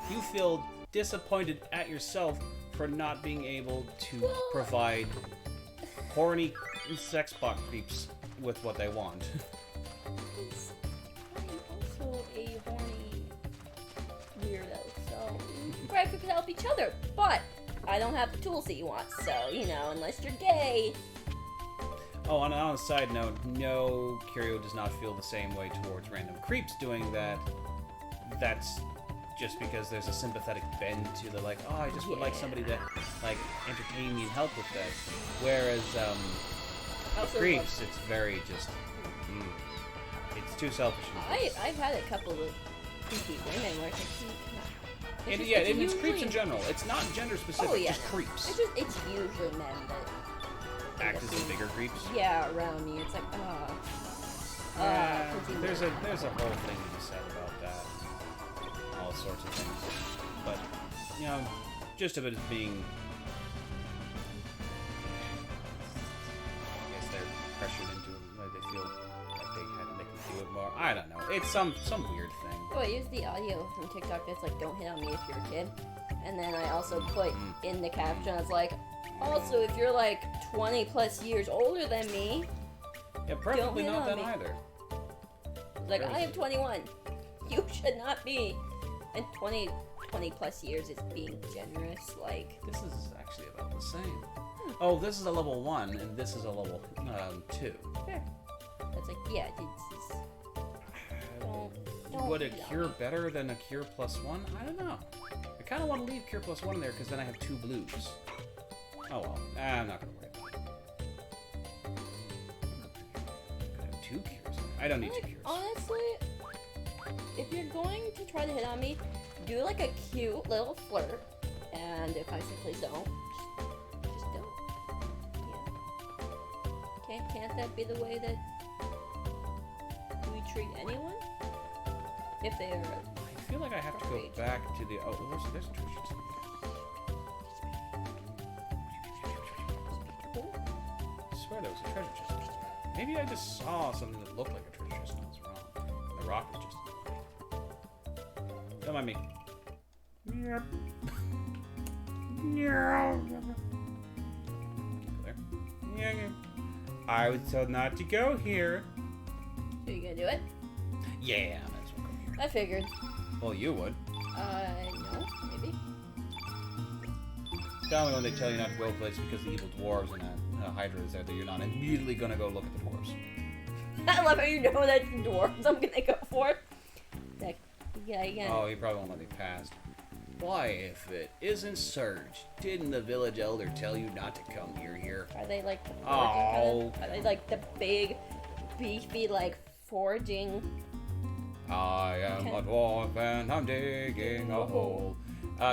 you feel disappointed at yourself for not being able to provide horny sex bot creeps with what they want. Because I'm also a horny weirdo, so right, we could help each other. But I don't have the tools that you want, so you know, unless you're gay. Oh, on a side note, no, Curio does not feel the same way towards random creeps doing that. That's just because there's a sympathetic bend to the, like, oh, I just would like somebody to, like, entertain me and help with that. Whereas, creeps, it's very just, it's too selfish. I've had a couple of creepy women where it's like, it's creeps in general. It's not gender specific, just creeps. It's usually men that act as the bigger creeps. Yeah, around me. It's like, there's a whole thing to be said about that. All sorts of things. But, you know, just of it as being, I guess they're pressured into it, like they feel like they can do it more. I don't know. It's some weird thing. Oh, I used the audio from TikTok that's like, don't hit on me if you're a kid. And then I also put in the caption, I was like, also, if you're like 20 plus years older than me, yeah, perfectly don't not hit that on me. either. Like, I am 21. You should not be. And 20 plus years is being generous, like... This is actually about the same. Oh, this is a level 1, and this is a level 2. Fair. That's like, yeah, it's don't Would a hit on cure me. better than a cure +1? I don't know. I kind of want to leave cure +1 in there, because then I have 2 blues. Oh well, I'm not going to worry about it. I have 2 cures. I don't need 2 cures. Honestly, if you're going to try to hit on me, do like a cute little flirt, and if I say please don't, just don't. Yeah. Can't that be the way that we treat anyone? If they are... I feel like I have to go back to the... Oh, there's a treasure chest. I swear there was a treasure chest. Maybe I just saw something that looked like a treasure chest and I was wrong. The rock was just... Don't mind me. Yep. Yeah. I was told not to go here. Are you gonna do it? Yeah, I might as well go here. I figured. Well, you would. No, maybe. Tell me when they tell you not to go to a place because the evil dwarves and a hydra is there that you're not immediately gonna go look at the dwarves. I love how you know that's the dwarves I'm gonna go for. Like, yeah, again. Oh, he probably won't let me pass. Why, if it isn't Surge, didn't the village elder tell you not to come near here? Are they like the Oh. foraging kind of? Are they like the big, beefy, like foraging? I am a dwarf and I'm digging a hole.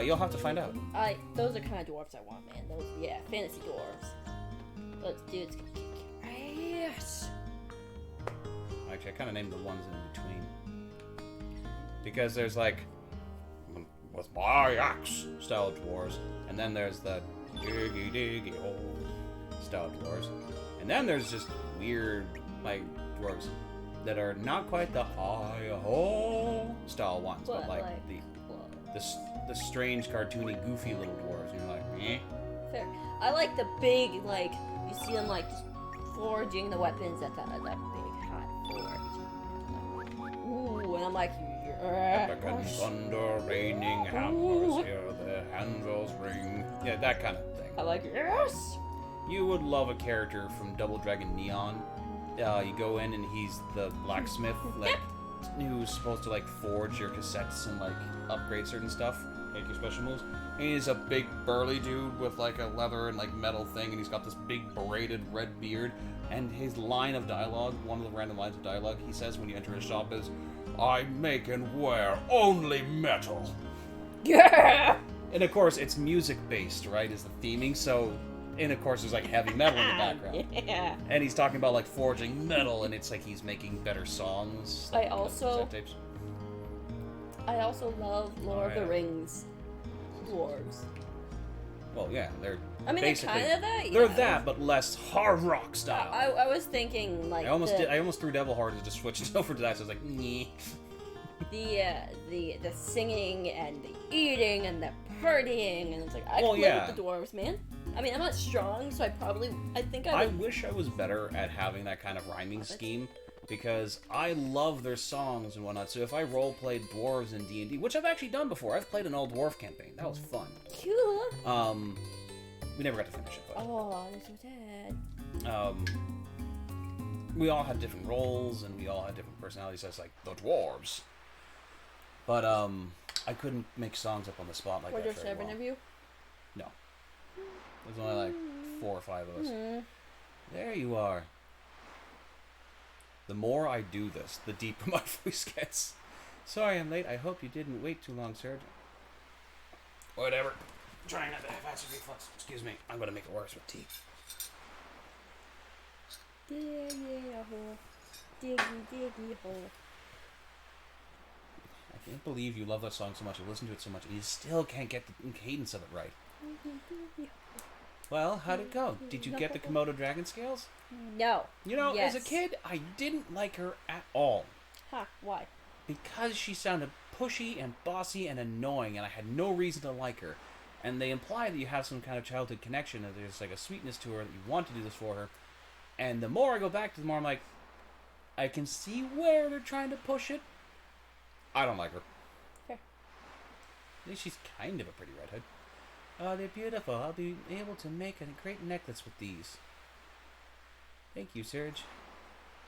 You'll have to find out. Those are kind of dwarves I want, man. Those, yeah, fantasy dwarves. Those dudes can kick ass. Actually, I kind of named the ones in between. Because there's like, with my axe style dwarves, and then there's the diggy diggy hole style dwarves, and then there's just weird, like, dwarves that are not quite the hi-ho style ones, but like the strange, cartoony, goofy little dwarves. And you're like, eh? Fair. I like the big, like, you see them, like, just forging the weapons at that big hot forge. Ooh, and I'm like, Epic and thunder, raining hammers, hear the anvils ring. Yeah, that kind of thing. I like, yes! You would love a character from Double Dragon Neon. You go in and he's the blacksmith, like, who's supposed to, like, forge your cassettes and, like, upgrade certain stuff, make your special moves. And he's a big burly dude with, like, a leather and, like, metal thing, and he's got this big braided red beard. And his line of dialogue, one of the random lines of dialogue he says when you enter his shop is, "I make and wear only metal." Yeah! And of course, it's music-based, right, is the theming, so... And of course, there's like heavy metal in the background. Yeah. And he's talking about like forging metal, and it's like he's making better songs. I also love Lord of the yeah. Rings dwarves. Well, yeah, they're. I mean, they're basically, kind of that. They're yeah. that, but less hard rock style. I was thinking like I almost threw Devil Heart and just switched over to that. So I was like, nee. The singing and the eating and the partying, and it's like I could live with the dwarves, man. I mean, I'm not strong, so I think I would. I wish I was better at having that kind of rhyming scheme, because I love their songs and whatnot. So if I role-played dwarves in D&D, which I've actually done before, I've played an old dwarf campaign. That was fun. Cool. We never got to finish it, but... Oh, that's so sad. We all had different roles, and we all had different personalities. So it's like, the dwarves. But, I couldn't make songs up on the spot like Were that there very 7 well. of you? No. There's only like 4 or 5 of us. There you are. The more I do this, the deeper my voice gets. Sorry I'm late. I hope you didn't wait too long, Serge. Whatever. Trying not to have acid reflux. Excuse me. I'm going to make it worse with tea. Diggy a hole. Diggy hole. I can't believe you love that song so much, you listen to it so much, and you still can't get the cadence of it right. Well, how'd it go? Did you get the Komodo dragon scales? No. You know, Yes. as a kid, I didn't like her at all. Huh, why? Because she sounded pushy and bossy and annoying, and I had no reason to like her. And they imply that you have some kind of childhood connection, that there's like a sweetness to her, that you want to do this for her. And the more I go back to the more I'm like, I can see where they're trying to push it. I don't like her. Fair. At least she's kind of a pretty redhead. Oh, they're beautiful. I'll be able to make a great necklace with these. Thank you, Serge.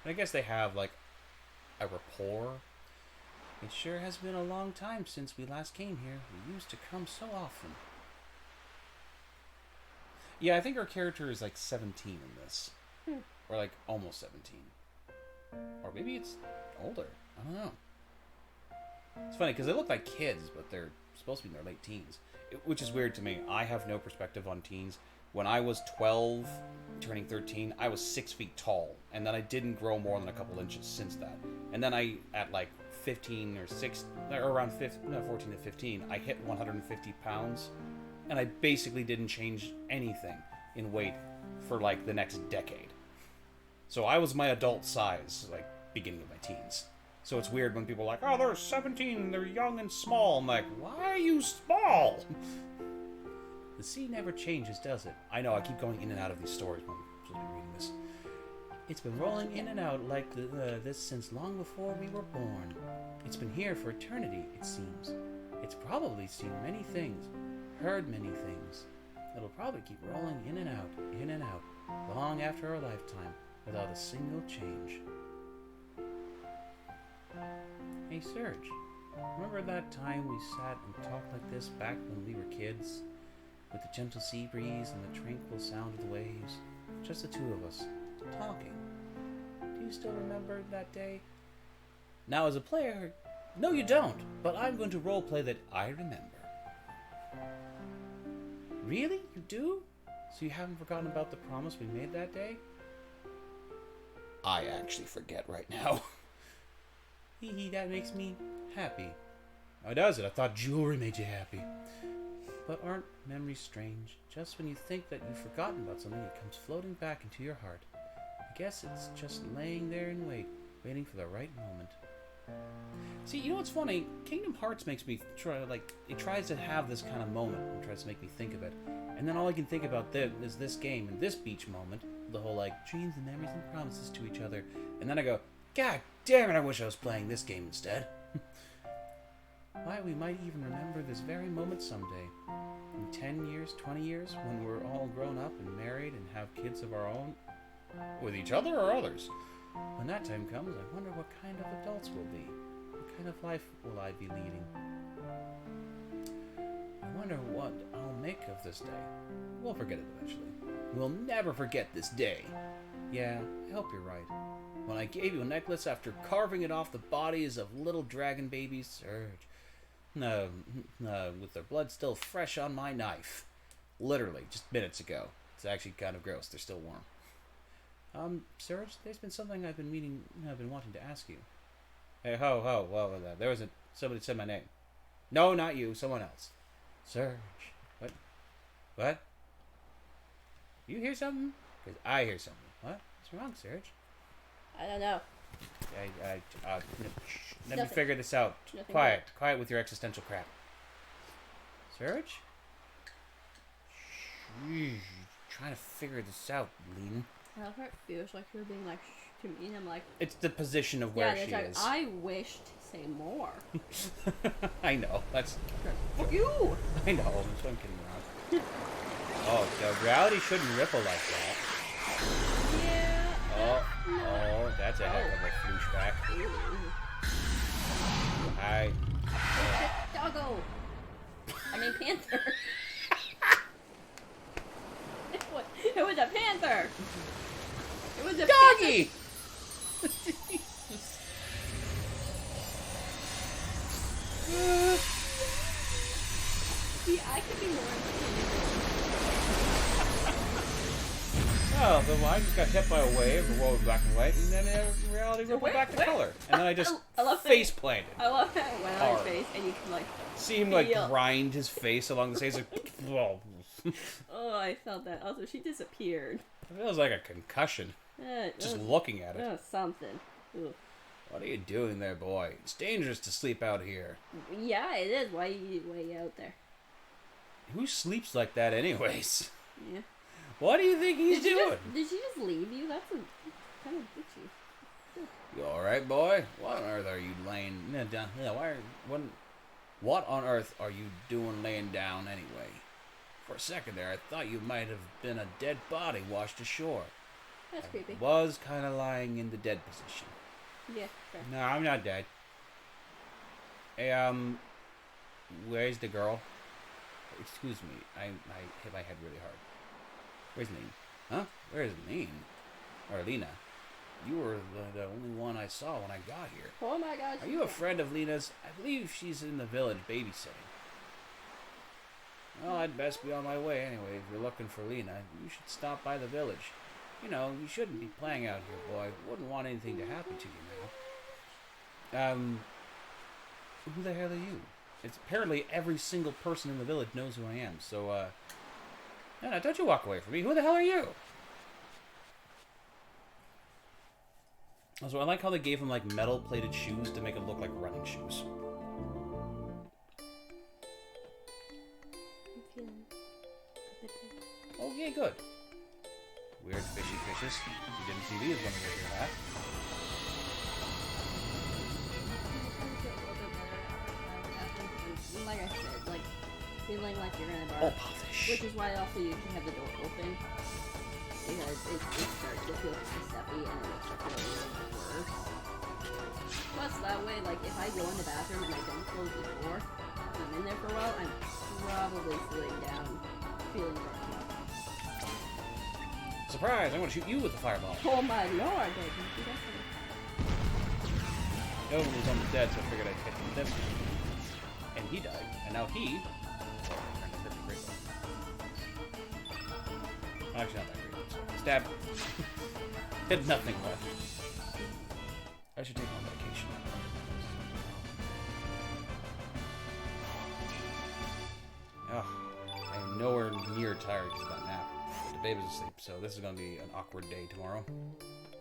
I guess they have, like, a rapport. It sure has been a long time since we last came here. We used to come so often. Yeah, I think our character is, like, 17 in this. Or, like, almost 17. Or maybe it's older. I don't know. It's funny, because they look like kids, but they're supposed to be in their late teens. Which is weird to me. I have no perspective on teens. When I was 12, turning 13, I was 6 feet tall. And then I didn't grow more than a couple inches since that. And then at like 15 or 14 to 15, I hit 150 pounds. And I basically didn't change anything in weight for like the next decade. So I was my adult size, like, beginning of my teens. So it's weird when people are like, oh, they're 17, they're young and small. I'm like, why are you small? The sea never changes, does it? I know, I keep going in and out of these stories when I'm supposed to be reading this. It's been rolling in and out like this since long before we were born. It's been here for eternity, it seems. It's probably seen many things, heard many things. It'll probably keep rolling in and out, long after our lifetime, without a single change. Hey, Serge, remember that time we sat and talked like this back when we were kids? With the gentle sea breeze and the tranquil sound of the waves. Just the two of us, talking. Do you still remember that day? Now, as a player, no you don't, but I'm going to roleplay that I remember. Really? You do? So you haven't forgotten about the promise we made that day? I actually forget right now. Hee hee, that makes me happy. Oh, does it? I thought jewelry made you happy. But aren't memories strange? Just when you think that you've forgotten about something, it comes floating back into your heart. I guess it's just laying there in wait, waiting for the right moment. See, you know what's funny? Kingdom Hearts makes me it tries to have this kind of moment and tries to make me think of it. And then all I can think about is this game and this beach moment. The whole, dreams and memories and promises to each other. And then I go, God damn it, I wish I was playing this game instead. Why, we might even remember this very moment someday. In 10 years, 20 years, when we're all grown up and married and have kids of our own. With each other or others? When that time comes, I wonder what kind of adults we'll be. What kind of life will I be leading? I wonder what I'll make of this day. We'll forget it eventually. We'll never forget this day. Yeah, I hope you're right. When I gave you a necklace after carving it off the bodies of little dragon babies, Surge. No, with their blood still fresh on my knife. Literally, just minutes ago. It's actually kind of gross. They're still warm. Surge, there's been something I've been wanting to ask you. Hey, what was that? There wasn't... Somebody said my name. No, not you. Someone else. Surge. What? What? You hear something? Because I hear something. What? What's wrong, Surge? I don't know. Let me figure this out. Nothing Quiet with your existential crap. Surge? Sheesh, trying to figure this out, Lean. I love how it feels like you're being to me, and I'm like... It's the position of where she is. I wish to say more. I know, that's... Fuck you! I know, I'm just kidding around. Oh, the reality shouldn't ripple like that. Yeah. Oh, that's a heck of a flashback. Hi. Doggo! I mean panther. It was a panther! It was a doggy! See, I could be more Oh, the line just got hit by a wave, the world was black and white, and then in reality rippled back to color. And then I just face planted. I love how it went on your face and you can see him grind his face along the face. Oh, I felt that. Also, she disappeared. It feels like a concussion. Just looking at it. That was something. Ugh. What are you doing there, boy? It's dangerous to sleep out here. Yeah, it is. Why are you out there? Who sleeps like that anyways? Yeah. What do you think he's doing? Did she just leave you? That's kind of bitchy. You alright, boy? What on earth are you laying down? What on earth are you doing laying down anyway? For a second there, I thought you might have been a dead body washed ashore. That's creepy. Was kind of lying in the dead position. Yeah, sure. No, I'm not dead. Hey, where's the girl? Excuse me, I hit my head really hard. Where's Lean? Huh? Where's Lean? Or Lena? You were the only one I saw when I got here. Oh my god. Are you a friend of Lena's? I believe she's in the village babysitting. Well, I'd best be on my way anyway. If you're looking for Lena, you should stop by the village. You know, you shouldn't be playing out here, boy. Wouldn't want anything to happen to you now. Who the hell are you? It's apparently every single person in the village knows who I am, so, no, don't you walk away from me. Who the hell are you? Also, I like how they gave him, metal-plated shoes to make it look like running shoes. Oh, yeah, good. Weird fishy fishes. You didn't see these when we were here, huh? Like I said, feeling like you're in a bar. Oh, fish. Which is why I also usually have the door open. Because it starts to feel stuffy and it makes it feel really worse. Plus, that way, if I go in the bathroom and I don't close the door, and I'm in there for a while, I'm probably sitting down feeling gross. Surprise! I'm gonna shoot you with the fireball. Oh my lord! I didn't do that for me. No one was almost dead, so I figured I'd hit him with this. And he died. And now he... Actually, not that great. Stab. Had nothing left. I should take my medication. Oh, I am nowhere near tired because of that nap. But the baby's asleep, so this is going to be an awkward day tomorrow.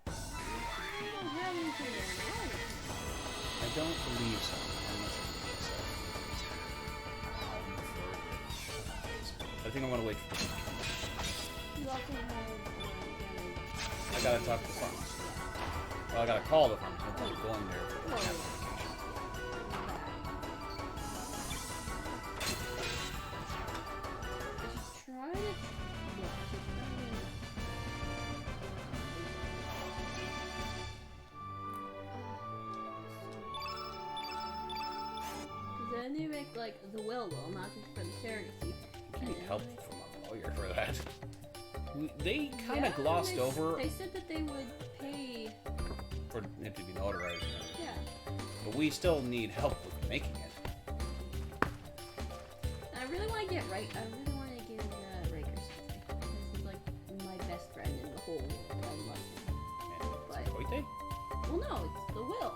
I don't have anything going on. I don't believe so. I think I'm going to wait for the weekend. You also have I gotta talk to the farmers. Well, I gotta call the farmers. I'm going there for the Well, vacation. try to then you make like the will, not just for the surrogacy. I need help from a lawyer for that. They kind of glossed over They said that they would pay. for it to be notarized. Yeah. But we still need help with making it. I really want to get right. I really want to give Raker something. This is like my best friend in the whole world. I love him. And it's birthday? Well, no, it's the will.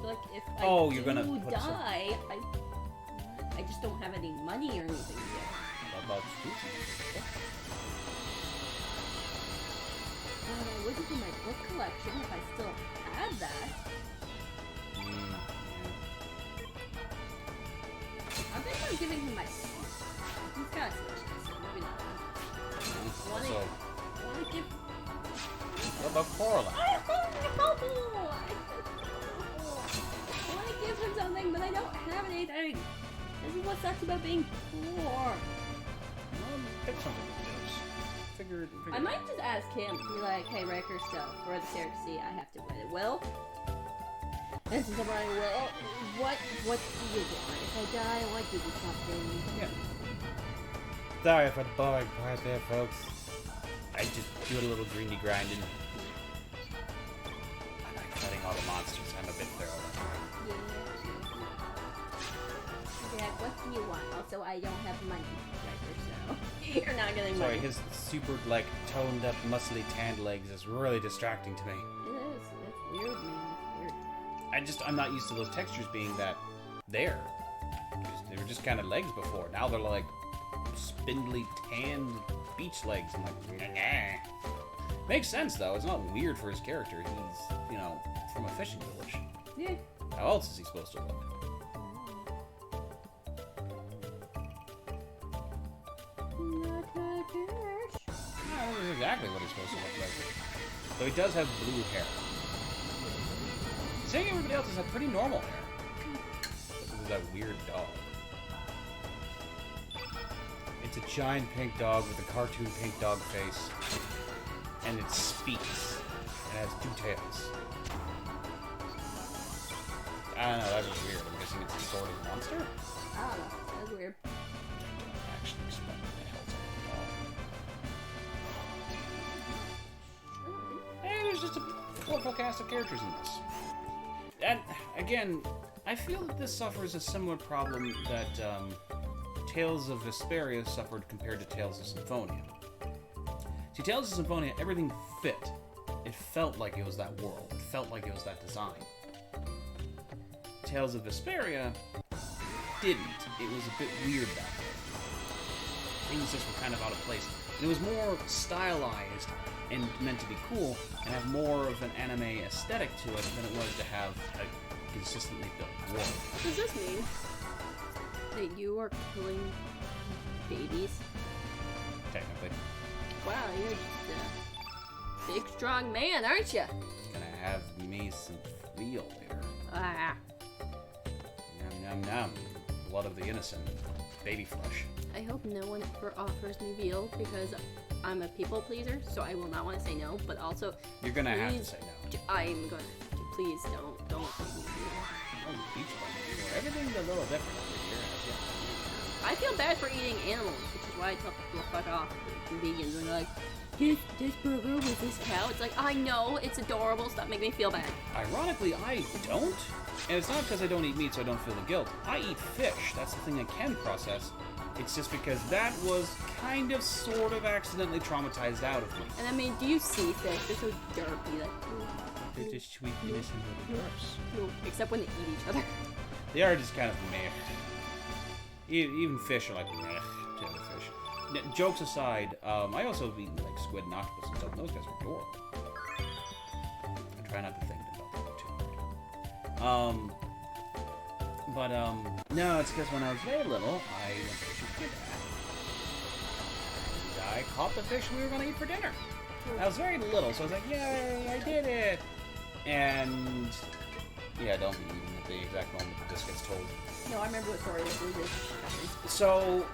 Like if I You're gonna put die, I just don't have any money or anything yet. What about food? I would do my book collection if I still had that. I think I'm giving him my suit. He's got a switch, so maybe not. I want to give. What about Coraline? I want to give him something, but I don't have anything. This is what sucks about being poor. Pick something to do. Figure I might just ask him, be like, hey, Riker, so for the surrogacy, I have to write a will. And since I'm writing a will, what do you want? If I die, I want to give you something. Yeah. Sorry for the boring part there, folks. I just do a little greeny grinding. I like fighting all the monsters. I'm a bit thorough. Yeah. What do you want? Also, I don't have money, Riker, so you're not getting money. Sorry, his super, like, toned up, muscly, tanned legs is really distracting to me. It is. It's weird, man. It's weird. I'm not used to those textures being that there. They were just kind of legs before. Now they're like spindly, tanned beach legs. I'm like, nah. Makes sense though. It's not weird for his character. He's, from a fishing village. Yeah. How else is he supposed to look? This is exactly what he's supposed to look like. So he does have blue hair. Saying everybody else has pretty normal hair. This is that weird dog. It's a giant pink dog with a cartoon pink dog face. And it speaks. It has 2 tails. I don't know, that's just weird. I'm guessing it's a sort of monster? I don't know. That's weird. I don't actually explain what the hell's up with the dog. Hey, there's just a full cast of characters in this. And, again, I feel that this suffers a similar problem that Tales of Vesperia suffered compared to Tales of Symphonia. See, Tales of Symphonia, everything fit. It felt like it was that world. It felt like it was that design. Tales of Vesperia didn't. It was a bit weird that way. Things just were kind of out of place. And it was more stylized and meant to be cool and have more of an anime aesthetic to it than it was to have a consistently built world. Does this mean that you are killing babies? Technically. Wow, you're just a big, strong man, aren't you? Gonna have me some veal later. Ah. Nom nom nom. Blood of the innocent. Baby flesh. I hope no one ever offers me veal because I'm a people pleaser, so I will not want to say no. But also, You're gonna have to please- say no. I'm gonna. Please don't give me veal. Oh, beach bum. Everything's a little different over here. I feel bad for eating animals, which is why I tell people to fuck off. Vegans and they're like, this burger with this cow. It's like, I know it's adorable. Stop making me feel bad. Ironically, I don't. And it's not because I don't eat meat so I don't feel the guilt. I eat fish. That's the thing I can process. It's just because that was kind of, sort of accidentally traumatized out of me. And I mean, do you see fish? They're so derpy. Like, They're just sweet, innocent little girls. no, except when they eat each other. They are just kind of meh. Even fish are like meh to other fish. Jokes aside, I also eat like squid and octopus and stuff. And those guys are adorable. I try not to think about them too hard. No, it's because when I was very little, I went fishing with Dad. And I caught the fish we were going to eat for dinner. I was very little, so I was like, yay, I did it! And, yeah, don't be even at the exact moment that this gets told. No, I remember what story it was. So,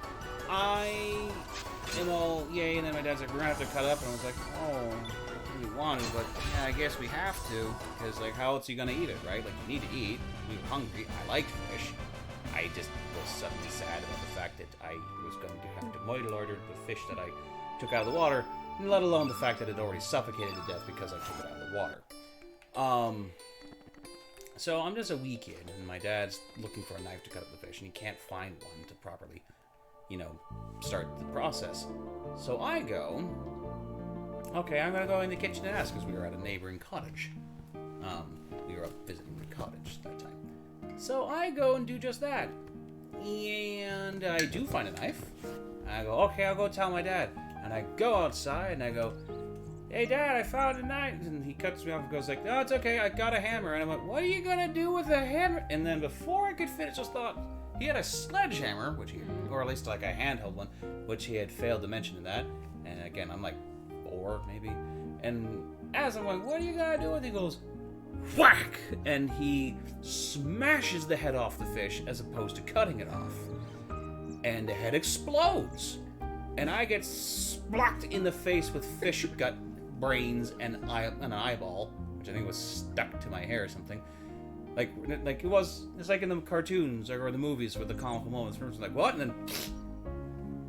I am all, yay, and then my dad's like, we're going to have to cut up, and I was like, oh, we wanted, but yeah, I guess we have to, because, like, how else are you going to eat it, right? Like, you need to eat. We were hungry. I liked fish. I just was suddenly sad about the fact that I was going to have to moil order the fish that I took out of the water, let alone the fact that it already suffocated to death because I took it out of the water. So I'm just a wee kid, and my dad's looking for a knife to cut up the fish, and he can't find one to properly, start the process. So I go, okay, I'm going to go in the kitchen and ask, because we were at a neighboring cottage. We were up visiting the cottage at that time. So I go and do just that. And I do find a knife. I go, okay, I'll go tell my dad. And I go outside and I go, hey Dad, I found a knife. And he cuts me off and goes like, no, it's okay, I got a hammer. And I went, what are you gonna do with a hammer? And then before I could finish this thought, he had a sledgehammer, or at least like a handheld one, which he had failed to mention in that. And again, I'm like 4 maybe. And as I'm like, what are you gonna do with it? He goes, whack! And he smashes the head off the fish as opposed to cutting it off. And the head explodes. And I get splocked in the face with fish gut brains and an eyeball, which I think was stuck to my hair or something. Like it's like in the cartoons or the movies with the comical moments. Person's like, what? And then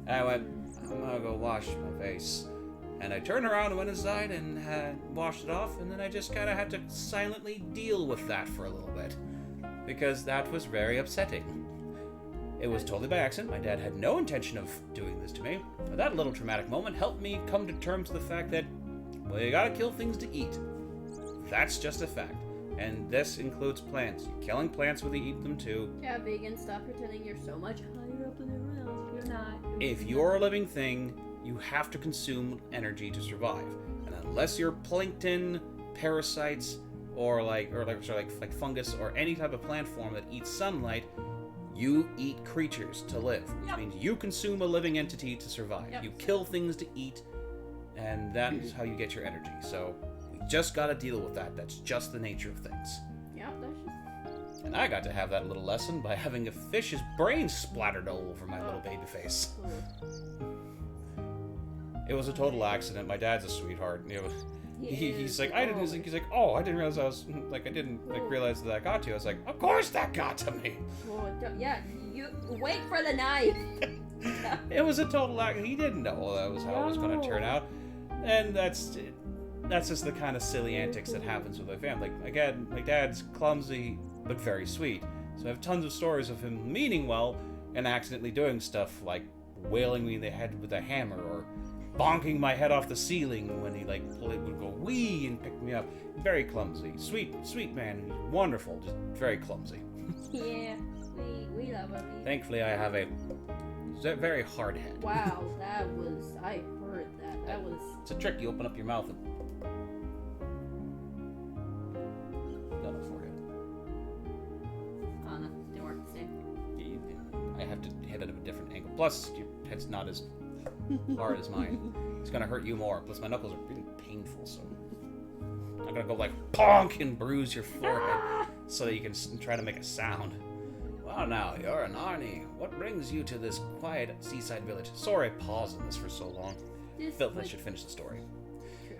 I went, I'm gonna go wash my face. And I turned around and went inside and washed it off, and then I just kind of had to silently deal with that for a little bit. Because that was very upsetting. It was totally by accident. My dad had no intention of doing this to me. But that little traumatic moment helped me come to terms with the fact that, well, you gotta kill things to eat. That's just a fact. And this includes plants. You're killing plants when you eat them too. Yeah, vegan, stop pretending you're so much higher up than everyone else. You're not. If you're a living thing, you have to consume energy to survive. And unless you're plankton, parasites, or like fungus or any type of plant form that eats sunlight, you eat creatures to live. Which means you consume a living entity to survive. You kill things to eat, and that is how you get your energy. So we just gotta deal with that. That's just the nature of things. Yeah, that's just... And I got to have that little lesson by having a fish's brain splattered all over my little baby face. It was a total accident. My dad's a sweetheart. He's like, he's like, oh, I didn't realize I was like, I didn't realize that got to you. I was like, of course that got to me. Yeah, you wait for the knife. It was a total accident. He didn't know that was how it was going to turn out, and that's just the kind of silly antics that happens with my family. Like, again, my dad's clumsy but very sweet, so I have tons of stories of him meaning well and accidentally doing stuff like wailing me in the head with a hammer or bonking my head off the ceiling when he would go wee and pick me up. Very clumsy. Sweet man. He's wonderful. Just very clumsy. Yeah, we love him. Thankfully, I have a very hard head. Wow, I heard that. That was... It's a trick. You open up your mouth and... Got it for you. Oh, no, didn't work the same. I have to hit it at a different angle. Plus, your head's not as hard as mine. It's gonna hurt you more. Plus, my knuckles are really painful, so I'm gonna go like bonk and bruise your forehead so that you can try to make a sound. Well, now you're an Arnie. What brings you to this quiet seaside village? Sorry, I paused on this for so long. Felt I should finish the story. True.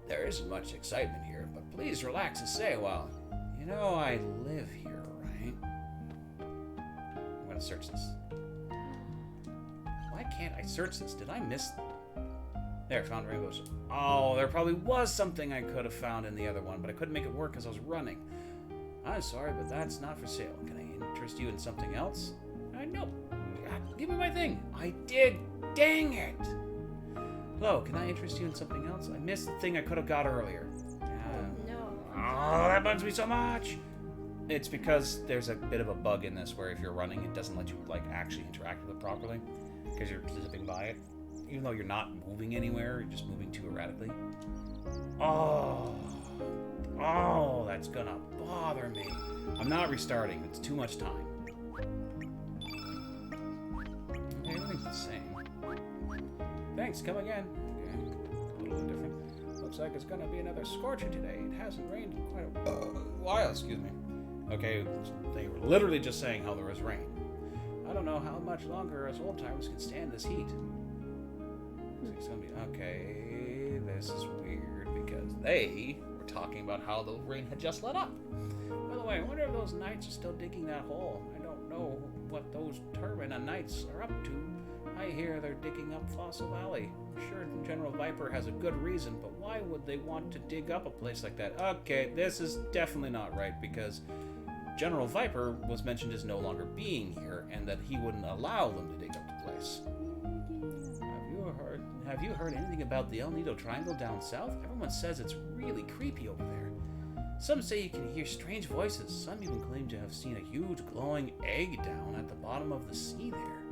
There isn't much excitement here, but please relax and say, well, you know I live here, right? I'm gonna search this. Why can't I search this? Did I miss... There, found rainbows. Oh, there probably was something I could have found in the other one, but I couldn't make it work because I was running. I'm sorry, but that's not for sale. Can I interest you in something else? Nope. Give me my thing. I did. Dang it. Hello, can I interest you in something else? I missed the thing I could have got earlier. No. Oh, that bugs me so much. It's because there's a bit of a bug in this where if you're running, it doesn't let you like actually interact with it properly because you're zipping by it. Even though you're not moving anywhere, you're just moving too erratically. Oh, that's gonna bother me. I'm not restarting. It's too much time. Okay, everything's the same. Thanks, come again. Okay, a little bit different. Looks like it's gonna be another scorcher today. It hasn't rained in quite a while, excuse me. Okay, they were literally just saying how there was rain. I don't know how much longer us old-timers can stand this heat. It's gonna be, okay, this is weird because they were talking about how the rain had just let up. By the way, I wonder if those knights are still digging that hole. I don't know what those Turbina knights are up to. I hear they're digging up Fossil Valley. I'm sure General Viper has a good reason, but why would they want to dig up a place like that? Okay, this is definitely not right because General Viper was mentioned as no longer being here and that he wouldn't allow them to dig up the place. Have you heard anything about the El Nido Triangle down south? Everyone says it's really creepy over there. Some say you can hear strange voices. Some even claim to have seen a huge glowing egg down at the bottom of the sea there.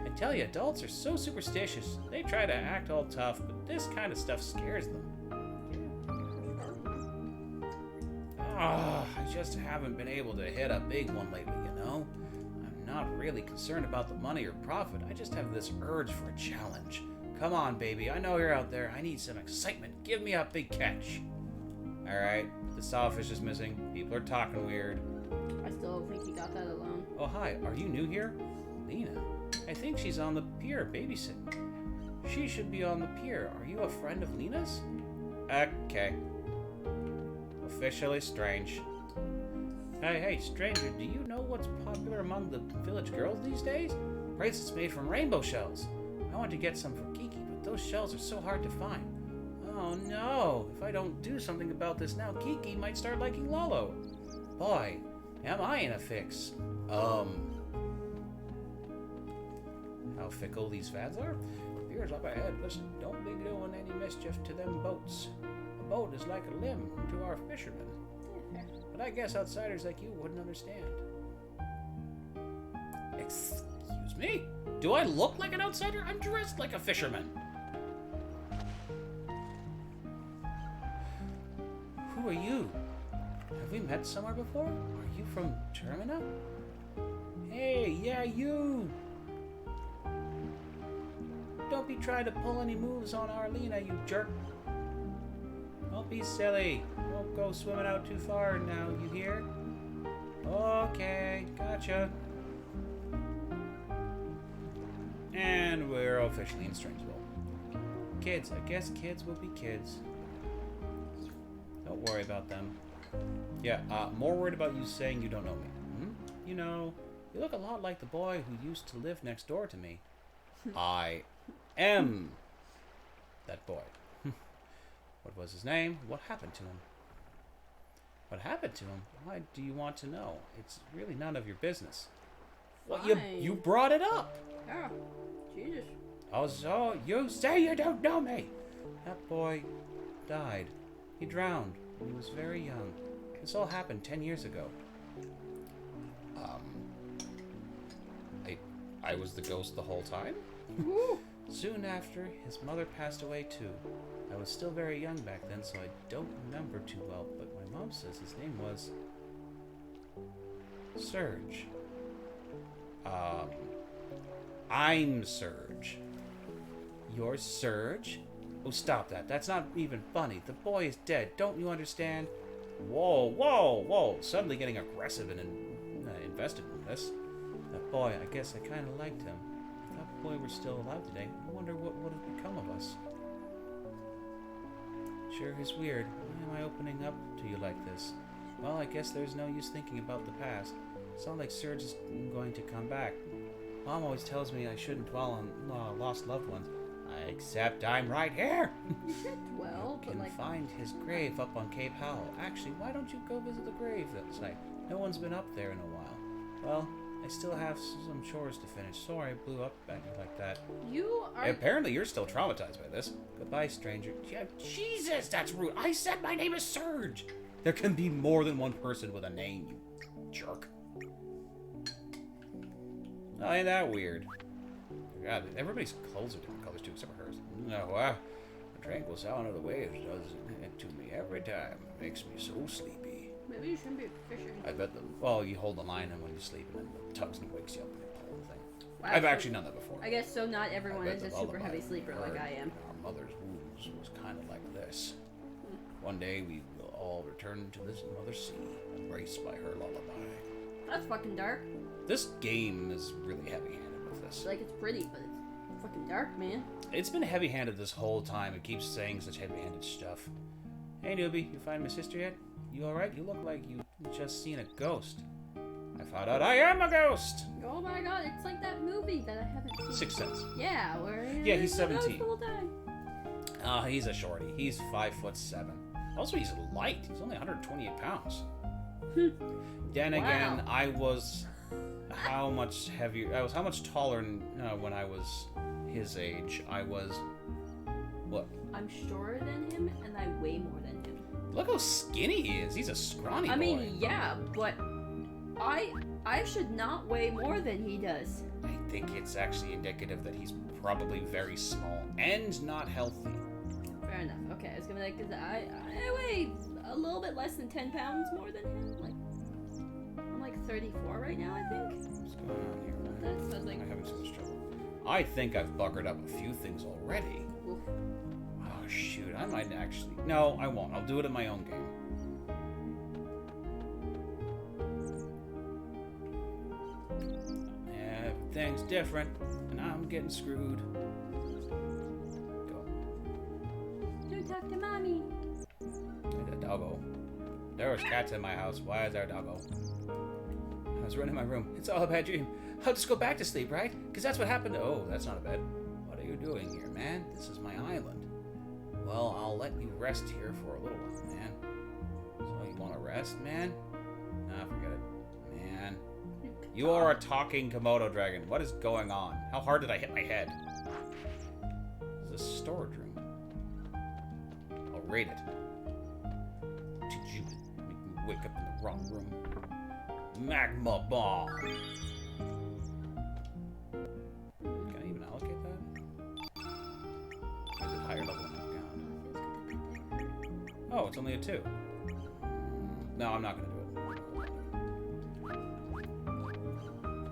I tell you, adults are so superstitious. They try to act all tough, but this kind of stuff scares them. I just haven't been able to hit a big one lately, you know? I'm not really concerned about the money or profit. I just have this urge for a challenge. Come on, baby. I know you're out there. I need some excitement. Give me a big catch. Alright, the sawfish is missing. People are talking weird. I still don't think he got that alone. Oh, hi. Are you new here? Lena. I think she's on the pier babysitting. She should be on the pier. Are you a friend of Lena's? Okay. Officially strange. Hey, stranger, do you know what's popular among the village girls these days? Bracelets made from rainbow shells. I want to get some for Kiki, but those shells are so hard to find. Oh no, if I don't do something about this now, Kiki might start liking Lolo. Boy, am I in a fix. How fickle these fads are? Piers up ahead, listen, don't be doing any mischief to them boats. A boat is like a limb to our fishermen. But I guess outsiders like you wouldn't understand. Excuse me? Do I look like an outsider? I'm dressed like a fisherman. Who are you? Have we met somewhere before? Are you from Termina? Hey, yeah, you! Don't be trying to pull any moves on Arlena, you jerk. Don't be silly. Don't go swimming out too far now, you hear? Okay, gotcha. And we're officially in Strangeball. Kids, I guess kids will be kids. Don't worry about them. Yeah, more worried about you saying you don't know me. You know, you look a lot like the boy who used to live next door to me. I am that boy. What was his name? What happened to him? What happened to him? Why do you want to know? It's really none of your business. Well, you brought it up. Yeah, Jesus. Oh, so you say you don't know me? That boy died. He drowned when he was very young. This all happened 10 years ago. I was the ghost the whole time? Soon after, his mother passed away too. I was still very young back then, so I don't remember too well, but my mom says his name was Surge. I'm Surge. You're Surge? Oh, stop that. That's not even funny. The boy is dead. Don't you understand? Whoa, whoa, whoa. Suddenly getting aggressive and invested in this. That boy, I guess I kind of liked him. If that boy were still alive today, I wonder what would have become of us. Sure is weird. Why am I opening up to you like this? Well, I guess there's no use thinking about the past. It's not like Surge is going to come back. Mom always tells me I shouldn't dwell on lost loved ones. Except I'm right here! Well, You but can like, find his grave up on Cape Howell. Actually, why don't you go visit the grave that night? No one's been up there in a while. Well, I still have some chores to finish. Sorry I blew up at you like that. You are. Apparently you're still traumatized by this. Goodbye, stranger. Yeah, Jesus, that's rude. I said my name is Surge. There can be more than one person with a name, you jerk. Oh, ain't that weird? God, everybody's clothes are different colors too, except for hers. No, the tranquil sound of the waves does it to me every time. It makes me so sleepy. Maybe you shouldn't be fishing. I bet well, you hold the line and when you sleep and then the tugs and wakes you up and you pull the thing. Wow, I've actually done that before. I guess so. Not everyone I bet is a the super lullaby heavy sleeper like heard I am. in our mother's wombs was kind of like this. One day we will all return to this mother sea, embraced by her lullaby. That's fucking dark. This game is really heavy-handed with this. Like, it's pretty, but it's fucking dark, man. It's been heavy-handed this whole time. It keeps saying such heavy-handed stuff. Hey, newbie, you find my sister yet? You alright? You look like you just seen a ghost. I found out I am a ghost! Oh my god, it's like that movie that I haven't seen. Sixth Sense. Yeah, where Yeah, he's a ghost 17. the whole time. He's a shorty. He's 5'7". Also, he's light. He's only 128 pounds. Then again, Wow. I was how much heavier? I was how much taller when I was his age. I was what? I'm shorter than him, and I weigh more than him. Look how skinny he is. He's a scrawny boy. I mean, yeah, but I should not weigh more than he does. I think it's actually indicative that he's probably very small and not healthy. Fair enough. Okay, I was gonna be like, 'cause I weigh a little bit less than 10 pounds more than him. Like, I'm like 34 right now, I think. What's going on here? That's so I was like, I'm having so much trouble. I think I've buggered up a few things already. oof. Oh shoot, I might actually... No, I won't. I'll do it in my own game. Everything's different, and I'm getting screwed. Go. Don't talk to mommy. There's a doggo. There was cats in my house. Why is there a doggo? I was running my room. It's all a bad dream. I'll just go back to sleep, right? Because that's what happened. Oh, that's not a bed. What are you doing here, man? This is my island. Well, I'll let you rest here for a little while, man. So you want to rest, man? Nah, forget it. Man. You are a talking Komodo dragon. What is going on? How hard did I hit my head? This is a storage room. I'll raid it. Did you make me wake up in the wrong room? Magma bomb. Can I even allocate that? Or is it higher level? Oh, it's only a 2. No, I'm not gonna do it.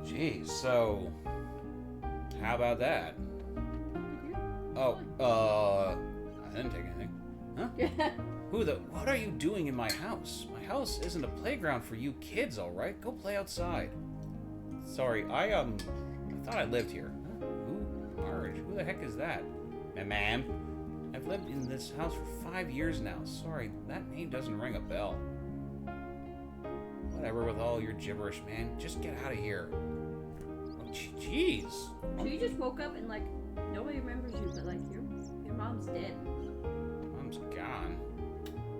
Jeez, so how about that? Oh, I didn't take anything. Huh? What are you doing in my house? My house isn't a playground for you kids, alright? Go play outside. Sorry, I thought I lived here. Huh? Who? Marge, who the heck is that? Ma'am? I've lived in this house for 5 years now. Sorry, that name doesn't ring a bell. Whatever with all your gibberish, man. Just get out of here. Oh, jeez. So you just woke up and like nobody remembers you, but like your mom's dead. Mom's gone.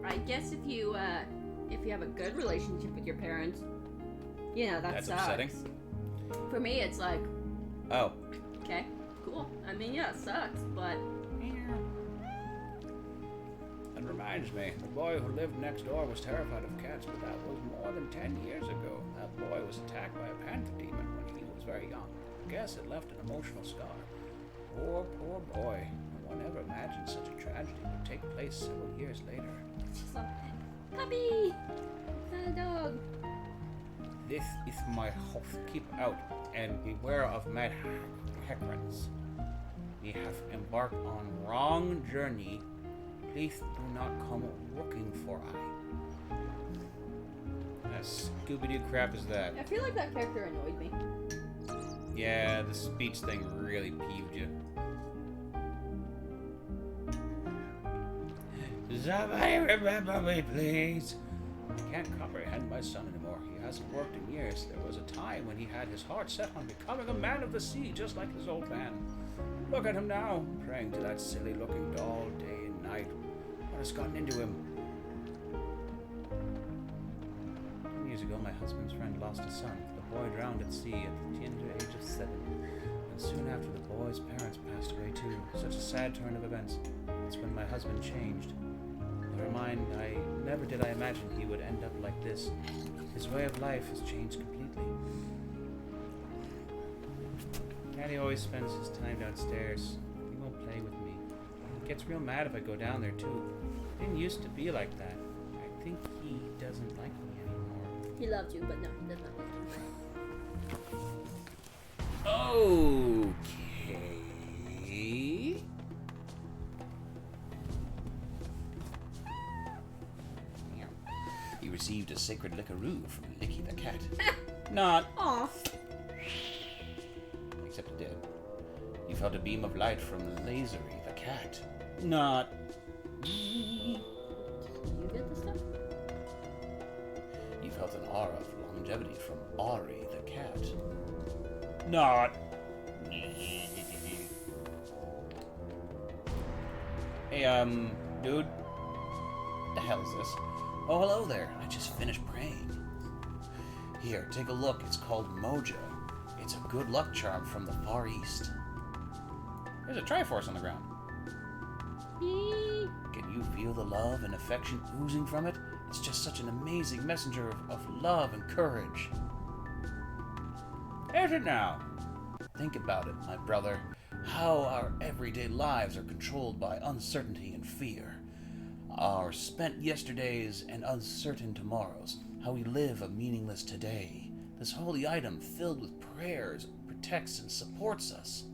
I guess if you have a good relationship with your parents, you know that That's sucks. upsetting. For me, it's like, Oh. okay, cool. I mean, yeah, it sucks, but That reminds me, the boy who lived next door was terrified of cats, but that was more than 10 years ago. That boy was attacked by a panther demon when he was very young. I guess it left an emotional scar. Poor boy. No one ever imagined such a tragedy would take place several years later. it's just like, puppy, it's not a dog. This is my house. Keep out and beware of mad heckrons. We have embarked on wrong journey. Please do not come looking for I. What Scooby-Doo crap is that? I feel like that character annoyed me. Yeah, the speech thing really peeved you. Somebody remember me, please. I can't comprehend my son anymore. He hasn't worked in years. There was a time when he had his heart set on becoming a man of the sea, just like his old man. Look at him now, praying to that silly-looking doll day and night. What has gotten into him? 10 years ago, my husband's friend lost his son. The boy drowned at sea at the tender age of 7. And soon after, the boy's parents passed away too. Such a sad turn of events. That's when my husband changed. Never mind, never did I imagine he would end up like this. His way of life has changed completely. Daddy always spends his time downstairs. He won't play with me. He gets real mad if I go down there too. He didn't used to be like that. I think he doesn't like me anymore. He loves you, but no, he does not like you. Okay. You received a sacred lickaroo from Licky the cat. Not. Aw. Except it did. You felt a beam of light from Lasery the cat. Not. You get the stuff? You felt an aura of longevity from Ari the cat. Not. Hey, dude. What the hell is this? Oh, hello there. I just finished praying. Here, take a look. It's called Mojo. It's a good luck charm from the Far East. There's a Triforce on the ground. Can you feel the love and affection oozing from it? It's just such an amazing messenger of love and courage. Is it now? Think about it, my brother. How our everyday lives are controlled by uncertainty and fear. Our spent yesterdays and uncertain tomorrows. How we live a meaningless today. This holy item filled with prayers protects and supports us.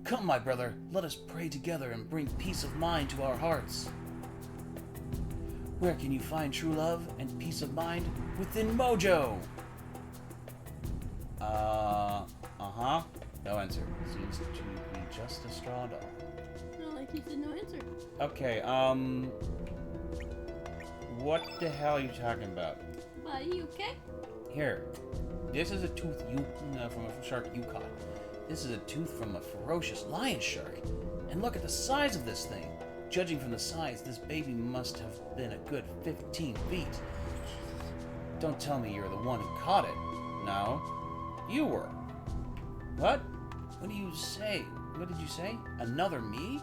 Come, my brother, let us pray together and bring peace of mind to our hearts. Where can you find true love and peace of mind? Within Mojo! No answer. Seems to be just a straw doll. No, like he said no answer. Okay, what the hell are you talking about? Are you okay? Here, this is a tooth from a shark you caught. This is a tooth from a ferocious lion shark. And look at the size of this thing. Judging from the size, this baby must have been a good 15 feet. Don't tell me you're the one who caught it. No, you were. What? What do you say? What did you say? Another me?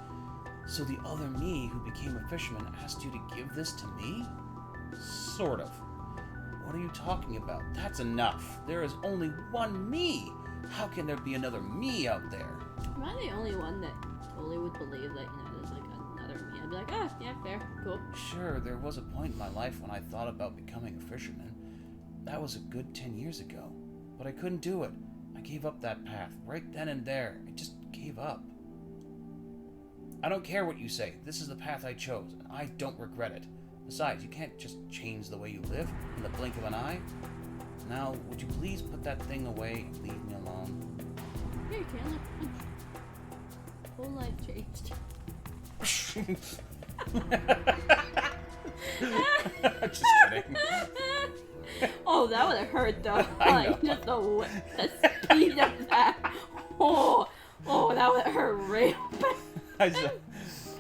So the other me who became a fisherman asked you to give this to me? Sort of. What are you talking about? That's enough. There is only one me. How can there be another me out there? Am I the only one that totally would believe that, there's like another me? I'd be like, yeah, fair, cool. Sure, there was a point in my life when I thought about becoming a fisherman. That was a good 10 years ago. But I couldn't do it. I gave up that path right then and there. I just gave up. I don't care what you say. This is the path I chose, and I don't regret it. Besides, you can't just change the way you live in the blink of an eye. Now, would you please put that thing away and leave me alone? Yeah, you can. Whole life changed. Just kidding. Oh, that would have hurt though. I know. Like, just the speed of that. Oh, that would have hurt real bad.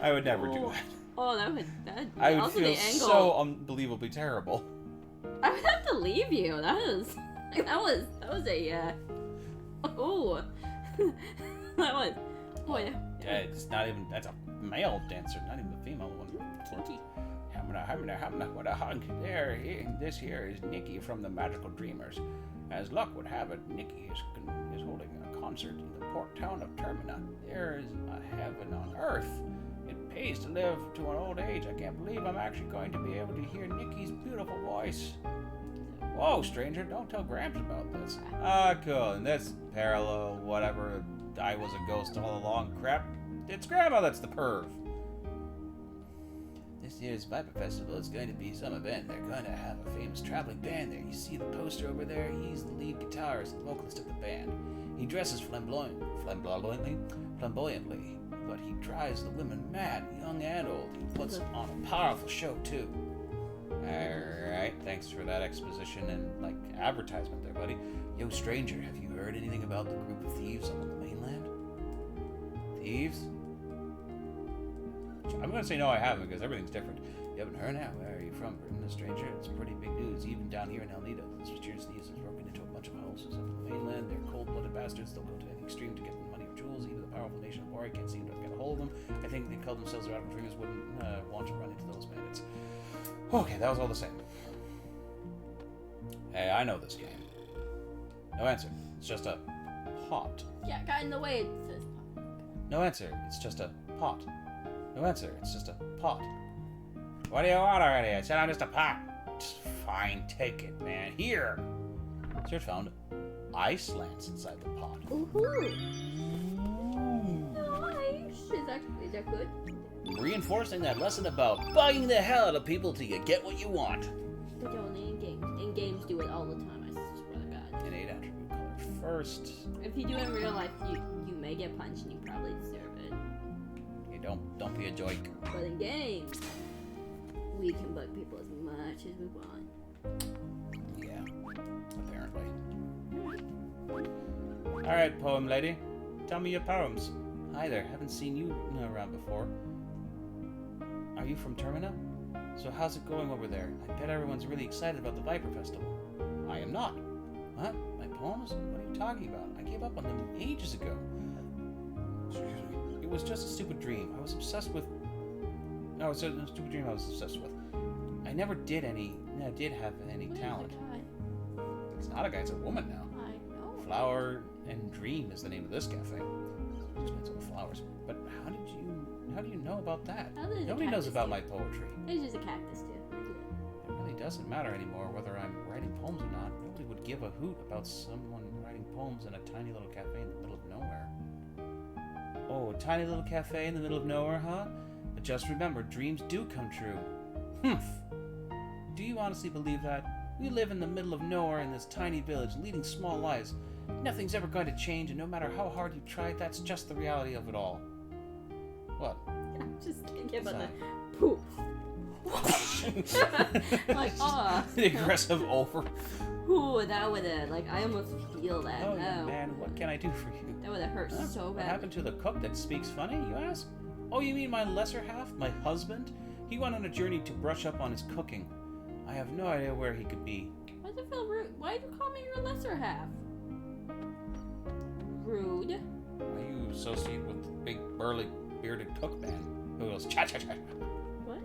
I would never do that. Oh, that would. I would also feel the angle. so unbelievably terrible. I would have to leave you. That was a oh that was yeah. Yeah, it's not even, that's a male dancer, not even a female one. Kinky. What a hug. This here is Nikki from the Magical Dreamers. As luck would have it, Nikki is holding a concert in the port town of Termina. There is a heaven on earth. It pays to live to an old age. I can't believe I'm actually going to be able to hear Nikki's beautiful voice. Whoa, stranger, don't tell Gramps about this. Cool, and this parallel, whatever, I was a ghost all along crap. It's Grandma that's the perv. This year's Viper Festival is going to be some event. They're going to have a famous traveling band there. You see the poster over there? He's the lead guitarist and vocalist of the band. He dresses flamboyantly, but he drives the women mad, young and old. He puts on a powerful show, too. Alright, thanks for that exposition and, advertisement there, buddy. Yo, stranger, have you heard anything about the group of thieves on the mainland? Thieves? I'm gonna say no, I haven't, because everything's different. You haven't heard now? Where are you from? Britain, a stranger? It's pretty big news, even down here in El Nido. This mysterious thief has broken into a bunch of houses up on the mainland. They're cold-blooded bastards. They'll go to any extreme to get money or jewels. Even the powerful nation of Ori can't seem to get a hold of them. I think they call themselves the Radical Dreamers wouldn't want to run into those bandits. Okay, that was all the same. Hey, I know this game. No answer. It's just a pot. Yeah, got in the way. It says pot. No answer. It's just a pot. No answer. It's just a pot. What do you want already? I said I'm just a pot. Fine, take it, man. Here. Search found ice lands inside the pot. Ooh. Nice. Is that good? Reinforcing that lesson about bugging the hell out of people till you get what you want. But only in games. In games, do it all the time. I swear to God. Innate attribute color first. If you do it in real life, you may get punched and you probably deserve it. Hey, don't be a joke. But in games, we can bug people as much as we want. Yeah, apparently. Alright, poem lady. Tell me your poems. Hi there, haven't seen you around before. Are you from Termina? So how's it going over there? I bet everyone's really excited about the Viper Festival. I am not. What? My poems? What are you talking about? I gave up on them ages ago. It was just a stupid dream. I was obsessed with... No, it's a stupid dream I was obsessed with. I never did have any talent. It's not a guy, it's a woman now. I know. Flower and Dream is the name of this cafe. Just means all flowers. But how do you know about that? Nobody knows about my poetry. It's just a cactus too. It really doesn't matter anymore whether I'm writing poems or not. Nobody would give a hoot about someone writing poems in a tiny little cafe in the middle of nowhere. Oh, a tiny little cafe in the middle of nowhere, huh? But just remember, dreams do come true. Humph. Do you honestly believe that? We live in the middle of nowhere in this tiny village, leading small lives. Nothing's ever going to change, and no matter how hard you try, that's just the reality of it all. What? I'm just thinking about the What's poop. Like, the aggressive over. Ooh, that would've, like, I almost feel that Oh, now. man, what can I do for you? That would've hurt so What bad. happened to the cook that speaks funny, you ask? Oh, you mean my lesser half? My husband? He went on a journey to brush up on his cooking. I have no idea where he could be. Why does it feel rude? Why do you call me your lesser half? Rude. Are you associated with the big, burly, bearded cook man who goes cha-cha-cha? What?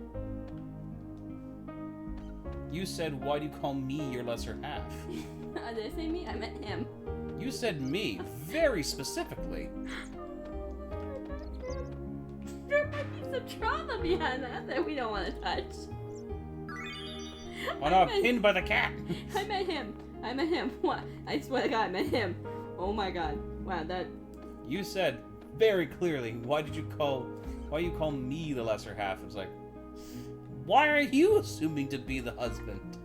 You said, why do you call me your lesser half? Did I say me? I meant him. You said me, very specifically. There might be some trauma behind that we don't want to touch. Oh no, I'm pinned by the cat. I met him. What? I swear to God, I met him. Oh my God. Wow, that... You said very clearly, why you call me the lesser half? It's like, why are you assuming to be the husband?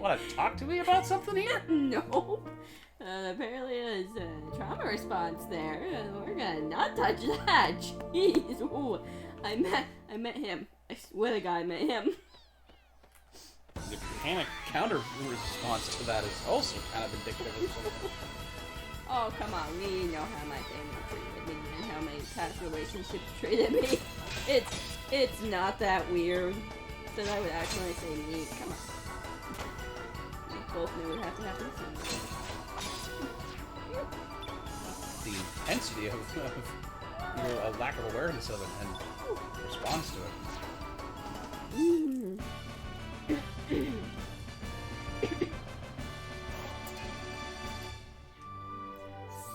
Want to talk to me about something here? No. Apparently there's a trauma response there. We're gonna not touch that. Jeez. Ooh. I met him. I swear to God, I met him. The panic counter response to that is also kind of indicative of something. Oh, come on. We know how my family treated me and how my past relationships treated me. It's not that weird that I would actually say me. Come on. We both knew it would have to happen soon. The intensity of your lack of awareness of it and response to it.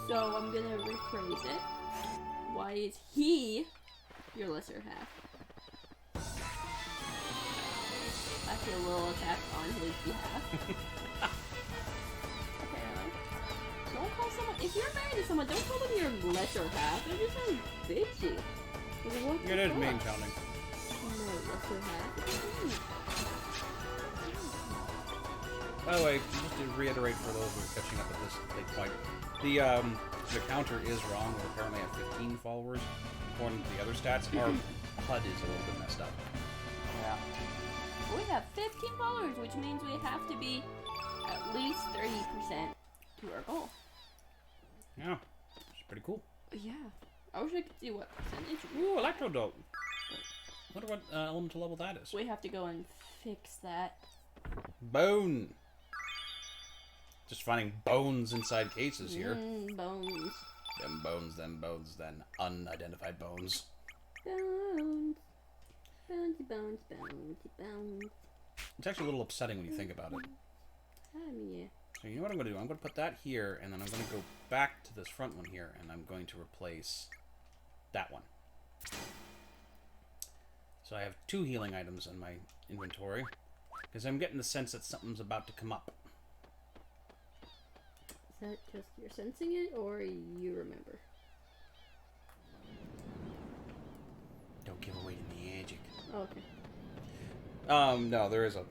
So I'm gonna rephrase it. Why is he your lesser half? I feel a little attacked on his behalf. Apparently. Don't call someone, if you're married to someone, don't call them your lesser half. They're just so bitchy. Like, what the It is fuck? main counting. No, lesser half. What do you mean? By the way, just to reiterate for those who are catching up at this late point, the counter is wrong. We're currently at 15 followers. According to the other stats, our HUD is a little bit messed up. Yeah. We have 15 followers, which means we have to be at least 30% to our goal. Yeah, it's pretty cool. Yeah. I wish I could see what percentage. Ooh, Electrodote. wonder what elemental level that is. We have to go and fix that. Bone. Just finding bones inside cases here. Bones. Them bones, then unidentified bones. Bones. Bonesy bones, bonesy bones. It's actually a little upsetting when you think about it. Yeah. So you know what I'm going to do? I'm going to put that here, and then I'm going to go back to this front one here, and I'm going to replace that one. So I have 2 healing items in my inventory, because I'm getting the sense that something's about to come up. Is that just you're sensing it, or you remember? Don't give away the magic. Oh, okay. No, there's a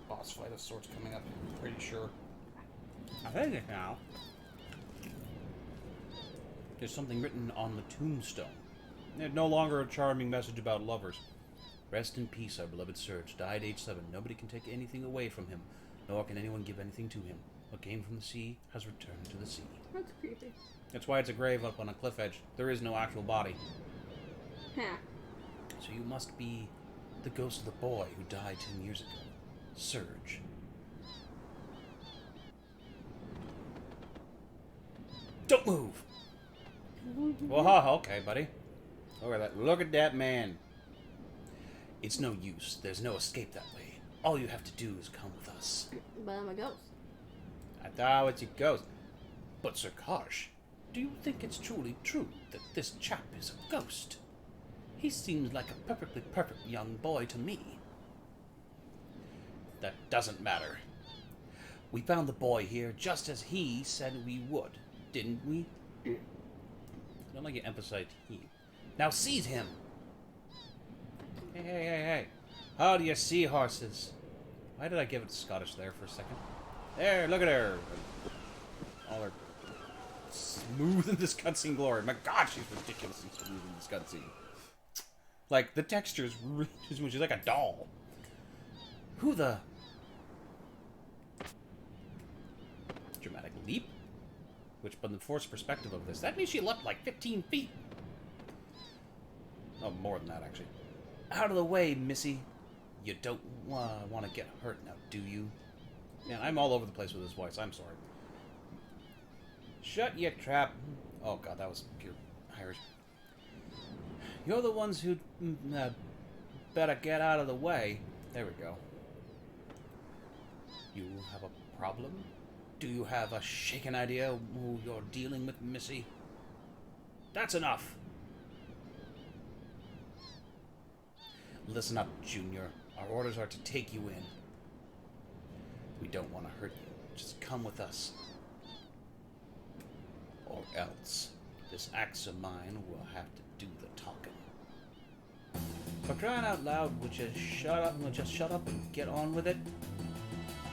boss fight of sorts coming up. I'm pretty sure. I think it now. There's something written on the tombstone. No longer a charming message about lovers. Rest in peace, our beloved Surge. Died age 7. Nobody can take anything away from him, nor can anyone give anything to him. What came from the sea has returned to the sea. That's creepy. That's why it's a grave up on a cliff edge. There is no actual body. Huh. So you must be the ghost of the boy who died 10 years ago. Surge. Don't move! Whoa, okay, buddy. Look at that man. It's no use. There's no escape that way. All you have to do is come with us. But I'm a ghost. I thought it's a ghost. But Sir Karsh, do you think it's truly true that this chap is a ghost? He seems like a perfectly perfect young boy to me. That doesn't matter. We found the boy here just as he said we would, didn't we? I don't like you emphasize he. Now seize him! Hey. How do you see horses? Why did I give it Scottish there for a second? There, look at her! All her smooth in this cutscene glory. My God, she's ridiculously smooth in this cutscene. Like, the texture's really smooth. She's like a doll. Who the... Dramatic leap? Which, from the forced perspective of this, that means she leapt like 15 feet. Oh, more than that, actually. Out of the way, missy. You don't want to get hurt now, do you? Man, I'm all over the place with this voice. I'm sorry. Shut your trap. Oh, God, that was pure Irish. You're the ones who better get out of the way. There we go. You have a problem? Do you have a shaken idea who you're dealing with, missy? That's enough. Listen up, Junior. Our orders are to take you in. We don't want to hurt you. Just come with us. Or else, this axe of mine will have to do the talking. For crying out loud, would you just shut up and get on with it?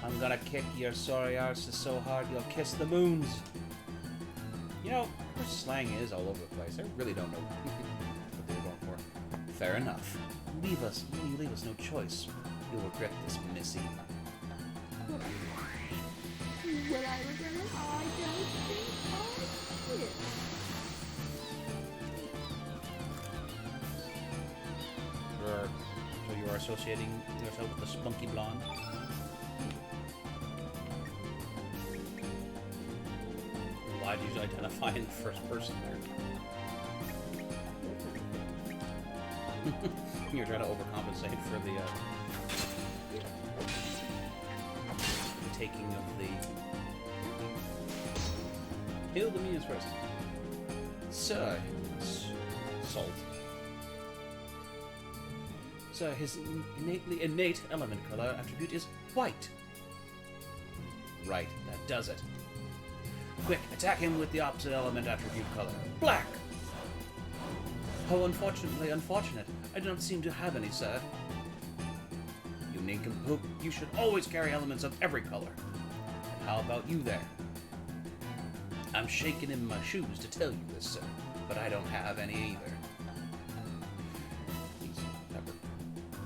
I'm gonna kick your sorry arses so hard you'll kiss the moons. You know, her slang is all over the place. I really don't know what they were going for. Fair enough. You leave us no choice. You'll regret this, missy. Will I regret it? I don't think I will. So you are associating yourself with the spunky blonde? Why did you identify in the first person there? You're trying to overcompensate for the taking of the... Kill the minions first. Sir, salt. Sir, his innate element color attribute is white. Right, that does it. Quick, attack him with the opposite element attribute color. Black! How unfortunately unfortunate. I do not seem to have any, sir. You nincompoop, you should always carry elements of every color. And how about you there? I'm shaking in my shoes to tell you this, sir, but I don't have any either. Please, Pepper.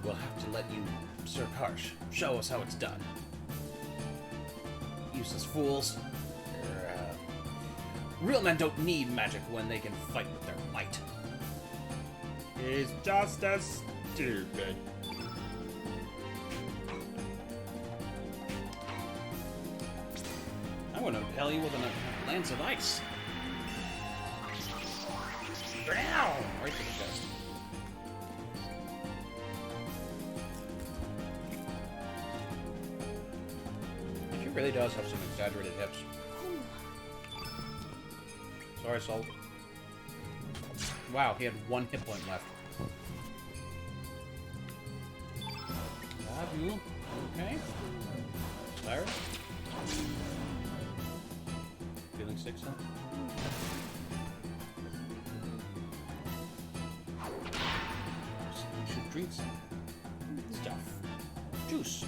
We'll have to let you, Sir Karsh, show us how it's done. Useless fools. Real men don't need magic when they can fight with their might. He's just as Dear God. I'm gonna impale you with a lance of ice. Ow! Right to the chest. She really does have some exaggerated hips. Sorry, Salt. Wow, he had 1 hit point left. Have you? Okay. Tired? Feeling sick, son? You should drink some stuff. Juice.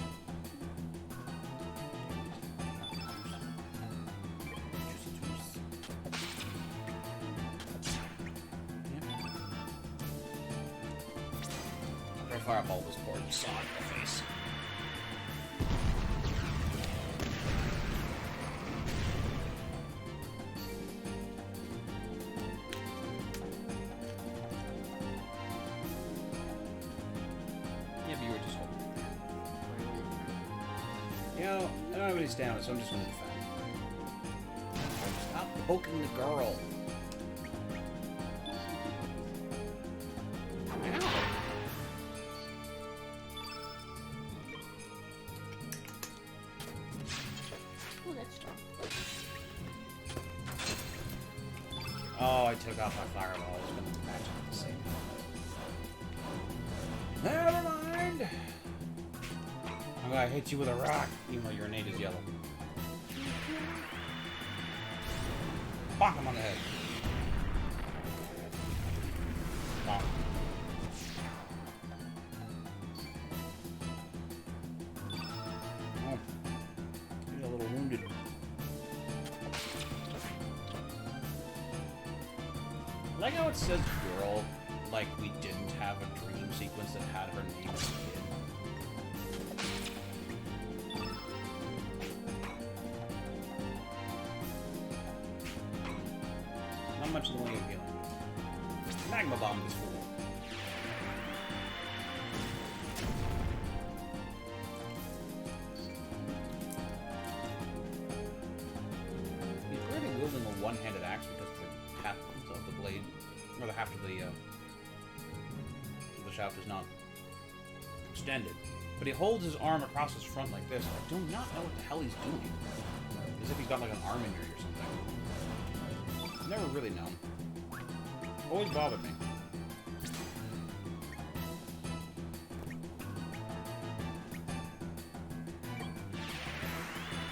Juicy juice. Yeah. Try fireball this board. Saw it in the face. You know, I don't have any stamina, so I'm just gonna defend. Stop poking the girl. Ow. Oh, that's strong. Oh, I took off my fireball. I was gonna match it at the same time. Never mind. I'm gonna hit you with a rock, even though your Ornate is yellow. Bonk him on the head. Bonk. Oh. He's a little wounded. I like how it says girl, like we didn't have a dream sequence that had her name as a kid. Not much in the way of healing. Magma bomb this fool. He's already wielding a one-handed axe because the half of the blade, or the half of the shaft is not extended. But he holds his arm across his front like this. I do not know what the hell he's doing. As if he's got like an arm injury or something. Never really known. Always bothered me.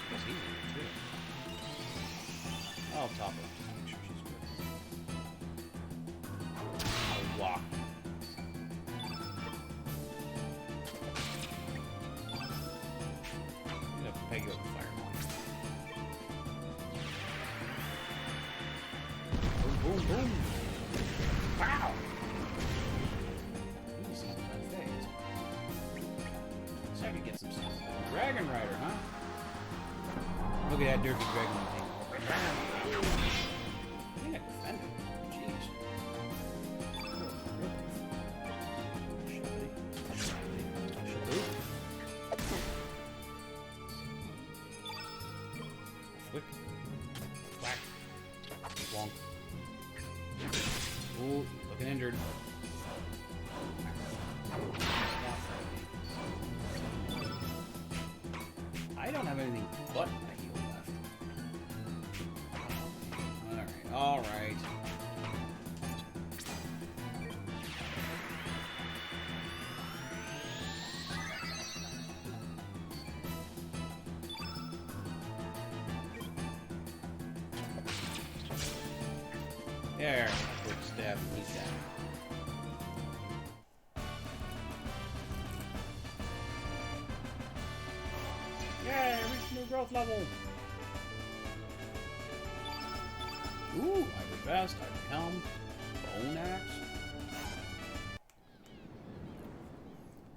Guess he's in here too. I'll top her just to make sure she's good. I'll walk. I'm gonna peg you with a fireball. Boom, boom. Wow! Easy, unfazed. So I could get some stuff. Dragon Rider, huh? Look at that derpy dragon thing. I think I defended. Jeez. Flick. Whack. Bonk. Ooh, looking injured. I don't have anything but a heal left. Alright, alright. There, quick stab, he's down. Yay, reached new growth level! Ooh, I reversed, I become Bone Axe.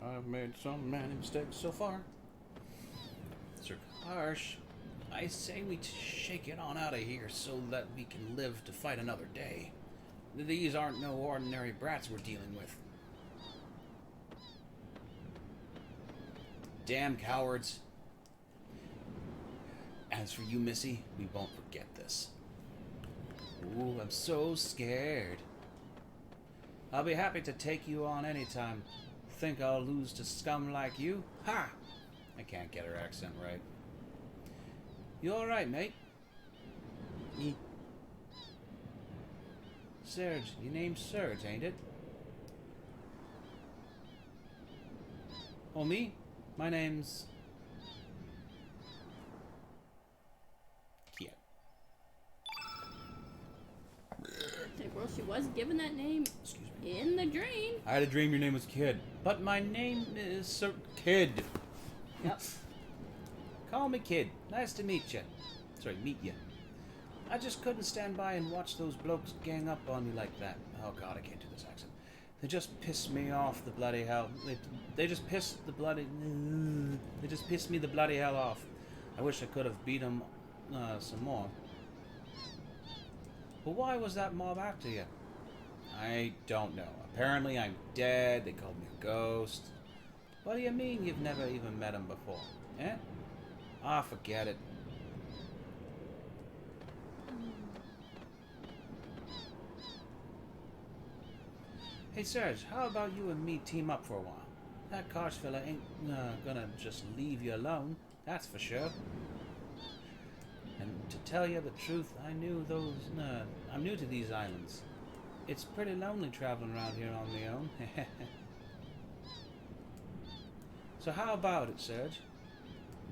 I've made so many mistakes so far. Sir Harsh, I say we shake it on out of here so that we can live to fight another day. These aren't no ordinary brats we're dealing with. damn cowards. As for you, Missy, we won't forget this. Ooh, I'm so scared. I'll be happy to take you on anytime. Think I'll lose to scum like you? Ha! I can't get her accent right. You alright, mate? Serge, your name's Serge, ain't it? Oh, me? My name's... Yeah. Hey, well, she was given that name Excuse me. in the dream. I had a dream your name was Kid. But my name is Sir... Kid. Yep. Call me Kid. Nice to meet you. Sorry, meet you. I just couldn't stand by and watch those blokes gang up on me like that. Oh god, I can't do this accent. They just pissed me off the bloody hell. They just pissed the bloody... They just pissed me the bloody hell off. I wish I could have beat them some more. But why was that mob after you? I don't know. Apparently I'm dead. They called me a ghost. What do you mean you've never even met him before? Eh? Ah, forget it. Hey Serge, how about you and me team up for a while? That Koch fella ain't gonna just leave you alone, that's for sure. And to tell you the truth, I'm new to these islands. It's pretty lonely traveling around here on my own. So how about it, Serge?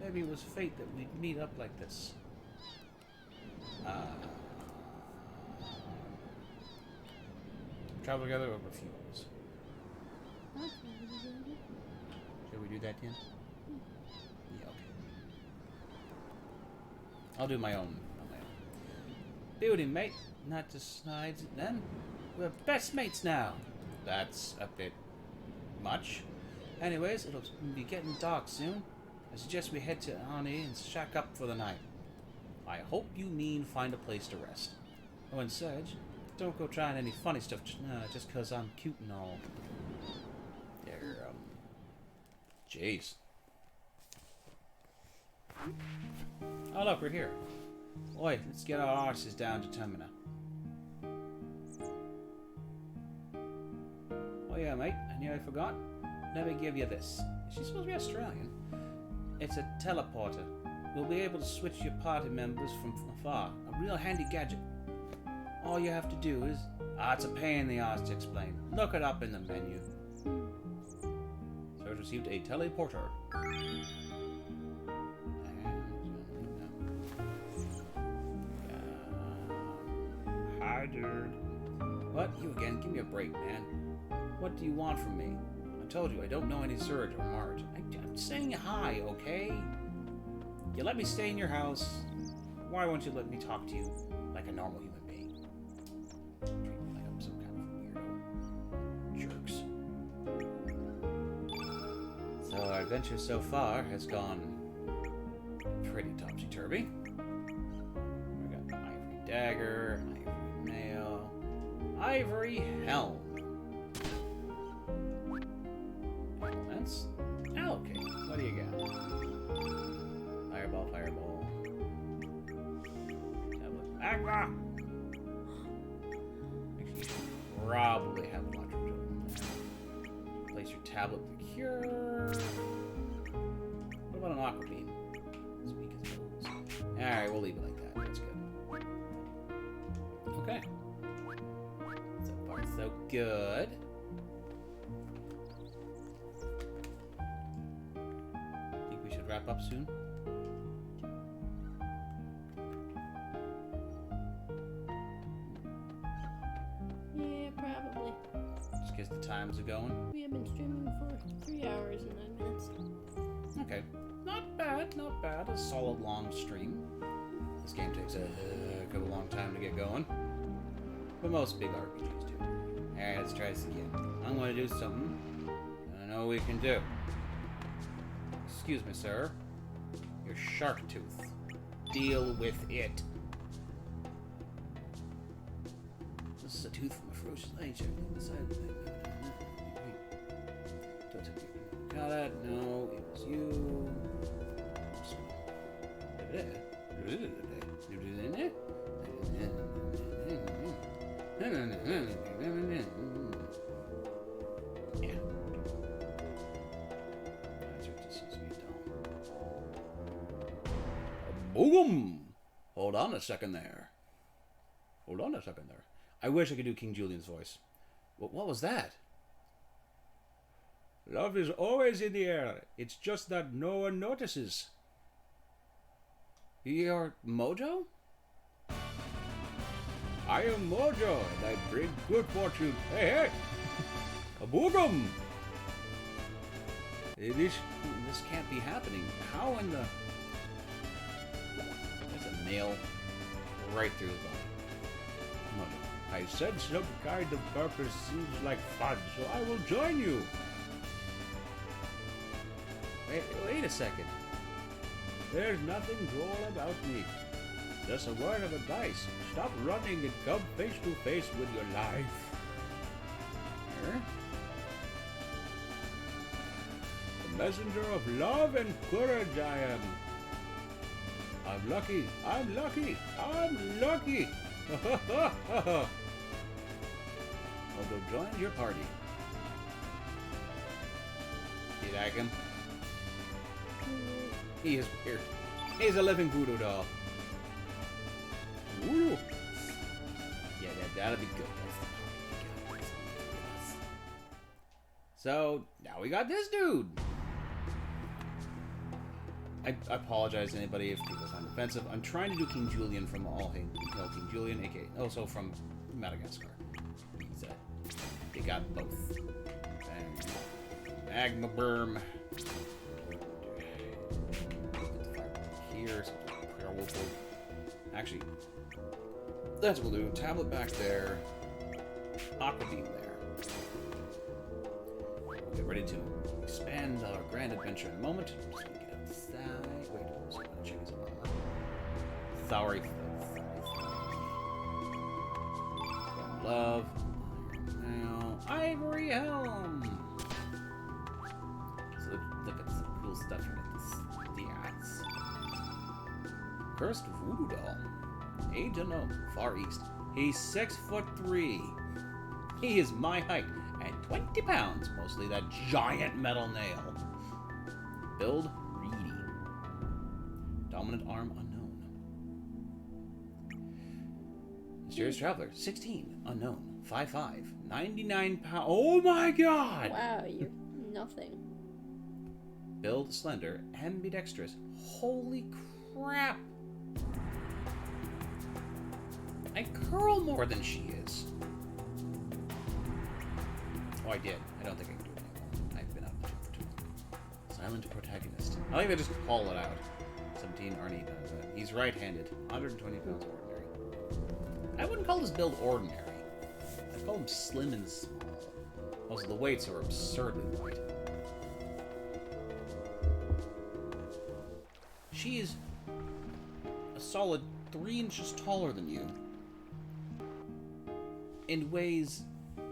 Maybe it was fate that we'd meet up like this. Travel together or refuse? Should we do that, Tim? Yeah, okay. I'll do my own. Building, mate. Not to snide it then. We're best mates now. That's a bit much. Anyways, it'll be getting dark soon. I suggest we head to Ornate and shack up for the night. I hope you mean find a place to rest. Oh, and Serge, don't go trying any funny stuff just because I'm cute and all. There, jeez. Oh, look, we're here. Oi, let's get our arses down to Termina. Oh yeah, mate, I nearly forgot. Let me give you this. She's supposed to be Australian. It's a teleporter. We'll be able to switch your party members from afar. A real handy gadget. All you have to do is... it's a pain in the ass to explain. Look it up in the menu. So I received a teleporter. Hi, dude. What? You again? Give me a break, man. What do you want from me? I told you, I don't know any Surge or Marge. I'm saying hi, okay? You let me stay in your house. Why won't you let me talk to you like a normal human being? Treat me like I'm some kind of weirdo. Jerks. So our adventure so far has gone pretty topsy-turvy. We got Ivory Dagger, Ivory Nail, Ivory Helm. Elements. Okay, what do you got? Fireball, fireball. Tablet. Aqua! Actually, you should probably have a launcher. Place your tablet to cure. What about an aqua beam? As weak as those. Alright, we'll leave it like that. That's good. Okay. So far, so good. Think we should wrap up soon? Yeah, probably. Just because the times are going. We have been streaming for 3 hours and 9 minutes. Okay. Not bad, not bad. A solid long stream. This game takes a heck of a long time to get going. But most big RPGs do. Alright, let's try this again. I'm going to do something I know we can do. Excuse me, sir. Your shark tooth. Deal with it. This is a tooth from a ferocious nature. Got it? No, it was you. Yeah. That's your distance view doll. Boom! Hold on a second there. Hold on a second there. I wish I could do King Julian's voice. What was that? Love is always in the air. It's just that no one notices. You're Mojo? I am Mojo, and I bring good fortune. Hey, hey! A boogum! This can't be happening. How in the... There's a nail right through the body. Mojo, I sense some kind of purpose seems like fun, so I will join you. Wait a second. There's nothing droll about me. Just a word of advice. Stop running and come face to face with your life. Here? The messenger of love and courage I am. I'm lucky. I'm lucky. I'm lucky. I'll go join your party. You like him? He is weird. He's a living voodoo doll. Voodoo. Yeah, that'll be good. So, now we got this dude. I apologize to anybody if people find offensive. I'm trying to do King Julian from All Hail King Julian, aka also from Madagascar. They got both. Magma Berm. Here, actually, that's what we'll do. Tablet back there. Aqua Beam there. We'll get ready to expand our grand adventure in a moment. I'm just gonna get outside. Wait, I was gonna check his armor. Sorry. Love. Now, Ivory Helm. So look at some cool stuff here. Cursed Voodoo Doll. Age unknown. Far East. He's 6'3". He is my height and 20 pounds. Mostly that giant metal nail. Build Reedy. Dominant arm unknown. Mysterious Traveler. 16. Unknown. 5'5". 99 pounds. Oh my god! Wow, you're nothing. Build slender. Ambidextrous. Holy crap! I curl more than she is. Oh, I did. I don't think I can do it anymore. I've been out of the gym for too long. Silent protagonist. I think they just call it out. 17 Ornate. He's right-handed. 120 pounds ordinary. I wouldn't call this build ordinary. I'd call him slim and small. Most of the weights are absurdly light. She is a solid 3 inches taller than you. And weighs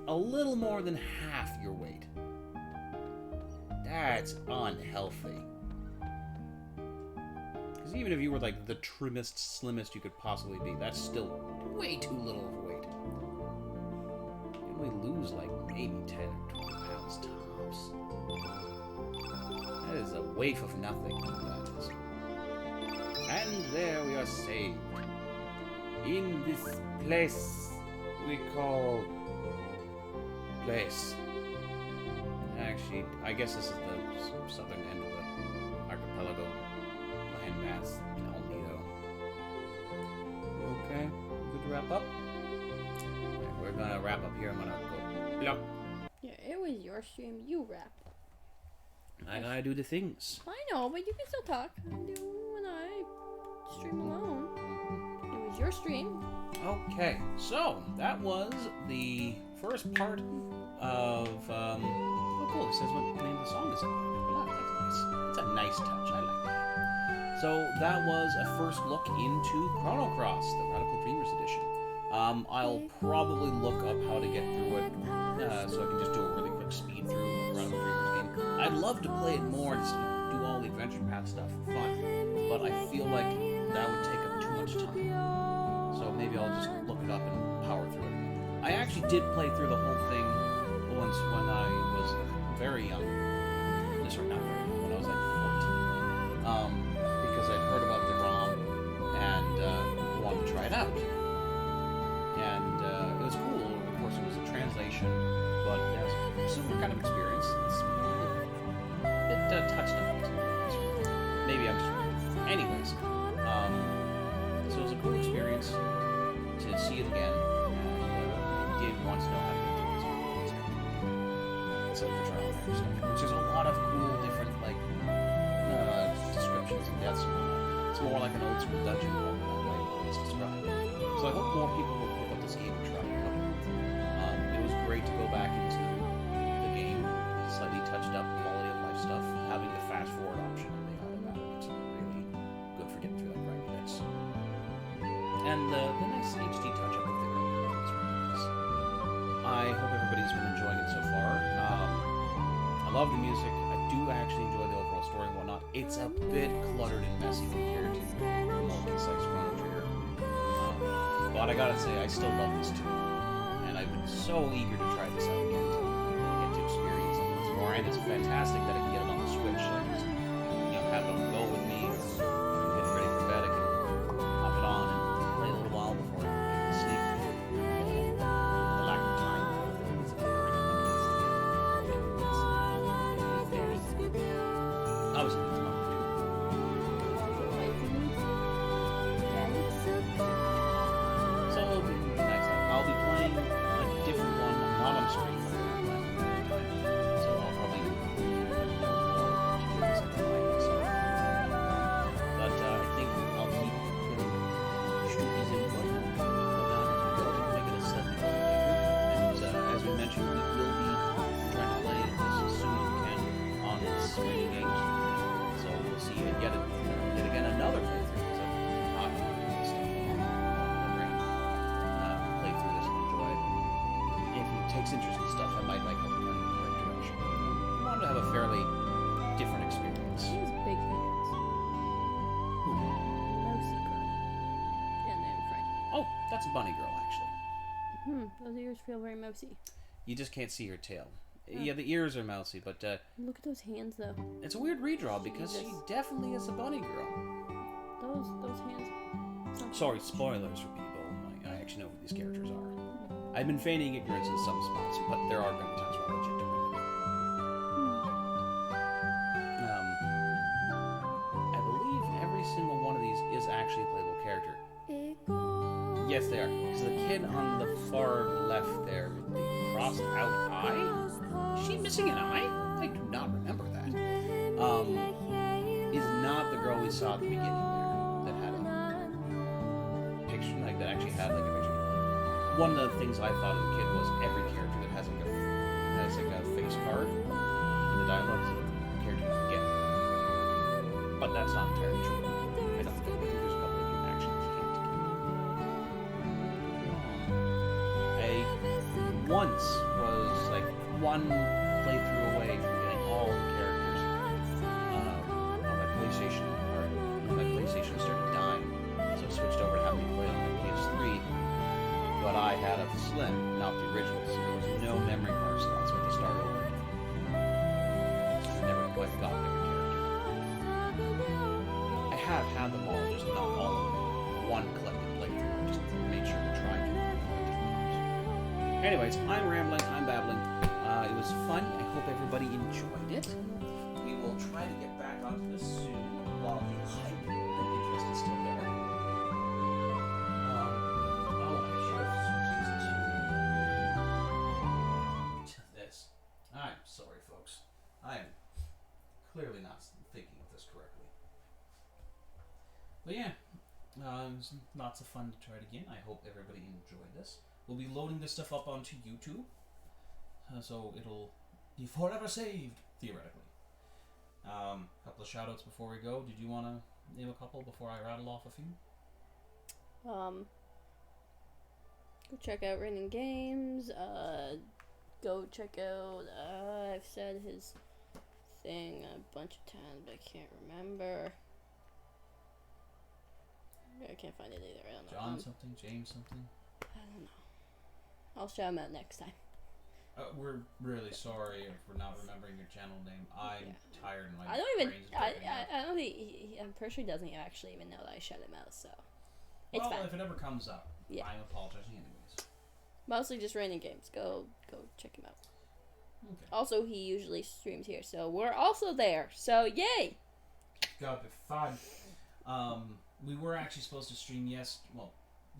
a little more than half your weight. That's unhealthy. Because even if you were like the trimmest, slimmest you could possibly be, that's still way too little of weight. You only lose like maybe 10 or 20 pounds tops. That is a waif of nothing, that is. And there we are saved. In this place we call place. Actually, I guess this is the southern end of the archipelago. Landmass, El Nido. Okay, good to wrap up? Right, we're gonna wrap up here. I'm gonna go. Blah. Yeah, it was your stream. You rap. I gotta do the things. I know, but you can still talk. I do when I stream alone. It was your stream. Okay, so that was the first part of. Oh, cool! It says what the name of the song is. Wow, that's nice. That's a nice touch. I like that. So that was a first look into Chrono Cross, the Radical Dreamers edition. I'll probably look up how to get through it, so I can just do a really quick speed through of Radical Dreamers game. I'd love to play it more and do all the adventure path stuff for fun, but I feel like that would take up too much time. So maybe I'll just look it up and power through it. I actually did play through the whole thing once when I was very young. This or not very young, when I was like 14. Because I'd heard about the ROM and wanted to try it out. And it was cool. Of course, it was a translation, but it was a similar kind of experience. It touched on it. Maybe I'm just... Anyways, so it was a cool experience to see it again. And did want to know how to get through it. It's like the trial and error stuff. Which is a lot of cool different, like, descriptions and deaths and whatnot. It's more like an old school dungeon crawl than the way it's described. So I hope more people will pick up this game and try it out. It was great to go back into the game, slightly touched up quality of life stuff, having the fast forward option and the automatic makes it really good for getting through that grinding bits. And the nice HD touch up of the grinding bits. I hope everybody's been enjoying it so far. I love the music. I do actually enjoy the overall story and whatnot. It's a bit cluttered and messy compared to the more concise Chrono Trigger. But I gotta say, I still love this too. And I've been so eager to try this out again to get to experience it once more. And it's fantastic that I can get it on the Switch. So I can just, have it on the go with me. Getting ready for bed, I can pop it on and play a little while before I go to sleep. The lack of time. I was in the So it'll be nice. I'll be playing a different one, not on screen. So I'll probably but I think I'll keep putting Stuppies in play. Make it a slightly longer playthrough. And as we mentioned, we will be trying to play this as soon as we can on its streaming games. So we'll see yet again another playthrough. So I this stuff on the brain. Play through this and enjoy it. If he takes interest in stuff, I might help him in the right direction. I wanted to have a fairly different experience. She has big hands. Mousy girl. And then Frank. Oh, that's a bunny girl, actually. Those ears feel very mousy. You just can't see her tail. Yeah, the ears are mousy, but Look at those hands, though. it's a weird redraw because she definitely is a bunny girl. Those hands. Sorry, spoilers for people. I actually know who these characters are. I've been feigning ignorance in some spots, but there are going to be times where I legit don't remember. I believe every single one of these is actually a playable character. Yes, they are. So the kid on the far left there with the crossed out eye? Is she missing an eye? I do not remember that. Is not the girl we saw at the beginning there that had a picture, like that actually had like a picture. One of the things I thought of the kid was every character that has like a face card in the dialogue is a character you can get. But that's not entirely true. I don't think there's a couple that you actually can't get. I once was like one playthrough away from getting all the characters on my PlayStation. Or when my PlayStation started dying, so I switched over to having me play on my PS3. But I had a Slim, not the original, so there was no memory card slot, so I had to start over again. So I never quite got every character. I have had them all, just not all of them. One collected playthrough, just made sure to try and get them all different ones. Anyways, I'm rambling, I'm babbling. It was fun. I hope everybody enjoyed it. We will try to get back onto this soon while the hype and interest is still there. I should have switched to this. I'm sorry, folks. I am clearly not thinking of this correctly. But yeah, it was lots of fun to try it again. I hope everybody enjoyed this. We'll be loading this stuff up onto YouTube. So it'll be forever saved, theoretically. A couple of shout outs before we go. Did you want to name a couple before I rattle off a few? Go check out Raining Games. Go check out, I've said his thing a bunch of times, but I can't remember. I can't find it either. I don't know. John something, James something. I don't know. I'll shout him out next time. We're really sorry for not remembering your channel name. I'm tired and my I don't even. brain's dripping out. I don't think. I'm pretty sure he doesn't actually even know that I shut him out. So it's Well, fine. if it ever comes up, Yeah. I'm apologizing anyways. Mostly just raining games. Go check him out. Okay. Also, he usually streams here, so we're also there. So yay! Got the fun. We were actually supposed to stream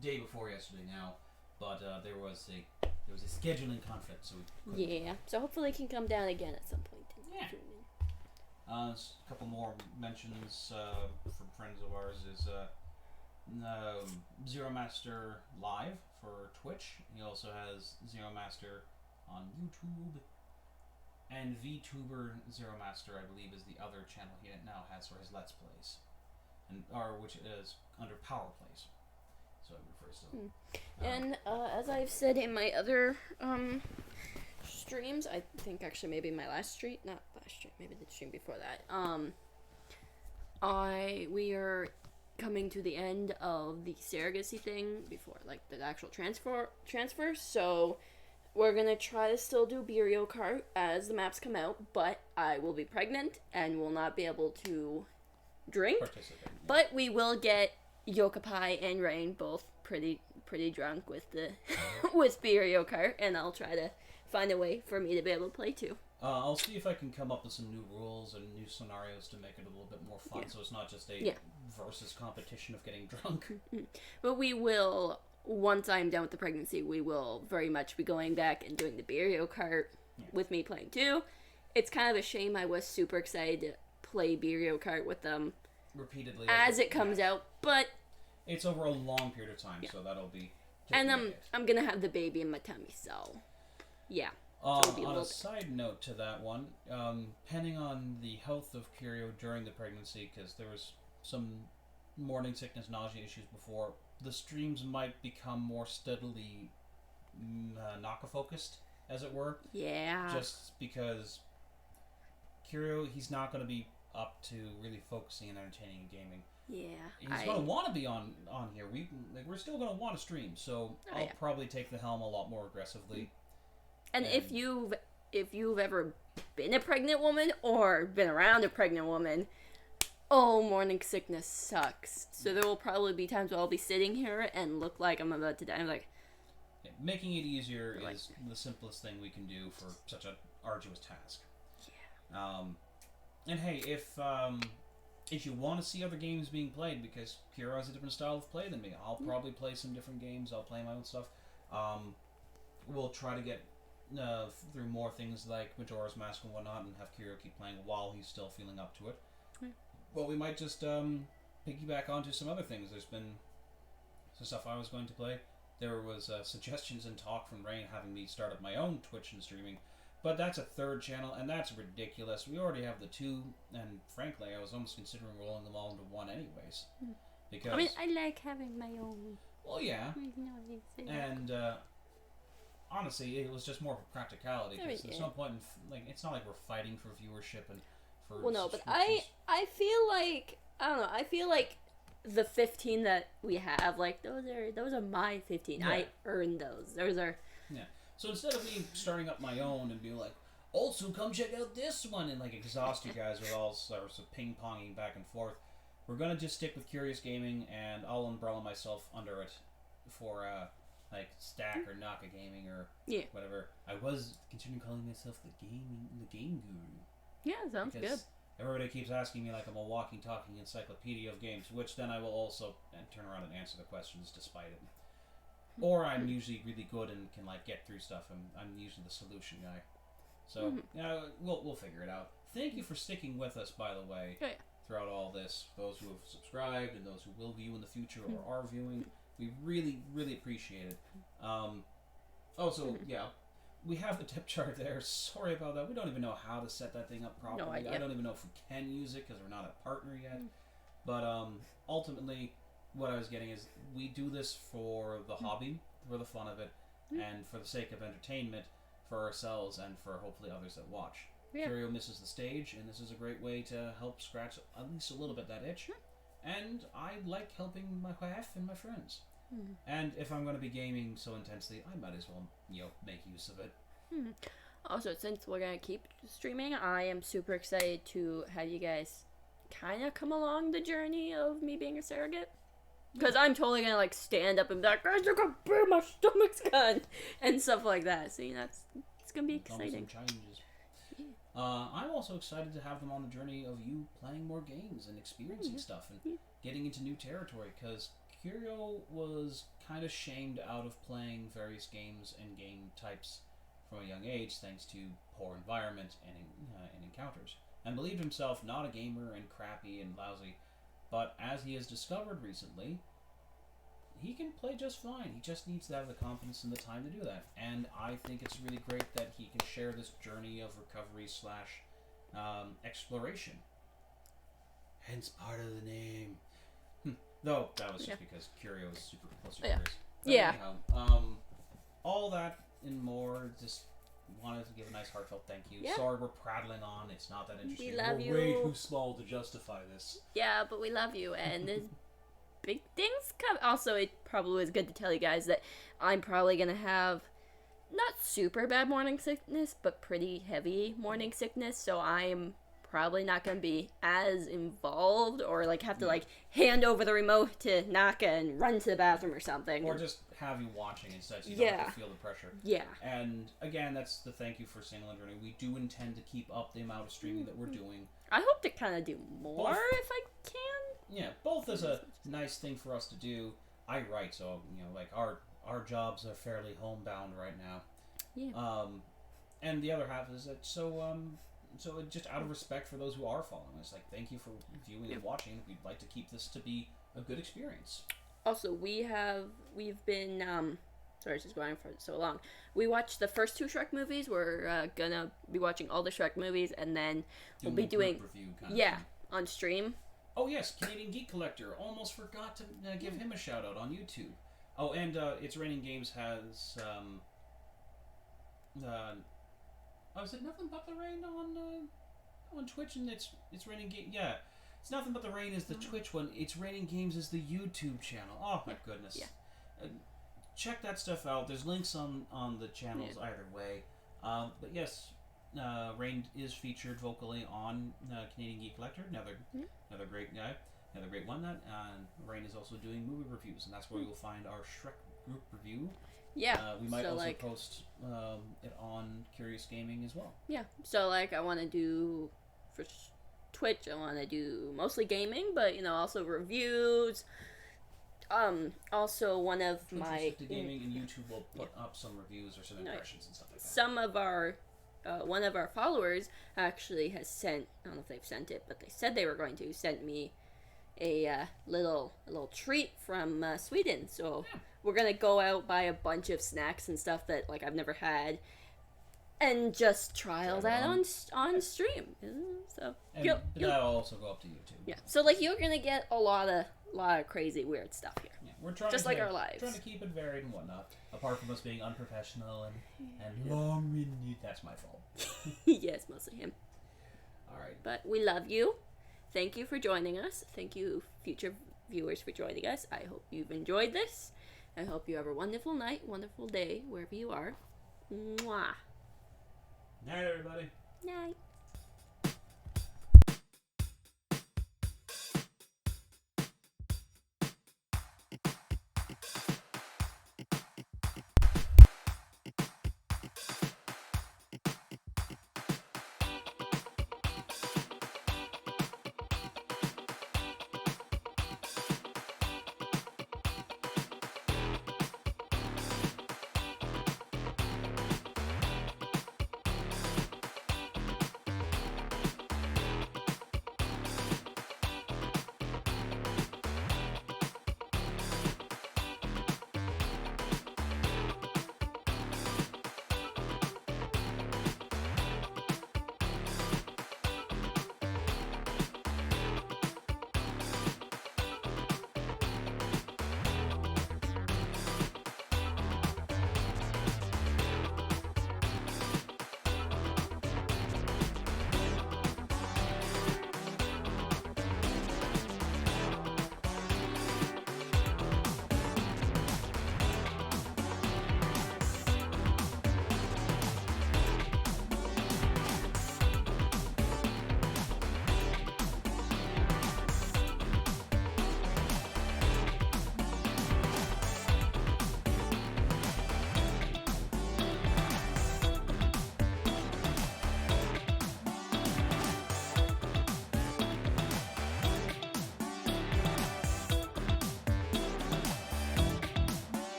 day before yesterday now, but there was a scheduling conflict, so we couldn't. Yeah. So hopefully he can come down again at some point. And Yeah. tune in. A couple more mentions from friends of ours is Zero Master Live for Twitch. He also has Zero Master on YouTube. And VTuber Zero Master, I believe, is the other channel he now has for his Let's Plays. Which is under Power Plays. So it refers to them. And as I've said in my other streams, I think actually maybe my last stream, not last stream, maybe the stream before that. We are coming to the end of the surrogacy thing before like the actual transfer. So we're gonna try to still do Burial Kart as the maps come out, but I will be pregnant and will not be able to drink. Participate. Yeah. But we will get Yokapai and Rain both pretty drunk with the with Burial Kart, and I'll try to find a way for me to be able to play too. I'll see if I can come up with some new rules and new scenarios to make it a little bit more fun, so it's not just a versus competition of getting drunk. But we will, once I'm done with the pregnancy, we will very much be going back and doing the Burial Kart with me playing too. It's kind of a shame. I was super excited to play Burial Kart with them Repeatedly as it comes out, but it's over a long period of time, so that'll be. and I'm gonna have the baby in my tummy, so yeah. On a side note to that one, depending on the health of Curio during the pregnancy, because there was some morning sickness, nausea issues before, the streams might become more steadily Naka-focused, as it were. Yeah. Just because Curio, he's not going to be up to really focusing and entertaining and gaming. Yeah. He's going to want to be on here. We're still going to want to stream, so I'll probably take the helm a lot more aggressively. And if you've ever been a pregnant woman or been around a pregnant woman, morning sickness sucks. So there will probably be times where I'll be sitting here and look like I'm about to die. I'm like, making it easier is the simplest thing we can do for such an arduous task. Yeah. And hey, if you want to see other games being played, because Kira has a different style of play than me, I'll probably play some different games. I'll play my own stuff. We'll try to get through more things like Majora's Mask and whatnot, and have Kiro keep playing while he's still feeling up to it. Well, we might just piggyback onto some other things. There's been some stuff I was going to play. There was suggestions and talk from Rain having me start up my own Twitch and streaming, but that's a third channel, and that's ridiculous. We already have the two, and frankly, I was almost considering rolling them all into one anyways. Because I mean, I like having my own. Well, yeah. And honestly, it was just more for practicality, because there's no point in it's not like we're fighting for viewership and for. Well, no, but I feel like I feel like the 15 that we have, like those are my 15. Yeah. I earned those. Those are. Yeah. So instead of me starting up my own and being like, also come check out this one, and like exhaust you guys with all sorts of ping ponging back and forth, we're gonna just stick with Curious Gaming, and I'll umbrella myself under it for like Stack or Naka Gaming or whatever. I was considering calling myself the game guru. Yeah, sounds good. Everybody keeps asking me like I'm a walking, talking encyclopedia of games, which then I will also turn around and answer the questions despite it. Or I'm usually really good and can like get through stuff. I'm usually the solution guy. So we'll figure it out. Thank you for sticking with us, by the way, throughout all this. Those who have subscribed and those who will view in the future or are viewing, we really, really appreciate it. We have the tip chart there. Sorry about that. We don't even know how to set that thing up properly. No idea. I don't even know if we can use it because we're not a partner yet. But ultimately, what I was getting is we do this for the hobby, for the fun of it, and for the sake of entertainment for ourselves and for hopefully others that watch. Yeah. Curio misses the stage, and this is a great way to help scratch at least a little bit that itch. And I like helping my wife and my friends. And if I'm going to be gaming so intensely, I might as well, make use of it. Also, since we're gonna keep streaming, I am super excited to have you guys kind of come along the journey of me being a surrogate. Because I'm totally gonna like stand up and be like, guys, look how big my stomach's gone, and stuff like that. So it's gonna be exciting. Some challenges. I'm also excited to have them on the journey of you playing more games and experiencing stuff and getting into new territory, because Curio was kind of shamed out of playing various games and game types from a young age thanks to poor environment and encounters, and believed himself not a gamer and crappy and lousy. But as he has discovered recently, he can play just fine. He just needs to have the confidence and the time to do that. And I think it's really great that he can share this journey of recovery / exploration. Hence part of the name. Though that was just because Curio is super close to yours. Yeah. Anyhow, all that and more. Just wanted to give a nice heartfelt thank you. Yeah. Sorry we're prattling on. It's not that interesting. We love We're way you. too small to justify this. Yeah, but we love you, and there's big things come. Also, it probably was good to tell you guys that I'm probably gonna have not super bad morning sickness, but pretty heavy morning sickness. So I'm probably not gonna be as involved, or like have to like hand over the remote to Naka and run to the bathroom or something. Or just have you watching instead, so you don't have to feel the pressure. Yeah. And again, that's the thank you for saying on the journey. We do intend to keep up the amount of streaming that we're doing. I hope to kind of do more Both. if I can. Yeah, both as a nice thing for us to do. I write, so like our jobs are fairly homebound right now. Yeah. And the other half is that so just out of respect for those who are following us, like thank you for viewing and watching. We'd like to keep this to be a good experience. Also, we've been sorry, it's just going on for so long. We watched the first 2 Shrek movies. We're gonna be watching all the Shrek movies, and then we'll be doing review kind of thing. on stream. Oh yes, Canadian Geek Collector. Almost forgot to give him a shout out on YouTube. Oh, and It's Raining Games has is it Nothing But the Rain on Twitch, and it's Raining Game. Yeah, It's Nothing But the Rain is the Twitch one. It's Raining Games is the YouTube channel. Oh my goodness. Yeah. Check that stuff out. There's links on the channels either way. But yes, Rain is featured vocally on Canadian Geek Collector. Another great guy. Another great one. Rain is also doing movie reviews, and that's where you'll find our Shrek group review. Yeah. We might so, also like, post it on Curious Gaming as well. Yeah. So like I want to do for Twitch. I want to do mostly gaming, but also reviews. Also one of Twitch my restricted gaming, and YouTube will put up some reviews or some impressions and stuff like that. some of our one of our followers actually has sent, I don't know if they've sent it, but they said they were going to send me a little treat from Sweden. So we're gonna go out, buy a bunch of snacks and stuff that like I've never had, and just trial that on stream. So And that'll also go up to YouTube. yeah, so like you're gonna get a lot of crazy weird stuff here. Yeah, we're trying Just to, like our lives. Trying to keep it varied and whatnot. Apart from us being unprofessional and long-winded, that's my fault. Yes, mostly him. All right. But we love you. Thank you for joining us. Thank you, future viewers, for joining us. I hope you've enjoyed this. I hope you have a wonderful night, wonderful day, wherever you are. Mwah. Night, everybody. Night.